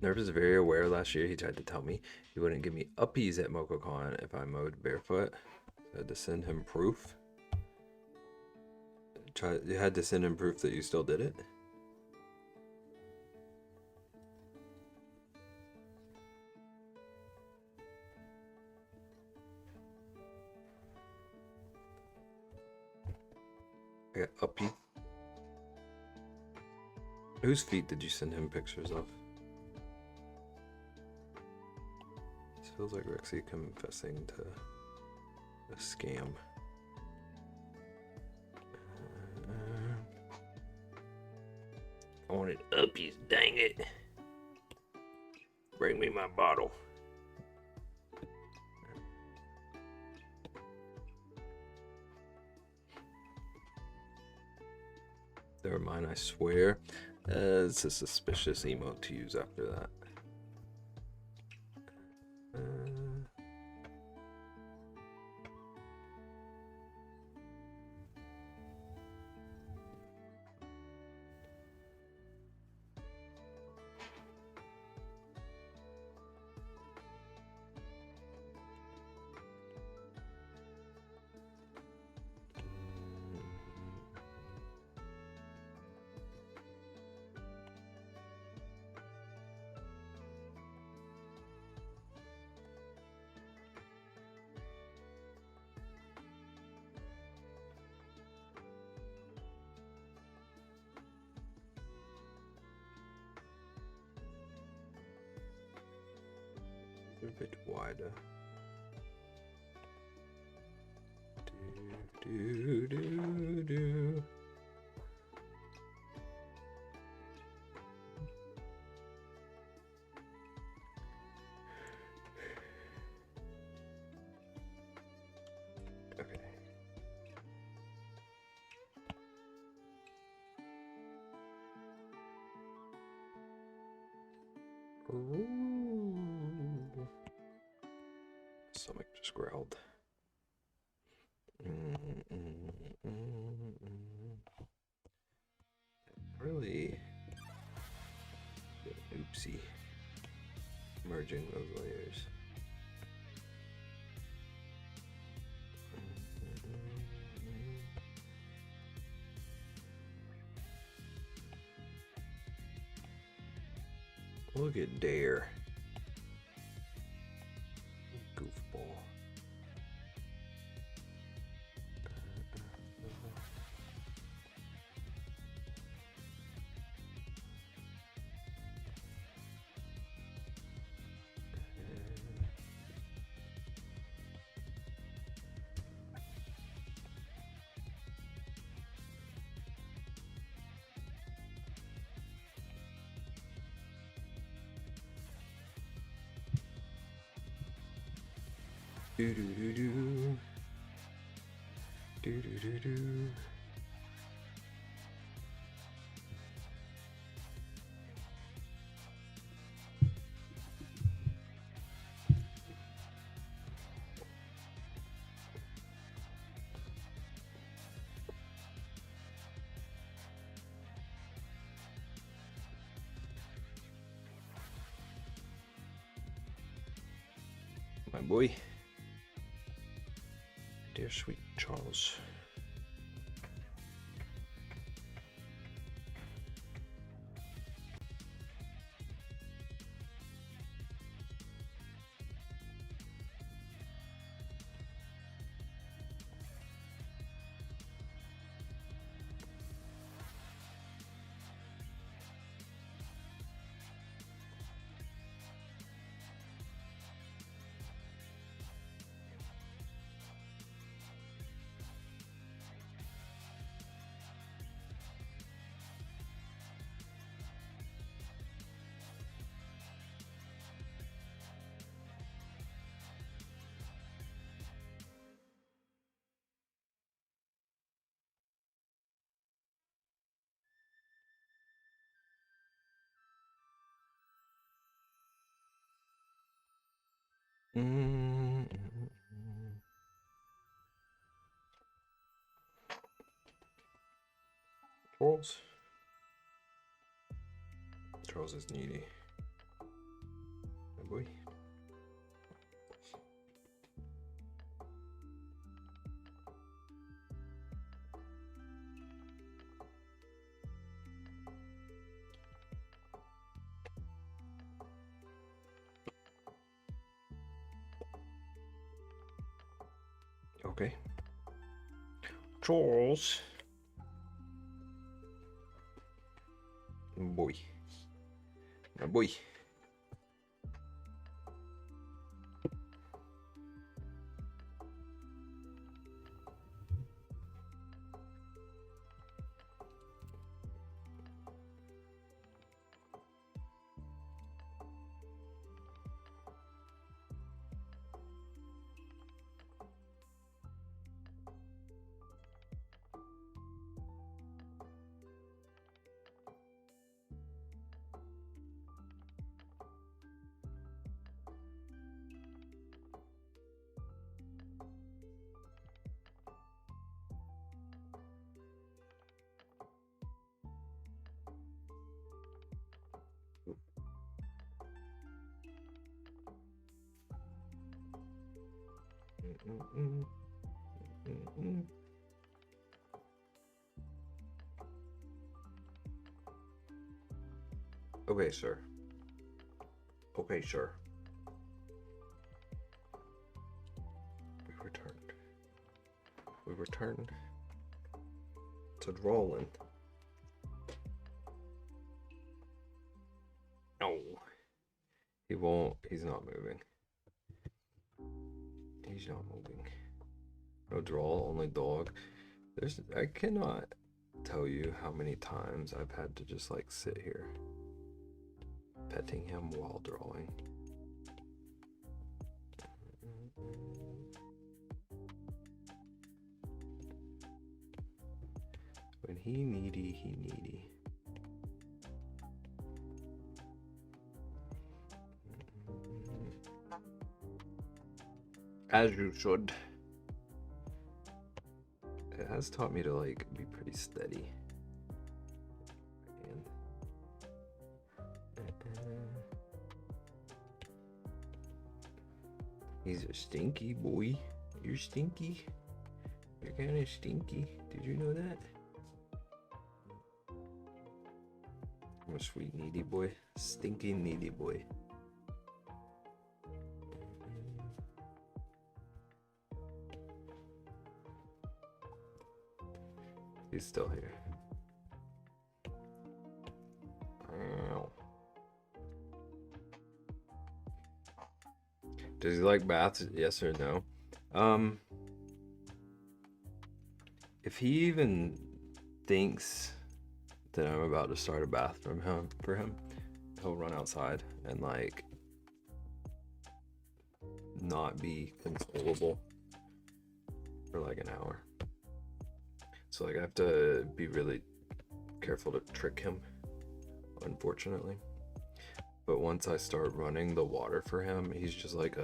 Nerv is very aware. Last year he tried to tell me he wouldn't give me uppies at MocoCon if I mowed barefoot. I had to send him proof. You had to send him proof that you still did it? I got uppy. Whose feet did you send him pictures of? This feels like Rexy confessing to a scam. I wanted uppies, dang it. Bring me my bottle. They're mine, I swear. It's a suspicious emote to use after that. A bit wider. Do. Okay. Ooh. Stomach just growled. Really oopsie. Merging those layers. Look at Dare. Goofball. Do do do do. Do do do do. My boy. Dear sweet Charles. Mm. Charles. Charles is needy. My boy. Okay. Charles. Boy. My boy. Okay, sir. Okay, sir. We returned. We returned to Roland. No. He won't. He's not moving. He's not moving. No draw, only dog. I cannot tell you how many times I've had to just like sit here petting him while drawing. When he needy, he needy. As you should. It has taught me to like be pretty steady. And he's a stinky boy. You're stinky. You're kind of stinky. Did you know that? I'm a sweet needy boy. Stinky needy boy. He's still here. Does he like baths? Yes or no? If he even thinks that I'm about to start a bath for him, he'll run outside and like not be controllable for like an hour. So like I have to be really careful to trick him, unfortunately. But once I start running the water for him, he's just like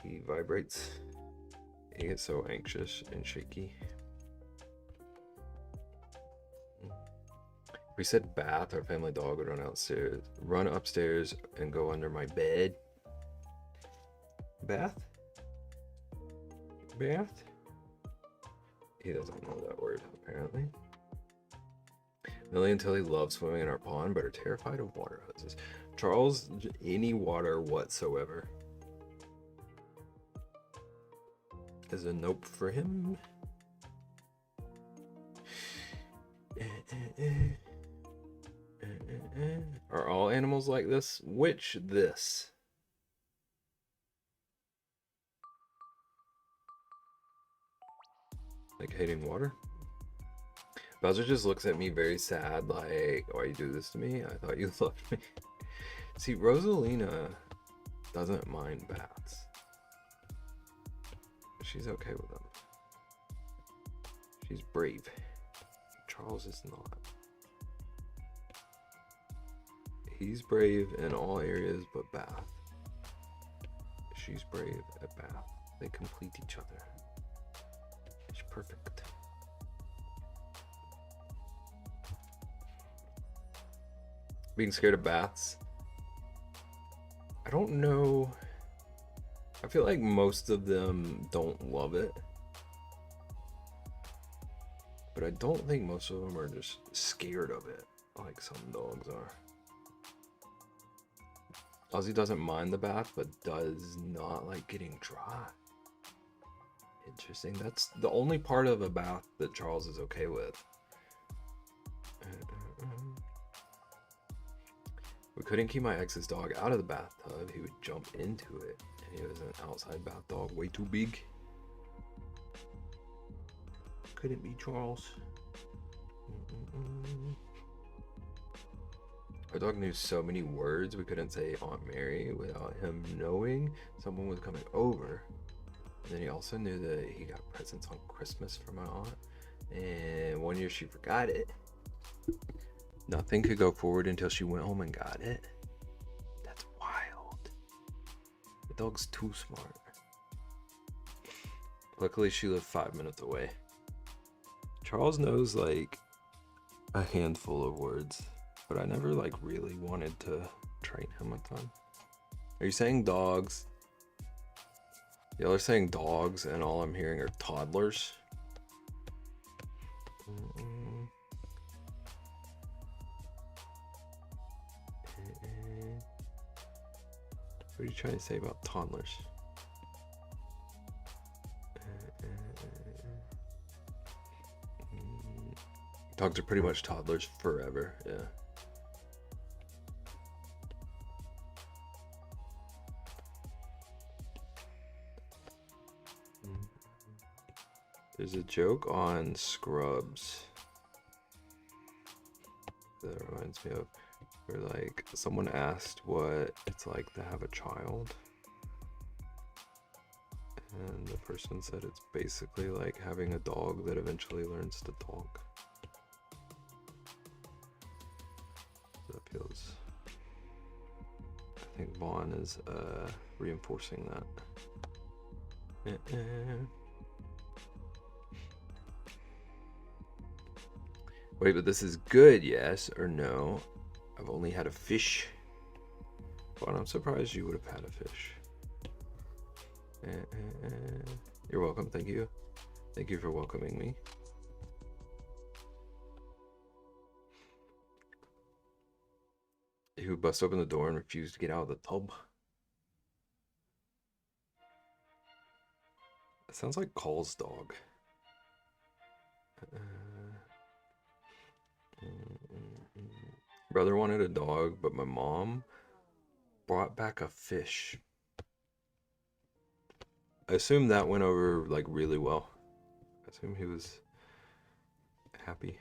he vibrates. He gets so anxious and shaky. If we said bath, our family dog would run upstairs and go under my bed. Bath? Bath? He doesn't know that word, apparently. Millie and Tilly love swimming in our pond, but are terrified of water hoses. Charles, any water whatsoever is a nope for him. Are all animals like this? Which this? Like hating water? Bowser just looks at me very sad, like, why you do this to me? I thought you loved me. See, Rosalina doesn't mind bats. She's okay with them. She's brave. Charles is not. He's brave in all areas but bath. She's brave at bath. They complete each other. It's perfect. Being scared of baths. I don't know. I feel like most of them don't love it. But I don't think most of them are just scared of it, like some dogs are. Ozzy doesn't mind the bath, but does not like getting dry. Interesting. That's the only part of a bath that Charles is okay with. We couldn't keep my ex's dog out of the bathtub. He would jump into it. And he was an outside bath dog, way too big. Couldn't be Charles. Our dog knew so many words we couldn't say Aunt Mary without him knowing someone was coming over. And then he also knew that he got presents on Christmas from my aunt. And one year she forgot it. Nothing could go forward until she went home and got it. That's wild. The dog's too smart. Luckily she lived 5 minutes away. Charles knows like a handful of words, but I never like really wanted to train him a ton. Are you saying dogs? Y'all are saying dogs and all I'm hearing are toddlers. What are you trying to say about toddlers? Dogs are pretty much toddlers forever, yeah. There's a joke on Scrubs that reminds me of where like someone asked what it's like to have a child, and the person said it's basically like having a dog that eventually learns to talk. That feels, I think Vaughn is reinforcing that. Wait, but this is good, yes or no? I've only had a fish. But I'm surprised you would have had a fish. You're welcome, thank you. Thank you for welcoming me. He would bust open the door and refuse to get out of the tub. That sounds like Cole's dog. Brother wanted a dog, but my mom brought back a fish. I assume that went over like really well. I assume he was happy.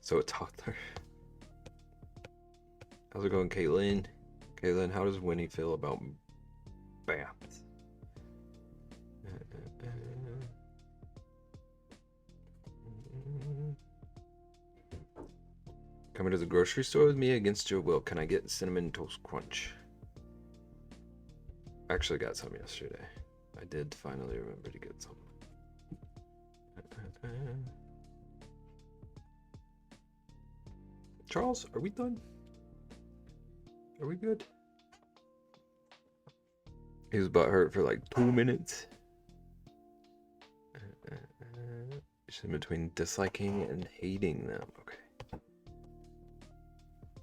So a toddler. How's it going, Caitlin? Caitlin, how does Winnie feel about baths? Coming to the grocery store with me against your will. Can I get Cinnamon Toast Crunch? I actually got some yesterday. I did finally remember to get some. Charles, are we done? Are we good? He was butthurt for like 2 minutes. Just in between disliking and hating them. Okay.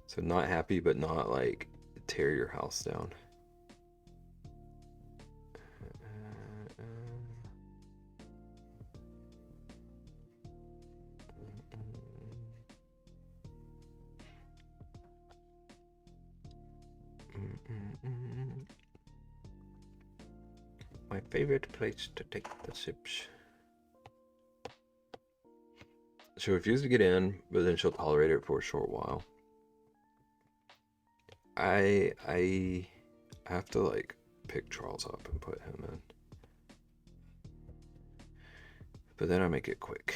So not happy, but not like tear your house down. My favorite place to take the sips. She'll refuse to get in, but then she'll tolerate it for a short while. I have to like pick Charles up and put him in. But then I make it quick.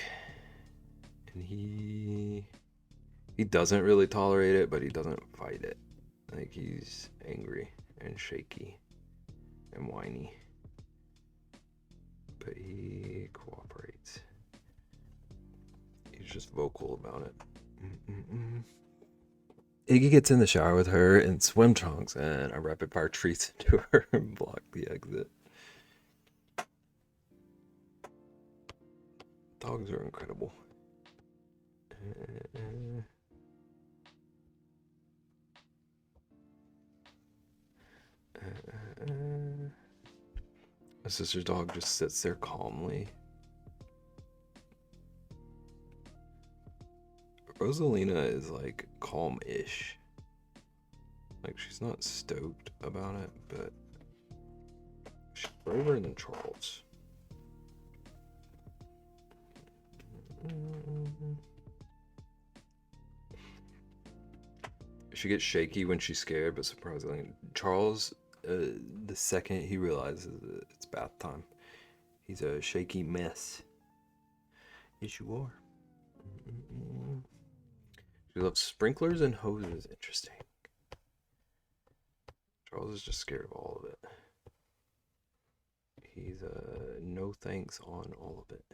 And he doesn't really tolerate it, but he doesn't fight it. Like, he's angry and shaky and whiny, but he cooperates. He's just vocal about it. Iggy gets in the shower with her in swim trunks, and a rapid fire treats into her and block the exit. Dogs are incredible. My sister's dog just sits there calmly. Rosalina is like calm-ish. Like, she's not stoked about it, but she's braver than Charles. She gets shaky when she's scared, but surprisingly, Charles, the second he realizes it's bath time, he's a shaky mess. Yes, you are. She loves sprinklers and hoses. Interesting. Charles is just scared of all of it. He's no thanks on all of it.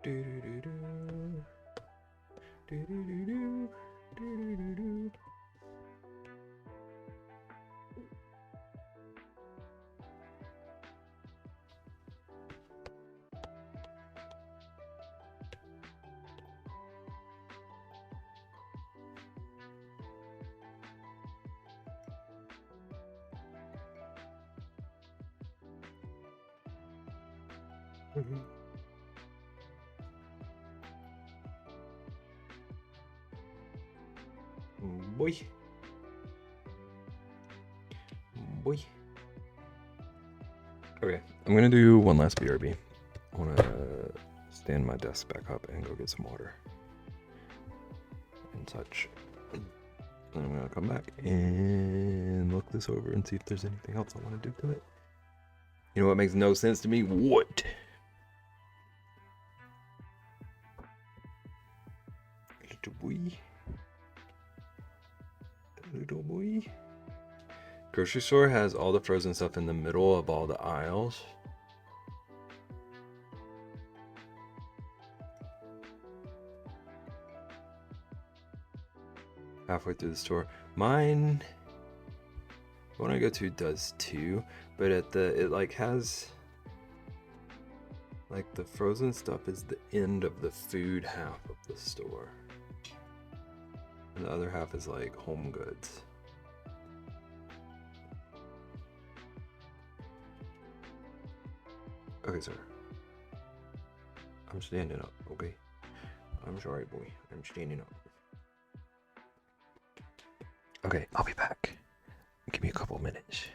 Do do do do. Do do do do. Do do do do. Boy. Boy. Okay, I'm gonna do one last BRB. I wanna stand my desk back up and go get some water and such. And I'm gonna come back and look this over and see if there's anything else I want to do to it. You know what makes no sense to me? What? Little boy. Little boy. Grocery store has all the frozen stuff in the middle of all the aisles. Halfway through the store. Mine, the one I go to does too, but it like has, like, the frozen stuff is the end of the food half of the store. And the other half is like home goods. Okay, sir. I'm standing up, okay? I'm sorry, boy. I'm standing up. Okay, I'll be back. Give me a couple minutes.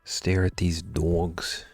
Stare at these dogs.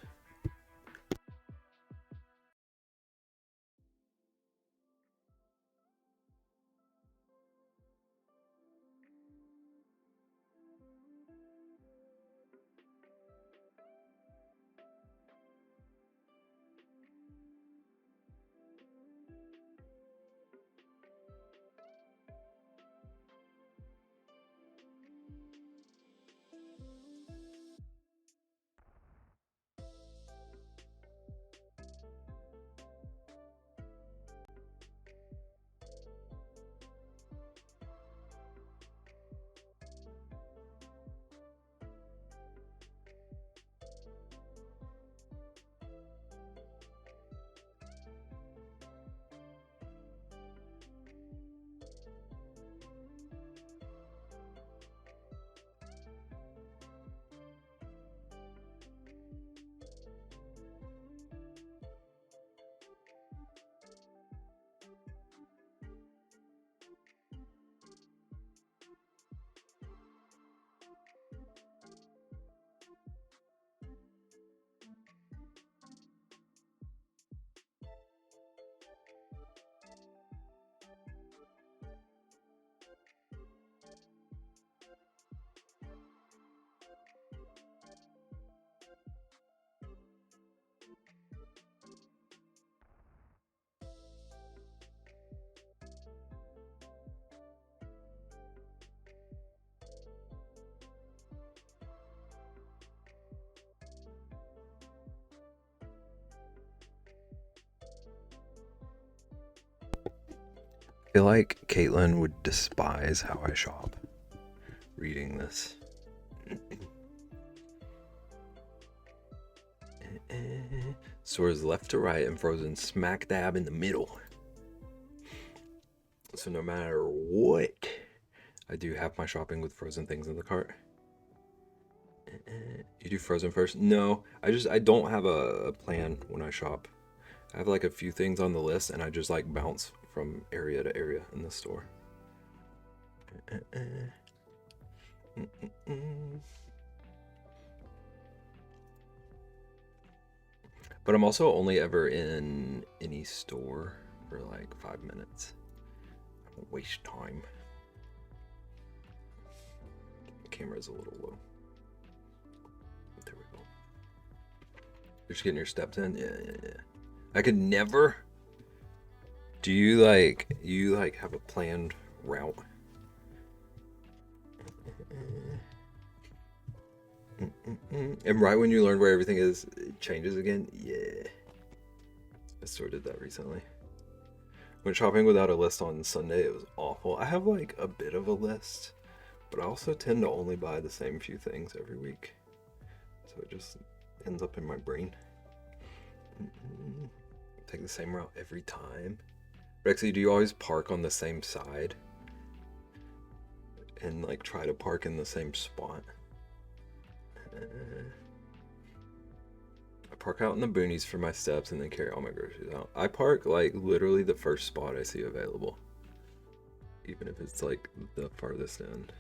feel like Caitlin would despise how I shop reading this. Stores left to right and frozen smack dab in the middle. So no matter what, I do half my shopping with frozen things in the cart. You do frozen first? No, I don't have a plan when I shop. I have like a few things on the list and I just like bounce from area to area in the store. But I'm also only ever in any store for like 5 minutes. I don't waste time. The camera's a little low. There we go. You're just getting your steps in? Yeah. I could never. Do you like have a planned route? And right when you learn where everything is, it changes again? Yeah. I sort of did that recently. When shopping without a list on Sunday, it was awful. I have like a bit of a list, but I also tend to only buy the same few things every week. So it just ends up in my brain. Take the same route every time. Rexy, do you always park on the same side? And like try to park in the same spot? I park out in the boonies for my steps and then carry all my groceries out. I park like literally the first spot I see available. Even if it's like the farthest end.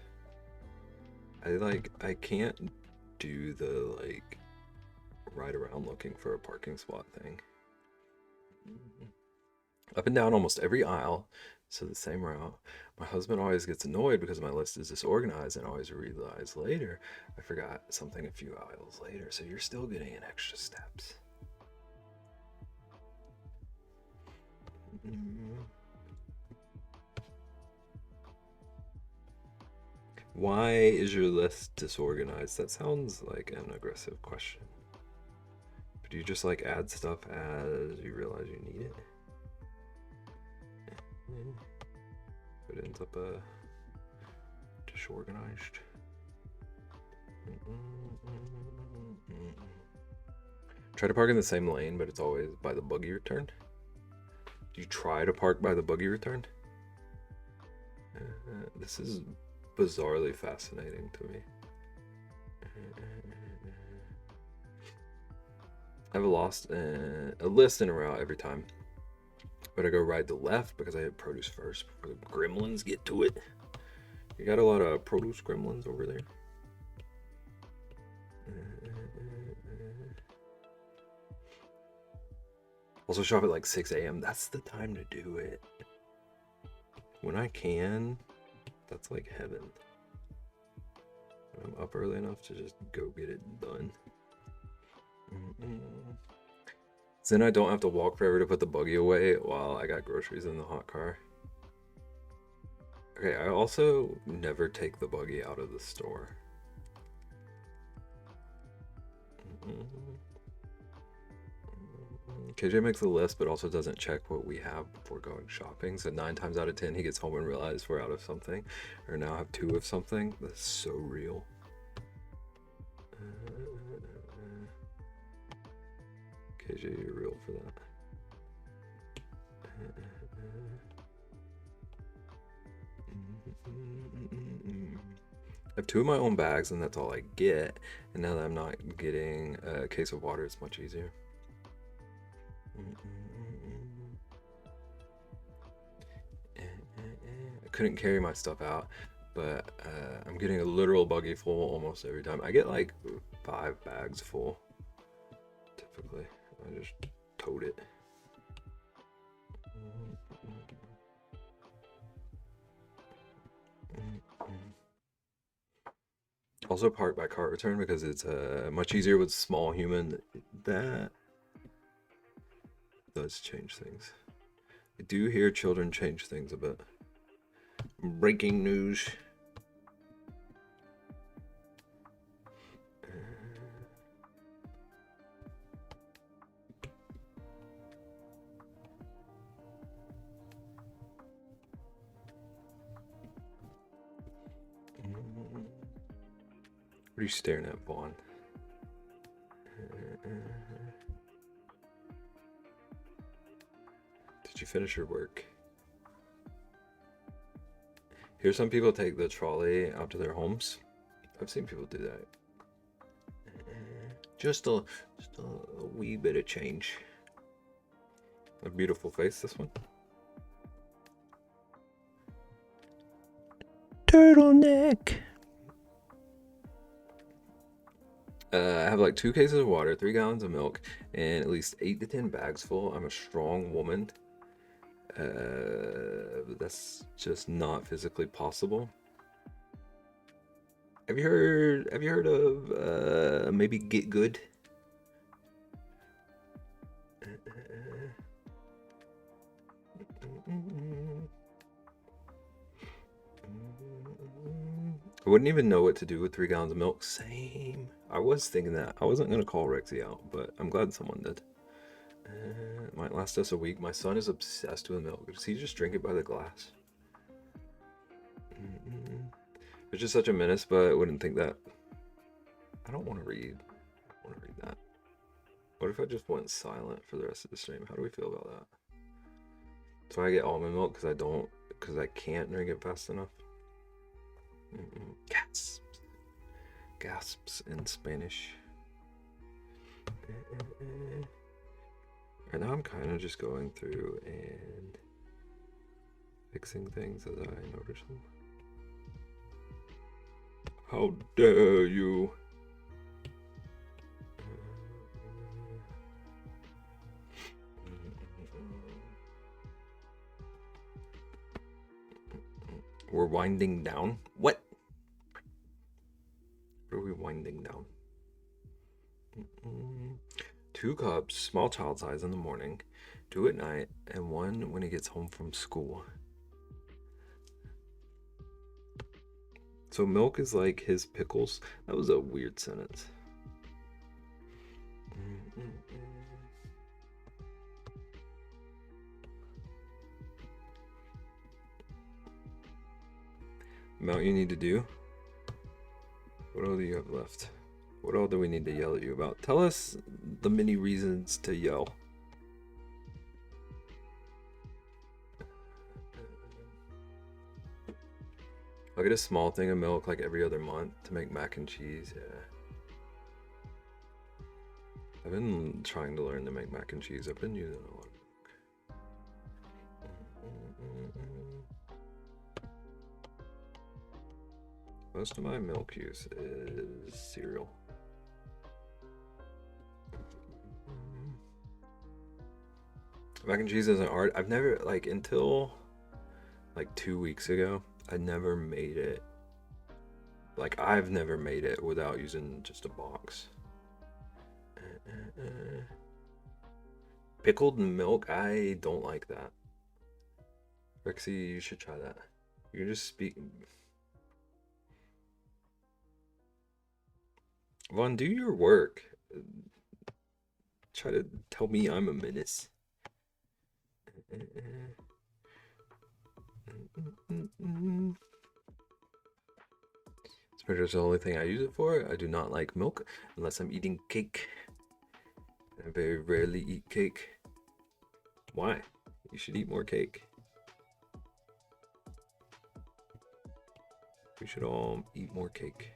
I can't do the like ride around looking for a parking spot thing. Up and down almost every aisle, so the same route. My husband always gets annoyed because my list is disorganized and always realize later I forgot something a few aisles later, so you're still getting in extra steps. Why is your list disorganized? That sounds like an aggressive question. But do you just like add stuff as you realize you need it? It ends up disorganized. Try to park in the same lane, but it's always by the buggy return. Do you try to park by the buggy return? This is bizarrely fascinating to me. I have a list and a route every time. But I go right to left because I hit produce first before the gremlins get to it. You got a lot of produce gremlins over there. Also shop at like 6 a.m. That's the time to do it. When I can, that's like heaven. I'm up early enough to just go get it done. Then I don't have to walk forever to put the buggy away while I got groceries in the hot car. Okay, I also never take the buggy out of the store. KJ makes a list but also doesn't check what we have before going shopping. So 9 times out of 10 he gets home and realizes we're out of something or now have 2 of something. That's so real. KJ, you're real for that. I have 2 of my own bags and that's all I get. And now that I'm not getting a case of water, it's much easier. I couldn't carry my stuff out, but I'm getting a literal buggy full almost every time. I get like 5 bags full, typically. I just tote it. Also park by cart return because it's much easier with small human. That does change things. I do hear children change things a bit. Breaking news. What are you staring at, Vaughn? Did you finish your work? Here's some people take the trolley out to their homes. I've seen people do that. Just a wee bit of change. A beautiful face, this one. Turtleneck. I have like 2 cases of water, 3 gallons of milk, and at least 8 to 10 bags full. I'm a strong woman. That's just not physically possible. Have you heard of maybe Get Good? I wouldn't even know what to do with 3 gallons of milk. Same. I was thinking that. I wasn't going to call Rexy out, but I'm glad someone did. It might last us a week. My son is obsessed with milk. Does he just drink it by the glass? It's just such a menace, but I wouldn't think that. I don't want to read. I want to read that. What if I just went silent for the rest of the stream? How do we feel about that? So I get almond milk because I can't drink it fast enough. Gasps. Gasps in Spanish. Right now I'm kind of just going through and fixing things as I notice them. How dare you? We're winding down. What? What are we winding down? 2 cups, small child size in the morning, 2 at night, and 1 when he gets home from school. So milk is like his pickles. That was a weird sentence. Amount you need to do. What all do you have left? What all do we need to yell at you about? Tell us the many reasons to yell. I'll get a small thing of milk like every other month to make mac and cheese. Yeah. I've been trying to learn to make mac and cheese. I've been using a lot of milk. Most of my milk use is cereal. Mac and cheese isn't hard. I've never, like, until like 2 weeks ago, I never made it. Like, I've never made it without using just a box. Pickled milk, I don't like that. Rexy, you should try that. You can just speak. Vaughn, do your work. Try to tell me I'm a menace. Sprinter is the only thing I use it for. I do not like milk unless I'm eating cake. I very rarely eat cake. Why? You should eat more cake. We should all eat more cake.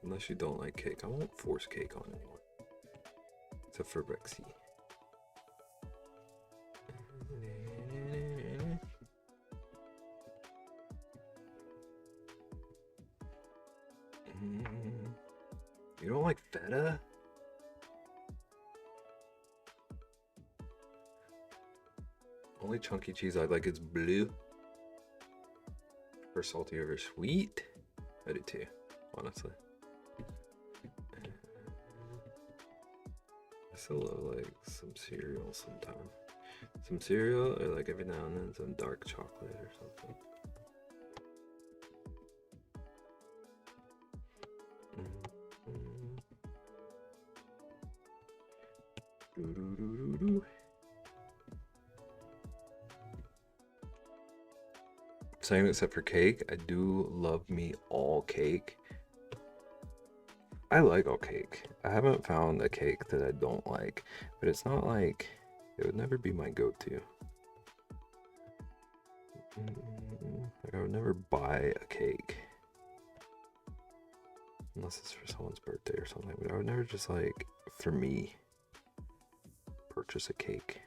Unless you don't like cake. I won't force cake on anyone. Except for Rexy. You don't like feta? Only chunky cheese I like is blue. For salty over sweet? I do too, honestly. I still love like some cereal sometimes. Some cereal or like every now and then some dark chocolate or something. Same except for cake. I do love me all cake. I like all cake. I haven't found a cake that I don't like, but it's not like it would never be my go-to. Like I would never buy a cake unless it's for someone's birthday or something, but I would never just like, for me, purchase a cake.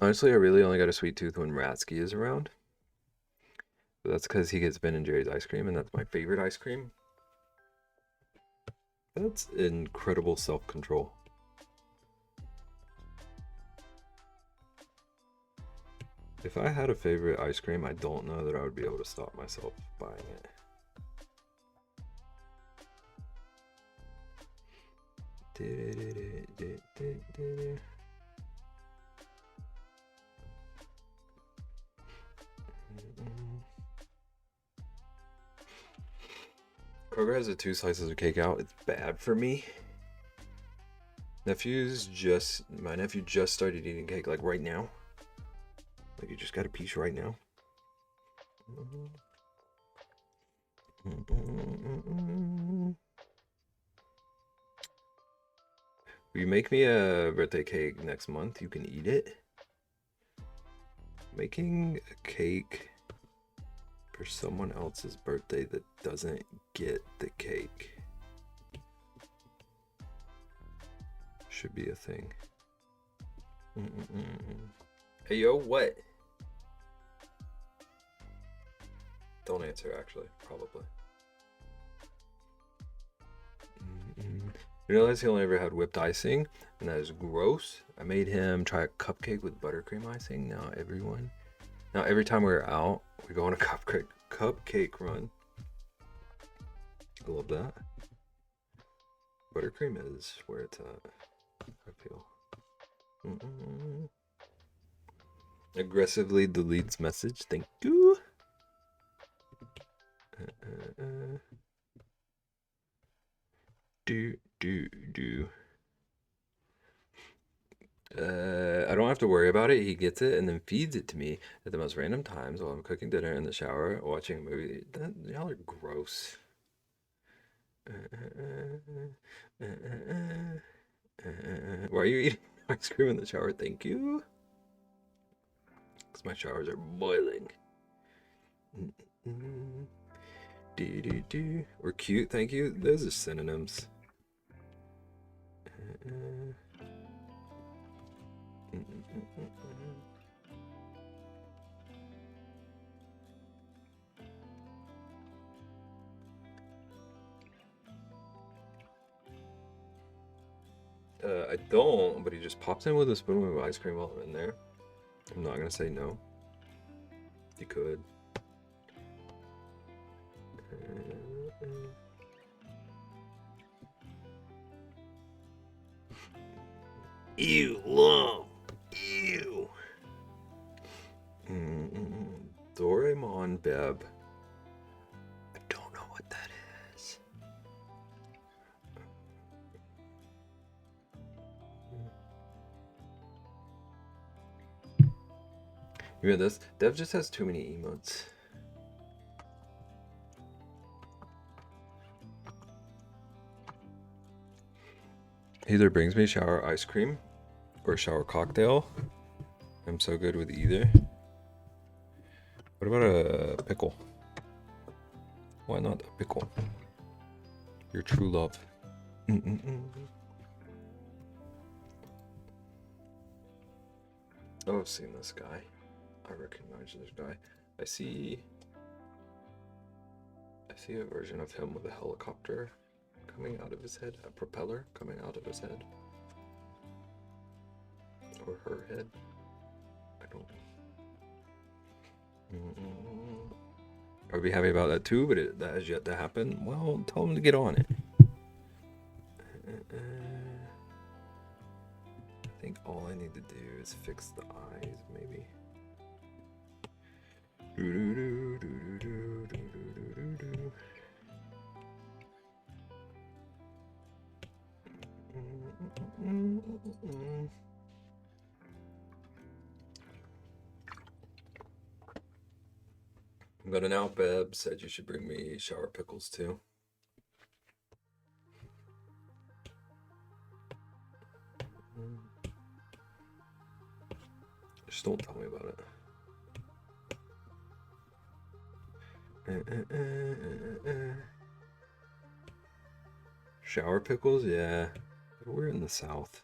Honestly, I really only got a sweet tooth when Ratsky is around. But that's because he gets Ben and Jerry's ice cream, and that's my favorite ice cream. That's incredible self-control. If I had a favorite ice cream, I don't know that I would be able to stop myself buying it. Kroger has the 2 slices of cake out. It's bad for me. My nephew just started eating cake like right now. Like you just got a piece right now. Will you make me a birthday cake next month? You can eat it. Making a cake for someone else's birthday that doesn't get the cake should be a thing. Hey yo, what? Don't answer, actually, probably. You realize he only ever had whipped icing, and that is gross. I made him try a cupcake with buttercream icing. Now every time we're out, we go on a cupcake run. I love that. Buttercream is where it's at, I feel. Aggressively deletes message. Thank you. I don't have to worry about it. He gets it and then feeds it to me at the most random times while I'm cooking dinner, in the shower, watching a movie. Y'all are gross. Why are you eating ice cream in the shower? Thank you. Because my showers are boiling. Or cute, thank you. Those are synonyms. I don't, but he just pops in with a spoon of ice cream while I'm in there. I'm not gonna say no. He could. Ew, lump. Ew. Doraemon Beb. I don't know what that is. You hear this? Dev just has too many emotes. Either brings me shower ice cream or shower cocktail. I'm so good with either. What about a pickle? Why not a pickle? Your true love. Oh, I've seen this guy. I recognize this guy. I see a version of him with a helicopter coming out of his head, a propeller coming out of his head. Or her head. I don't know. I would be happy about that too, but that has yet to happen. Well, tell him to get on it. I think all I need to do is fix the eyes, maybe. But now Beb said you should bring me shower pickles too. Just don't tell me about it. Shower pickles? Yeah. We're in the South.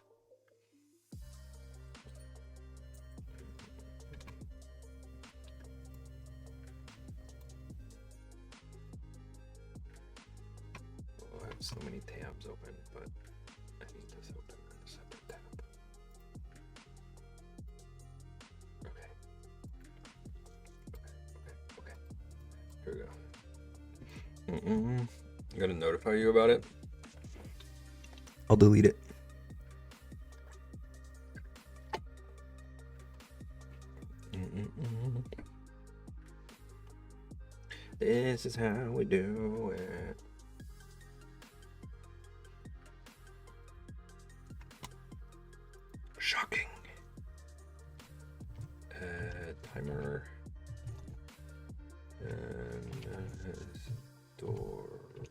Oh, I have so many tabs open, but I need this open in a separate tab. Okay. Okay. Here we go. I'm gonna notify you about it. I'll delete it. This is how we do it. Shocking. Timer. And story.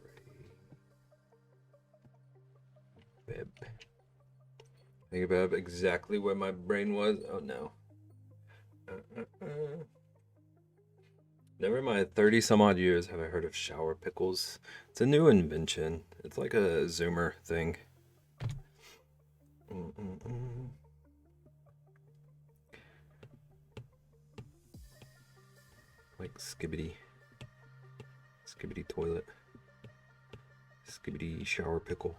Beb. Think about exactly where my brain was. Oh no. Never in my 30 some odd years have I heard of shower pickles. It's a new invention. It's like a Zoomer thing. Like skibbity toilet. Skibbity shower pickle.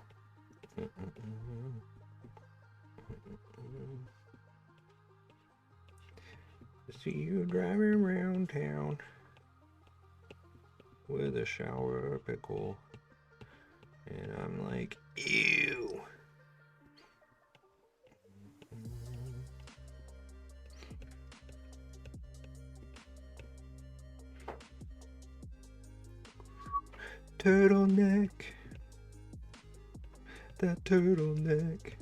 See you driving around town with a shower pickle. And I'm like, ew. Turtleneck. That turtleneck.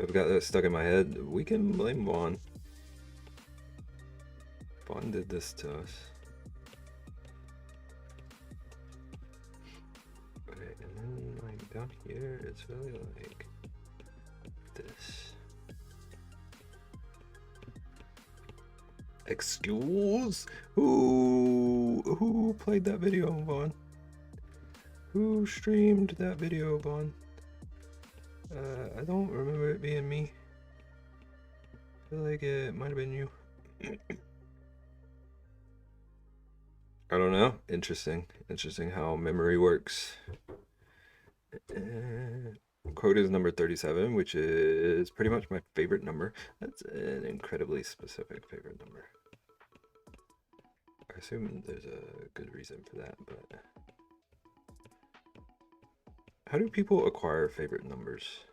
I've got that stuck in my head. We can blame Vaughn. Vaughn did this to us. Okay, and then like down here, it's really like this. Excuse? Who played that video, Vaughn? Who streamed that video, Vaughn? I don't remember it being me. I feel like it might have been you. I don't know. Interesting how memory works. Quote is number 37, which is pretty much my favorite number. That's an incredibly specific favorite number. I assume there's a good reason for that, but how do people acquire favorite numbers?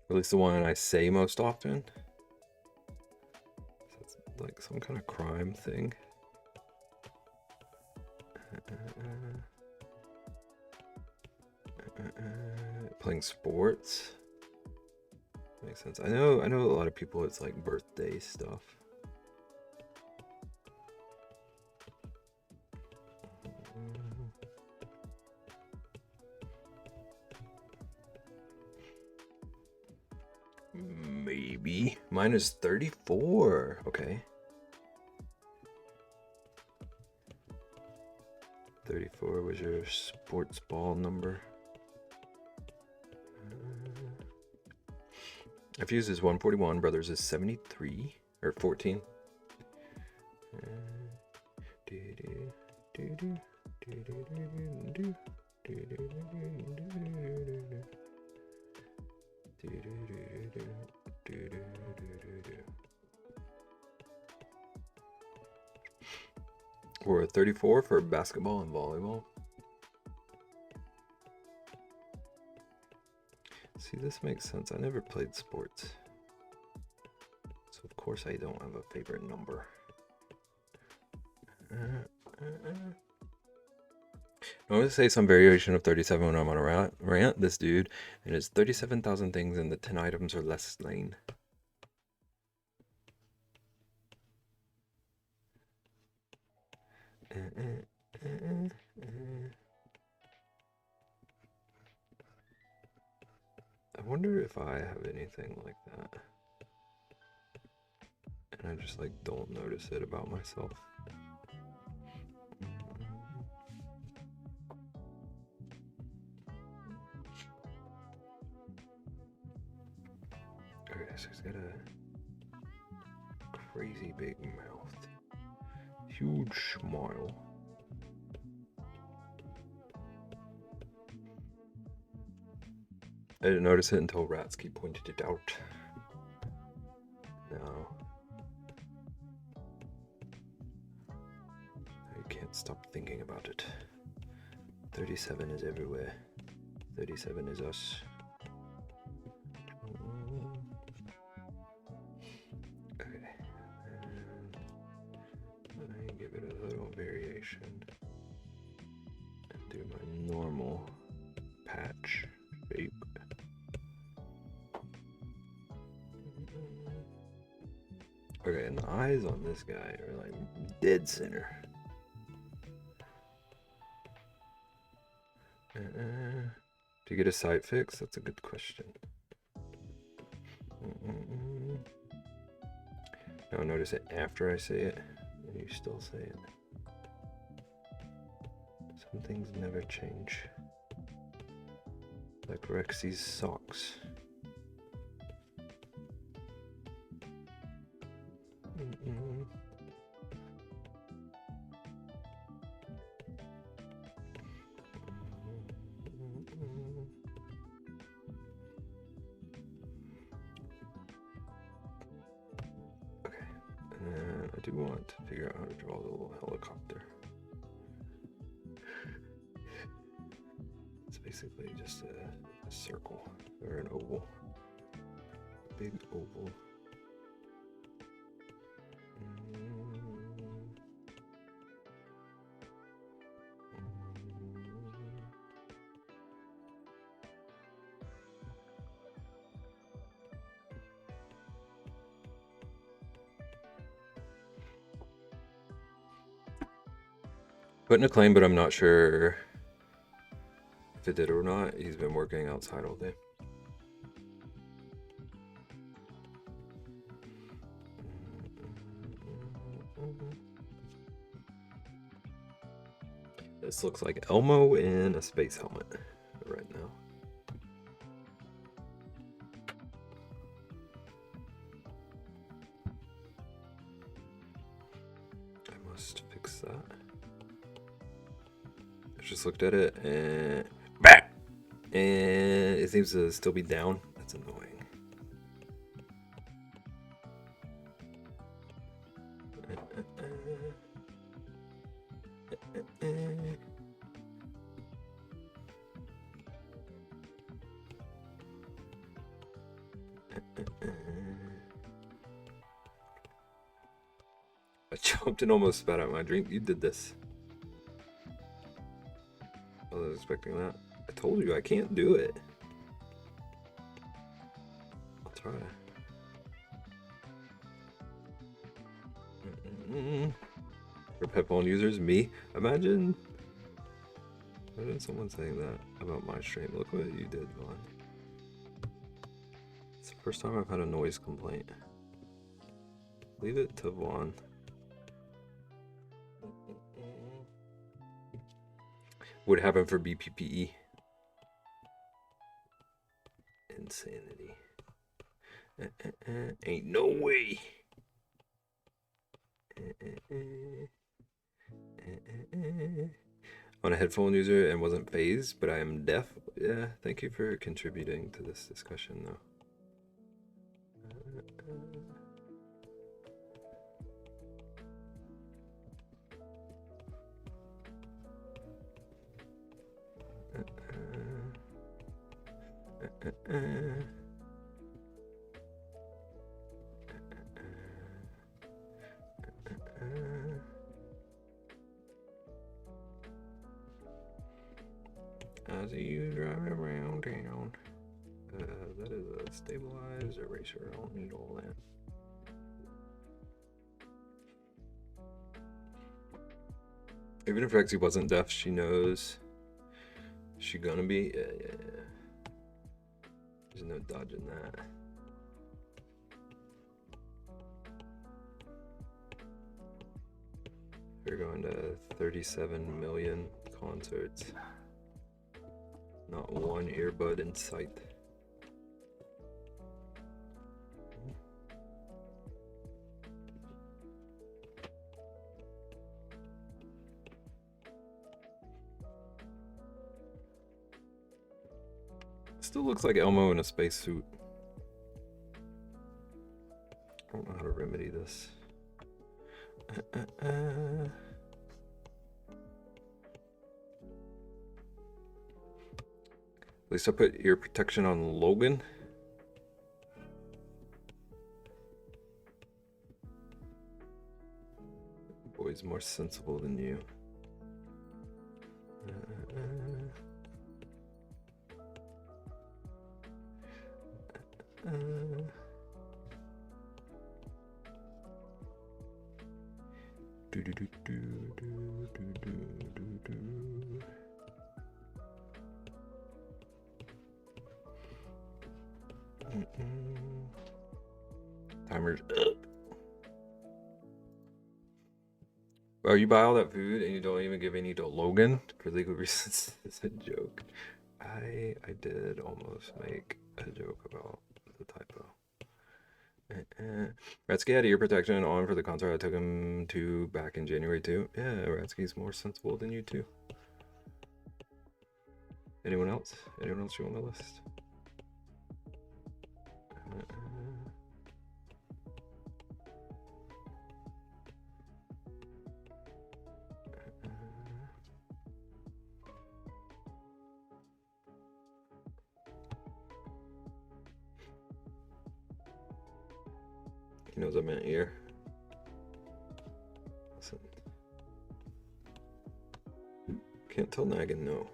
At least the one I say most often. So it's like some kind of crime thing. Playing sports. Makes sense. I know a lot of people it's like birthday stuff. Maybe. Mine is 34. Okay. 34 was your sports ball number. Fuse is 141. Brothers is 73 or 14. Or 34 for basketball and volleyball. See, this makes sense. I never played sports. So of course I don't have a favorite number. I want to say some variation of 37 when I'm on a rant. This dude, and it's 37,000 things and the 10 items are less slain. I wonder if I have anything like that. And I just like don't notice it about myself. Okay, so he's got a crazy big mouth. Huge smile. I didn't notice it until Ratsky pointed it out. No. You can't stop thinking about it. 37 is everywhere. 37 is us. Okay. And I give it a little variation. And do my normal patch shape. Okay, and the eyes on this guy are like dead center. Do you get a sight fix? That's a good question. Now notice it after I say it, and you still say it. Some things never change. Like Rexy's socks. Okay, and I do want to figure out how to draw the little helicopter. It's basically just a circle or an oval. A big oval. Putting a claim, but I'm not sure if it did or not. He's been working outside all day. This looks like Elmo in a space helmet right now. I must fix that. I just looked at it and it seems to still be down. That's annoying. I jumped and almost spat out my drink. You did this. I was expecting that. I told you I can't do it. I'll try. For Pepon users, me? Imagine someone saying that about my stream. Look what you did, Vaughn. It's the first time I've had a noise complaint. Leave it to Vaughn. Would happen for BPPE. Insanity. Ain't no way. I'm a headphone user and wasn't phased, but I am deaf. Yeah, thank you for contributing to this discussion, though. I see you driving around town. That is a stabilized eraser. I don't need all that. Even if Rexy wasn't deaf, she knows she gonna be. Yeah. There's no dodging that. We're going to 37 million concerts. Not one earbud in sight. Still looks like Elmo in a spacesuit. I don't know how to remedy this. At least I put ear protection on Logan. Boy's more sensible than you. Timer's up. Well, you buy all that food and you don't even give any to Logan for legal reasons. It's a joke. I did almost make a joke about the typo. Ratsky had ear protection on for the concert I took him to back in January too. Yeah, Ratsky's more sensible than you two. Anyone else? Anyone else you on the list? He knows I meant ear. Listen. Can't tell Nagan no.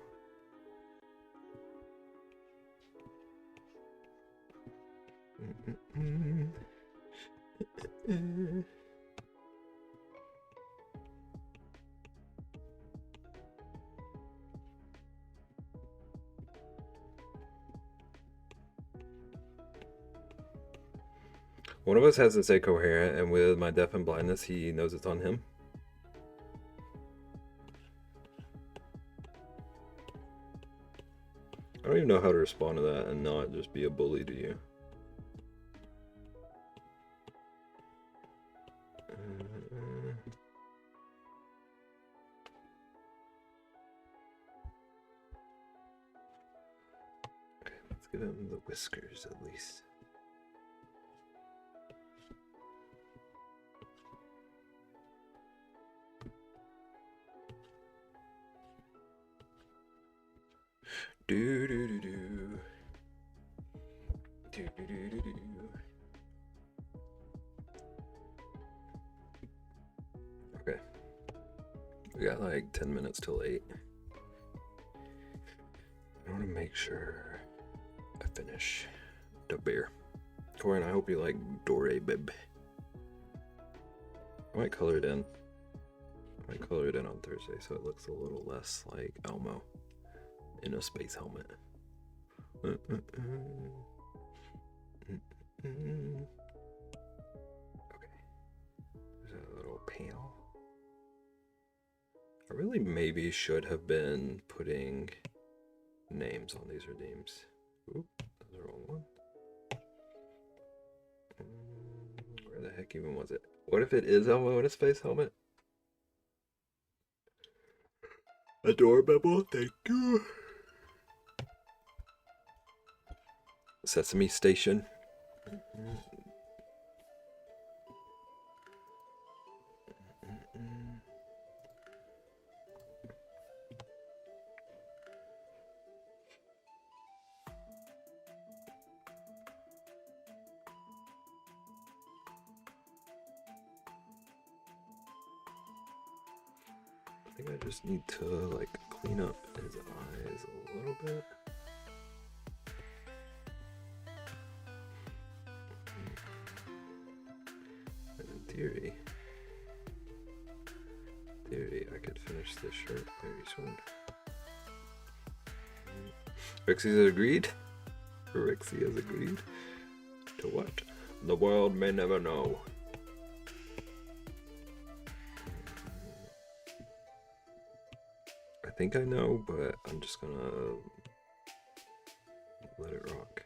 One of us has to stay coherent, and with my deaf and blindness, he knows it's on him. I don't even know how to respond to that and not just be a bully to you. Okay, let's give him the whiskers at least. Do do do do. Do do do do do. Okay. We got like 10 minutes till 8. I want to make sure I finish the beer. Corin, I hope you like Dore Bib. I might color it in. I might color it in on Thursday so it looks a little less like Elmo in a space helmet. Okay. There's a little panel. I really maybe should have been putting names on these redeems. Oop, that's the wrong one. Where the heck even was it? What if it is Elmo in a space helmet? Adorable, thank you. Sesame Station. I think I just need to like clean up his eyes a little bit. And in theory, I could finish this shirt very soon. Rixie has agreed. Rixie has agreed. To what? The world may never know. I think I know, but I'm just gonna let it rock.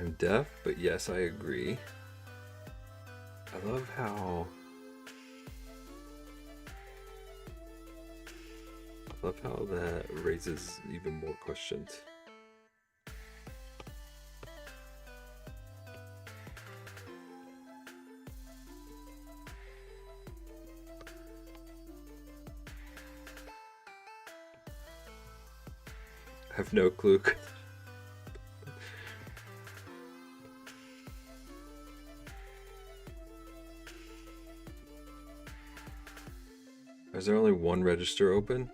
I'm deaf, but yes, I agree. I love how that raises even more questions. I have no clue. Is there only one register open?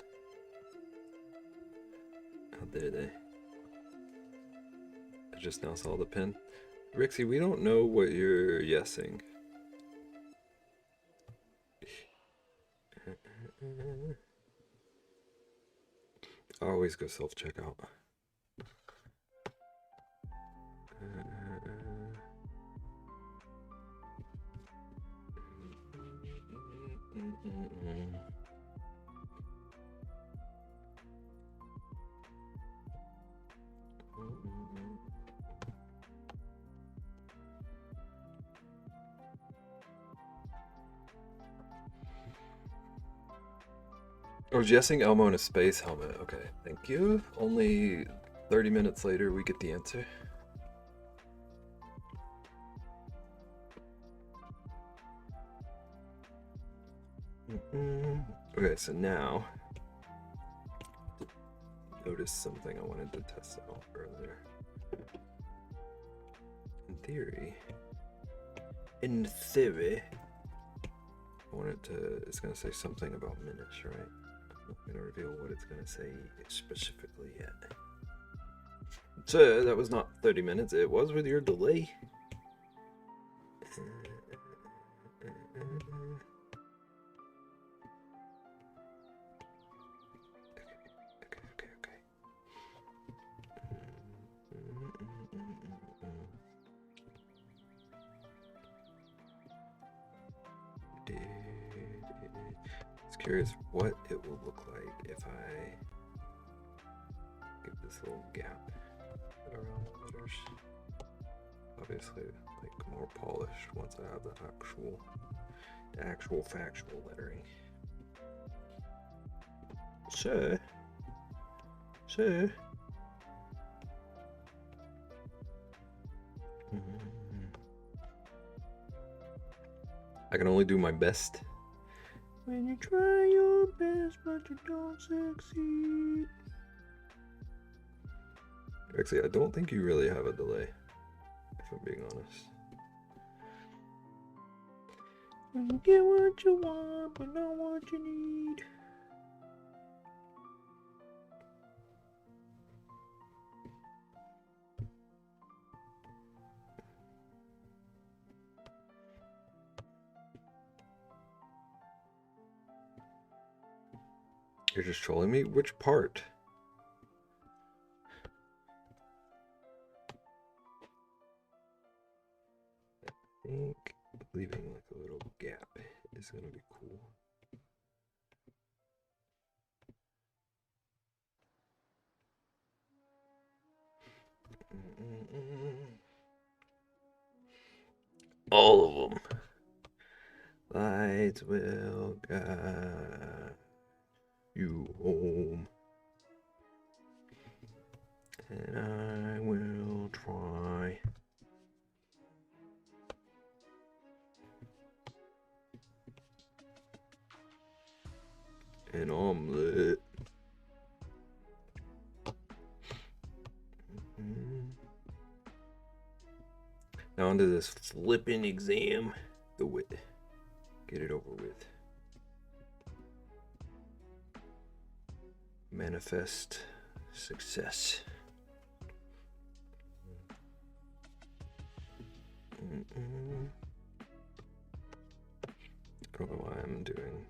How dare they? I just now saw the pin. Rixie, we don't know what you're yesing. I always go self-checkout. I was guessing Elmo in a space helmet. Okay, thank you. Only 30 minutes later, we get the answer. Okay, so now, notice something I wanted to test out earlier. In theory, I want it to, it's going to say something about minutes, right? I'm not going to reveal what it's going to say specifically yet. So that was not 30 minutes, it was with your delay. It's curious what it will look like if I give this little gap around the letters. Obviously, like more polished once I have the actual factual lettering. So. I can only do my best. When you try your best, but you don't succeed. Actually, I don't think you really have a delay, if I'm being honest. When you get what you want, but not what you need. You're just trolling me? Which part? I think leaving like a little gap is gonna be cool. All of them. Lights will guide. you home. And I will try. An omelet. Now onto this flipping exam. The wit. Get it over with. Manifest success. I don't know why I'm doing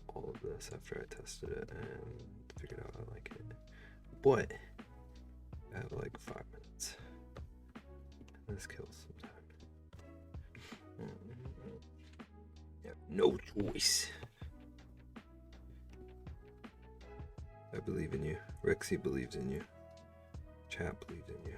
all of this after I tested it and figured out I like it. But I have like 5 minutes. This kills some time. Yeah, no choice. I believe in you. Rexy believes in you. Chat believes in you.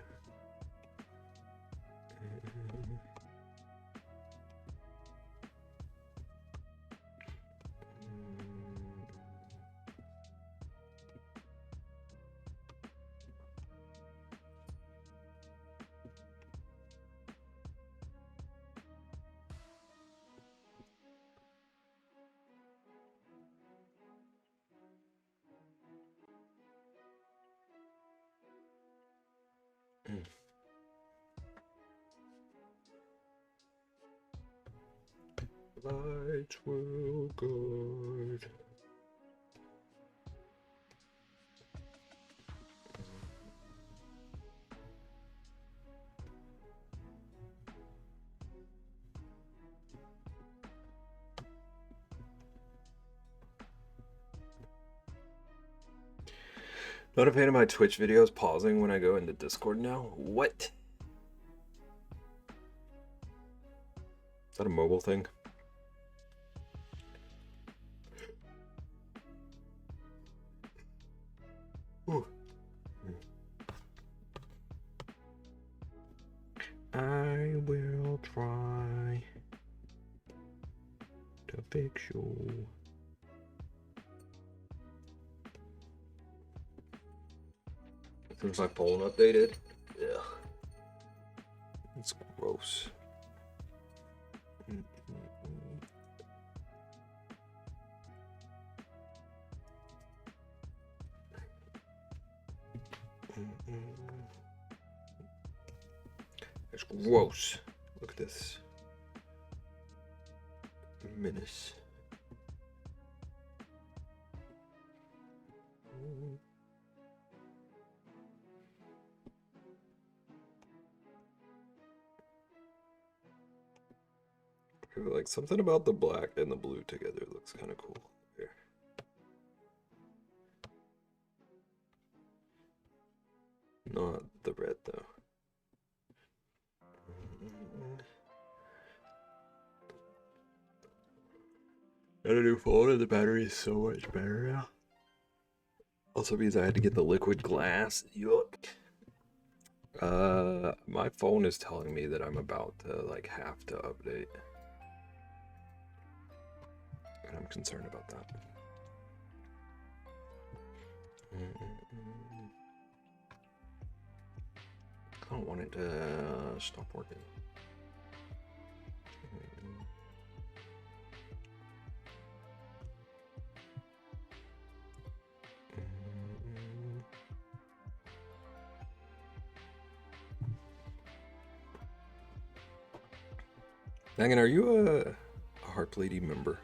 Lights will guide. Not a fan of my Twitch videos pausing when I go into Discord now? What? Is that a mobile thing? Ooh. I will try to fix you. Since my phone updated? Yeah. It's gross. It's gross. Look at this. Menace. Like something about the black and the blue together looks kind of cool here. Not the red though. Got a new phone and the battery is so much better now. Also because I had to get the liquid glass. Yuck. My phone is telling me that I'm about to like have to update. And I'm concerned about that. I don't want it to stop working. Megan, are you a Harp Lady member?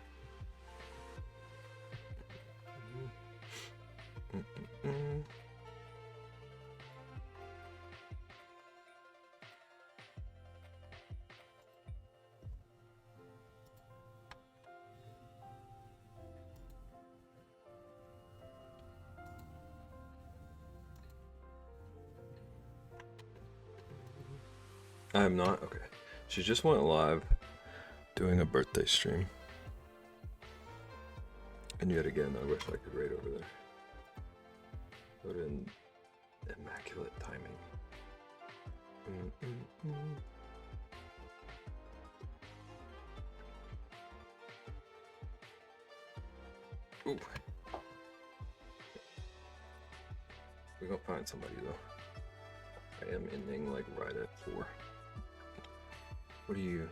I am not? Okay. She just went live doing a birthday stream. And yet again, I wish I could rate over there. Put in immaculate timing. Ooh. We're gonna find somebody though. I am ending like right at 4. What are you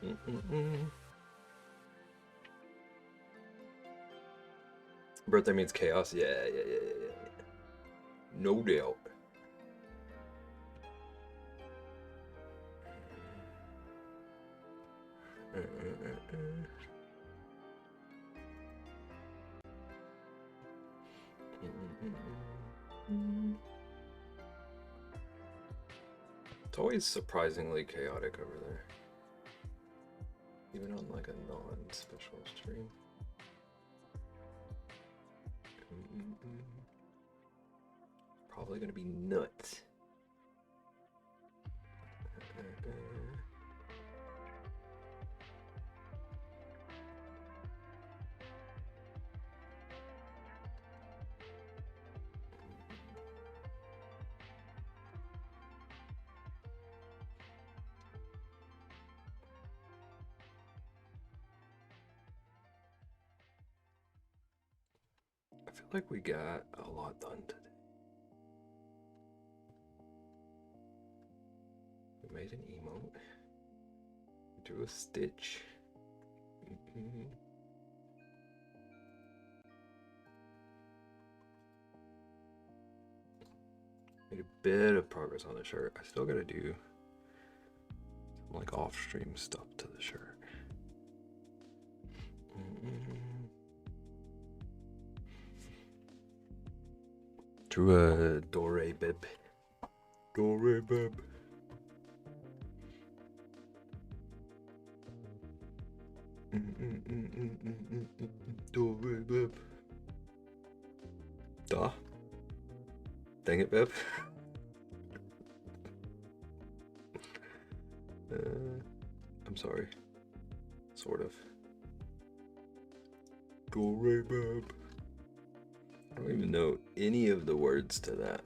eyeballing? Birthday means chaos. Yeah. No doubt. It's always surprisingly chaotic over there. Even on like a non-special stream. Probably gonna be nuts. I feel like we got a lot done today. We made an emote. We drew a stitch. Made a bit of progress on the shirt. I still gotta do some like off-stream stuff to the shirt. Drew a Dore bib. Dore bib. Dore bib. Duh. Dang it, bib. I'm sorry. Sort of. Dore bib. I don't even know any of the words to that.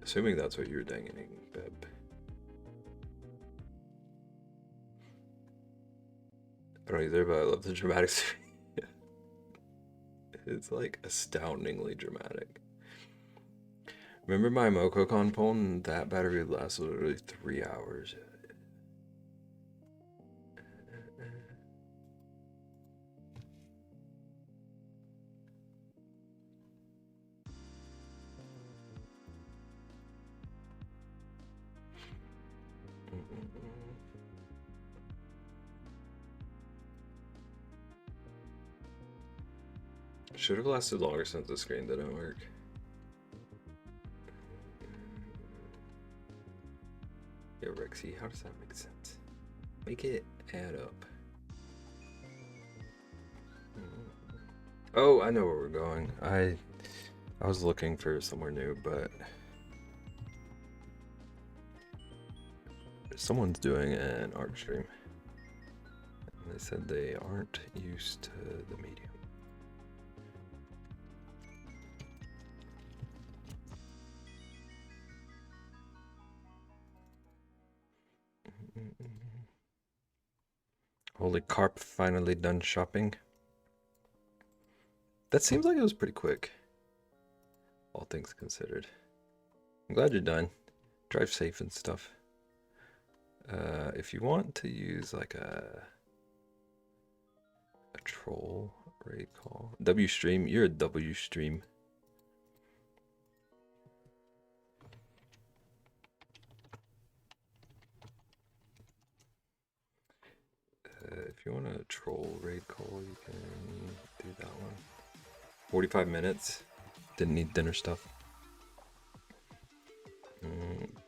Assuming that's what you're danging, Beb. I don't either, but I love the dramatics. It's like astoundingly dramatic. Remember my MocoCon phone? That battery lasts literally 3 hours. Should have lasted longer since the screen didn't work. Yeah, Rexy, how does that make sense? Make it add up. Oh, I know where we're going. I was looking for somewhere new, but someone's doing an art stream. And they said they aren't used to the medium. Holy carp, finally done shopping. That seems like it was pretty quick, all things considered. I'm glad you're done. Drive safe and stuff. If you want to use like a troll raid call, W stream, you're a W stream. If you want a troll raid call, you can do that one. 45 minutes. Didn't need dinner stuff.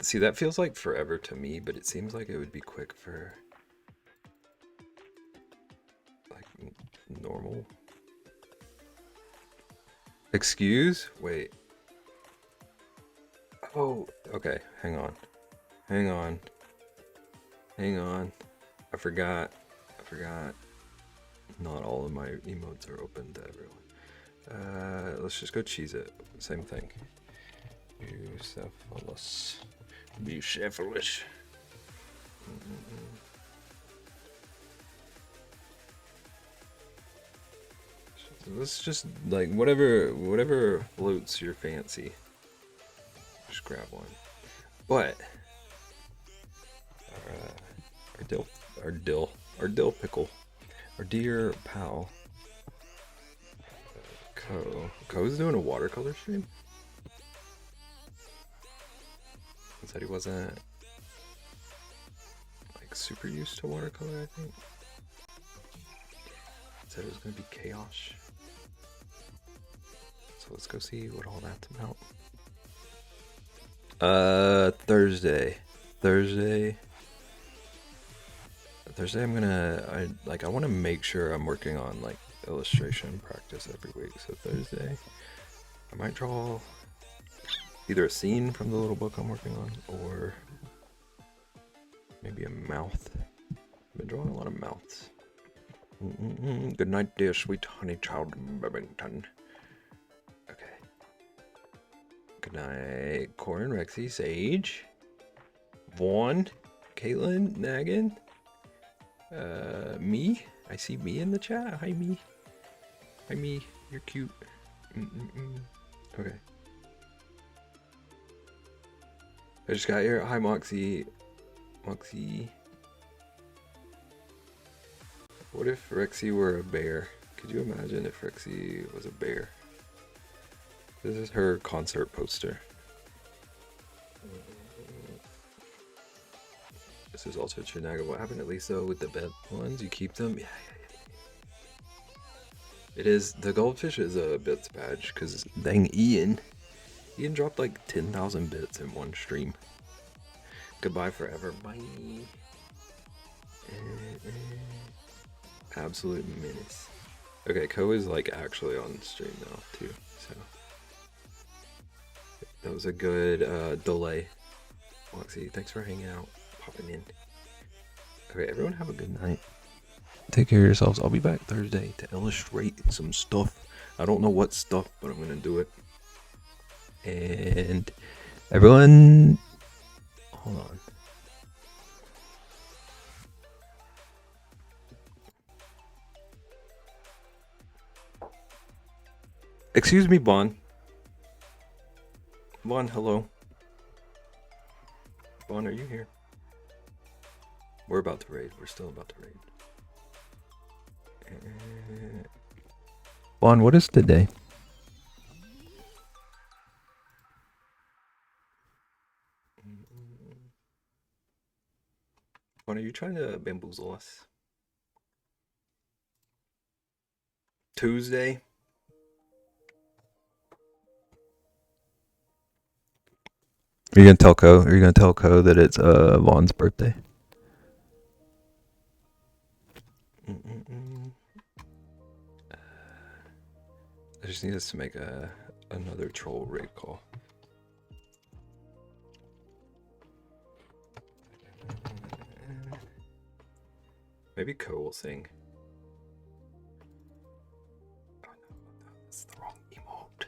See, that feels like forever to me, but it seems like it would be quick for like normal. Excuse? Wait. Oh, okay. Hang on. Hang on. Hang on. I forgot. Not all of my emotes are open to everyone. Let's just go cheese it. Same thing. Bucephalus. Bucephalus. Let's just like whatever floats your fancy. Just grab one. But our dill pickle, our dear pal Co's doing a watercolor stream. He said he wasn't like super used to watercolor. I think he said it was gonna be chaos. So let's go see what all that's about. Thursday I'm gonna I want to make sure I'm working on like illustration practice every week. So Thursday I might draw either a scene from the little book I'm working on or maybe a mouth. I've been drawing a lot of mouths. Good night, dear sweet honey child Babington. Okay. Good night, Corin, Rexy, Sage, Vaughn, Caitlin, Nagan, me. I see me in the chat. Hi, me. Hi, me. You're cute. Okay. I just got here. Hi, Moxie. Moxie. What if Rexy were a bear? Could you imagine if Rexy was a bear? This is her concert poster. This is also Chinaga. What happened at Lisa with the bent ones? You keep them? Yeah. It is. The goldfish is a bits badge because dang Ian dropped like 10,000 bits in one stream. Goodbye forever. Bye. Absolute menace. Okay, Ko is like actually on stream now too, so that was a good delay. Moxie, thanks for hanging out, popping in. Okay, everyone have a good night. Take care of yourselves. I'll be back Thursday to illustrate some stuff. I don't know what stuff, but I'm gonna do it. And everyone, hold on. Excuse me, Bon. Bon, hello. Bon, are you here? We're about to raid. We're still about to raid. Bon, what is today? Bon, are you trying to bamboozle us? Tuesday? Are you gonna tell Ko? Are you gonna tell Ko that it's Vaughn's birthday? I just need us to make another troll raid call. Maybe Ko will sing. Oh no, that's the wrong emote.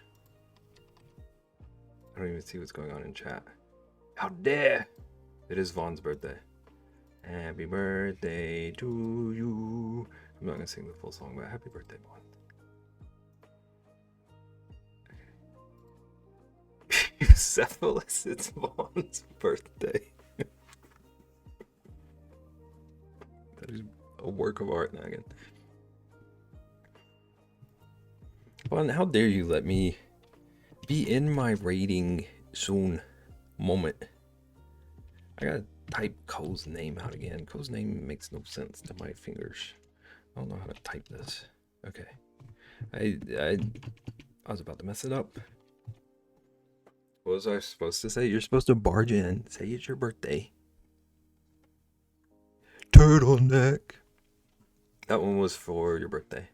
I don't even see what's going on in chat. How dare! It is Vaughn's birthday. Happy birthday to you. I'm not gonna sing the full song, but happy birthday, Vaughn. Cephalus, it's Vaughn's birthday. That is a work of art, Nagan. Vaughn, how dare you let me be in my rating soon moment. I gotta type Ko's name out again. Ko's name makes no sense to my fingers. I don't know how to type this. Okay. I was about to mess it up. What was I supposed to say? You're supposed to barge in, say it's your birthday. Turtleneck. That one was for your birthday.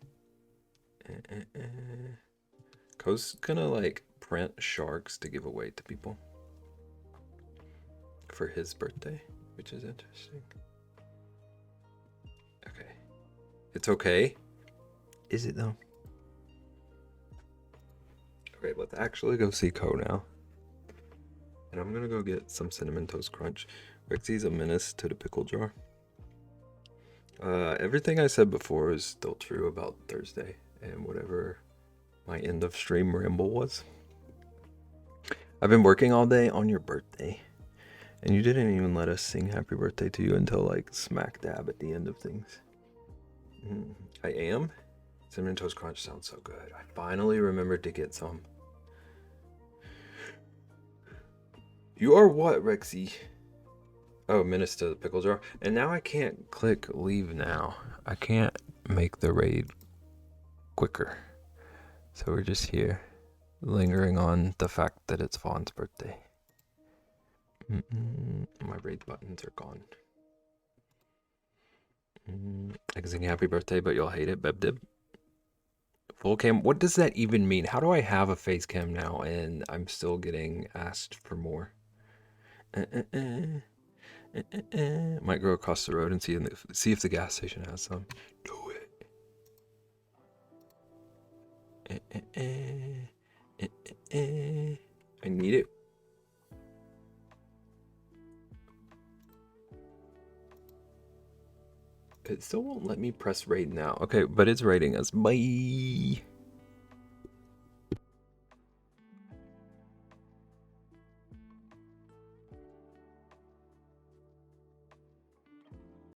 Ko's gonna like print sharks to give away to people for his birthday, which is interesting. Okay. It's okay. Is it though? Okay, let's actually go see Ko now. And I'm gonna go get some Cinnamon Toast Crunch. Rexy's a menace to the pickle jar. Everything I said before is still true about Thursday. and whatever my end of stream ramble was. I've been working all day on your birthday, and you didn't even let us sing happy birthday to you until like smack dab at the end of things. I am? Cinnamon Toast Crunch sounds so good. I finally remembered to get some. You are what, Rexy? Oh, minutes to the pickle jar. And now I can't click leave now. I can't make the raid quicker. So we're just here, lingering on the fact that it's Vaughn's birthday. My raid buttons are gone. I can sing happy birthday, but you'll hate it, Bebdib. Full cam, what does that even mean? How do I have a face cam now and I'm still getting asked for more? Might go across the road and see if the gas station has some. Do it. I need it. It still won't let me press raid now. Okay, but it's raiding us. Bye.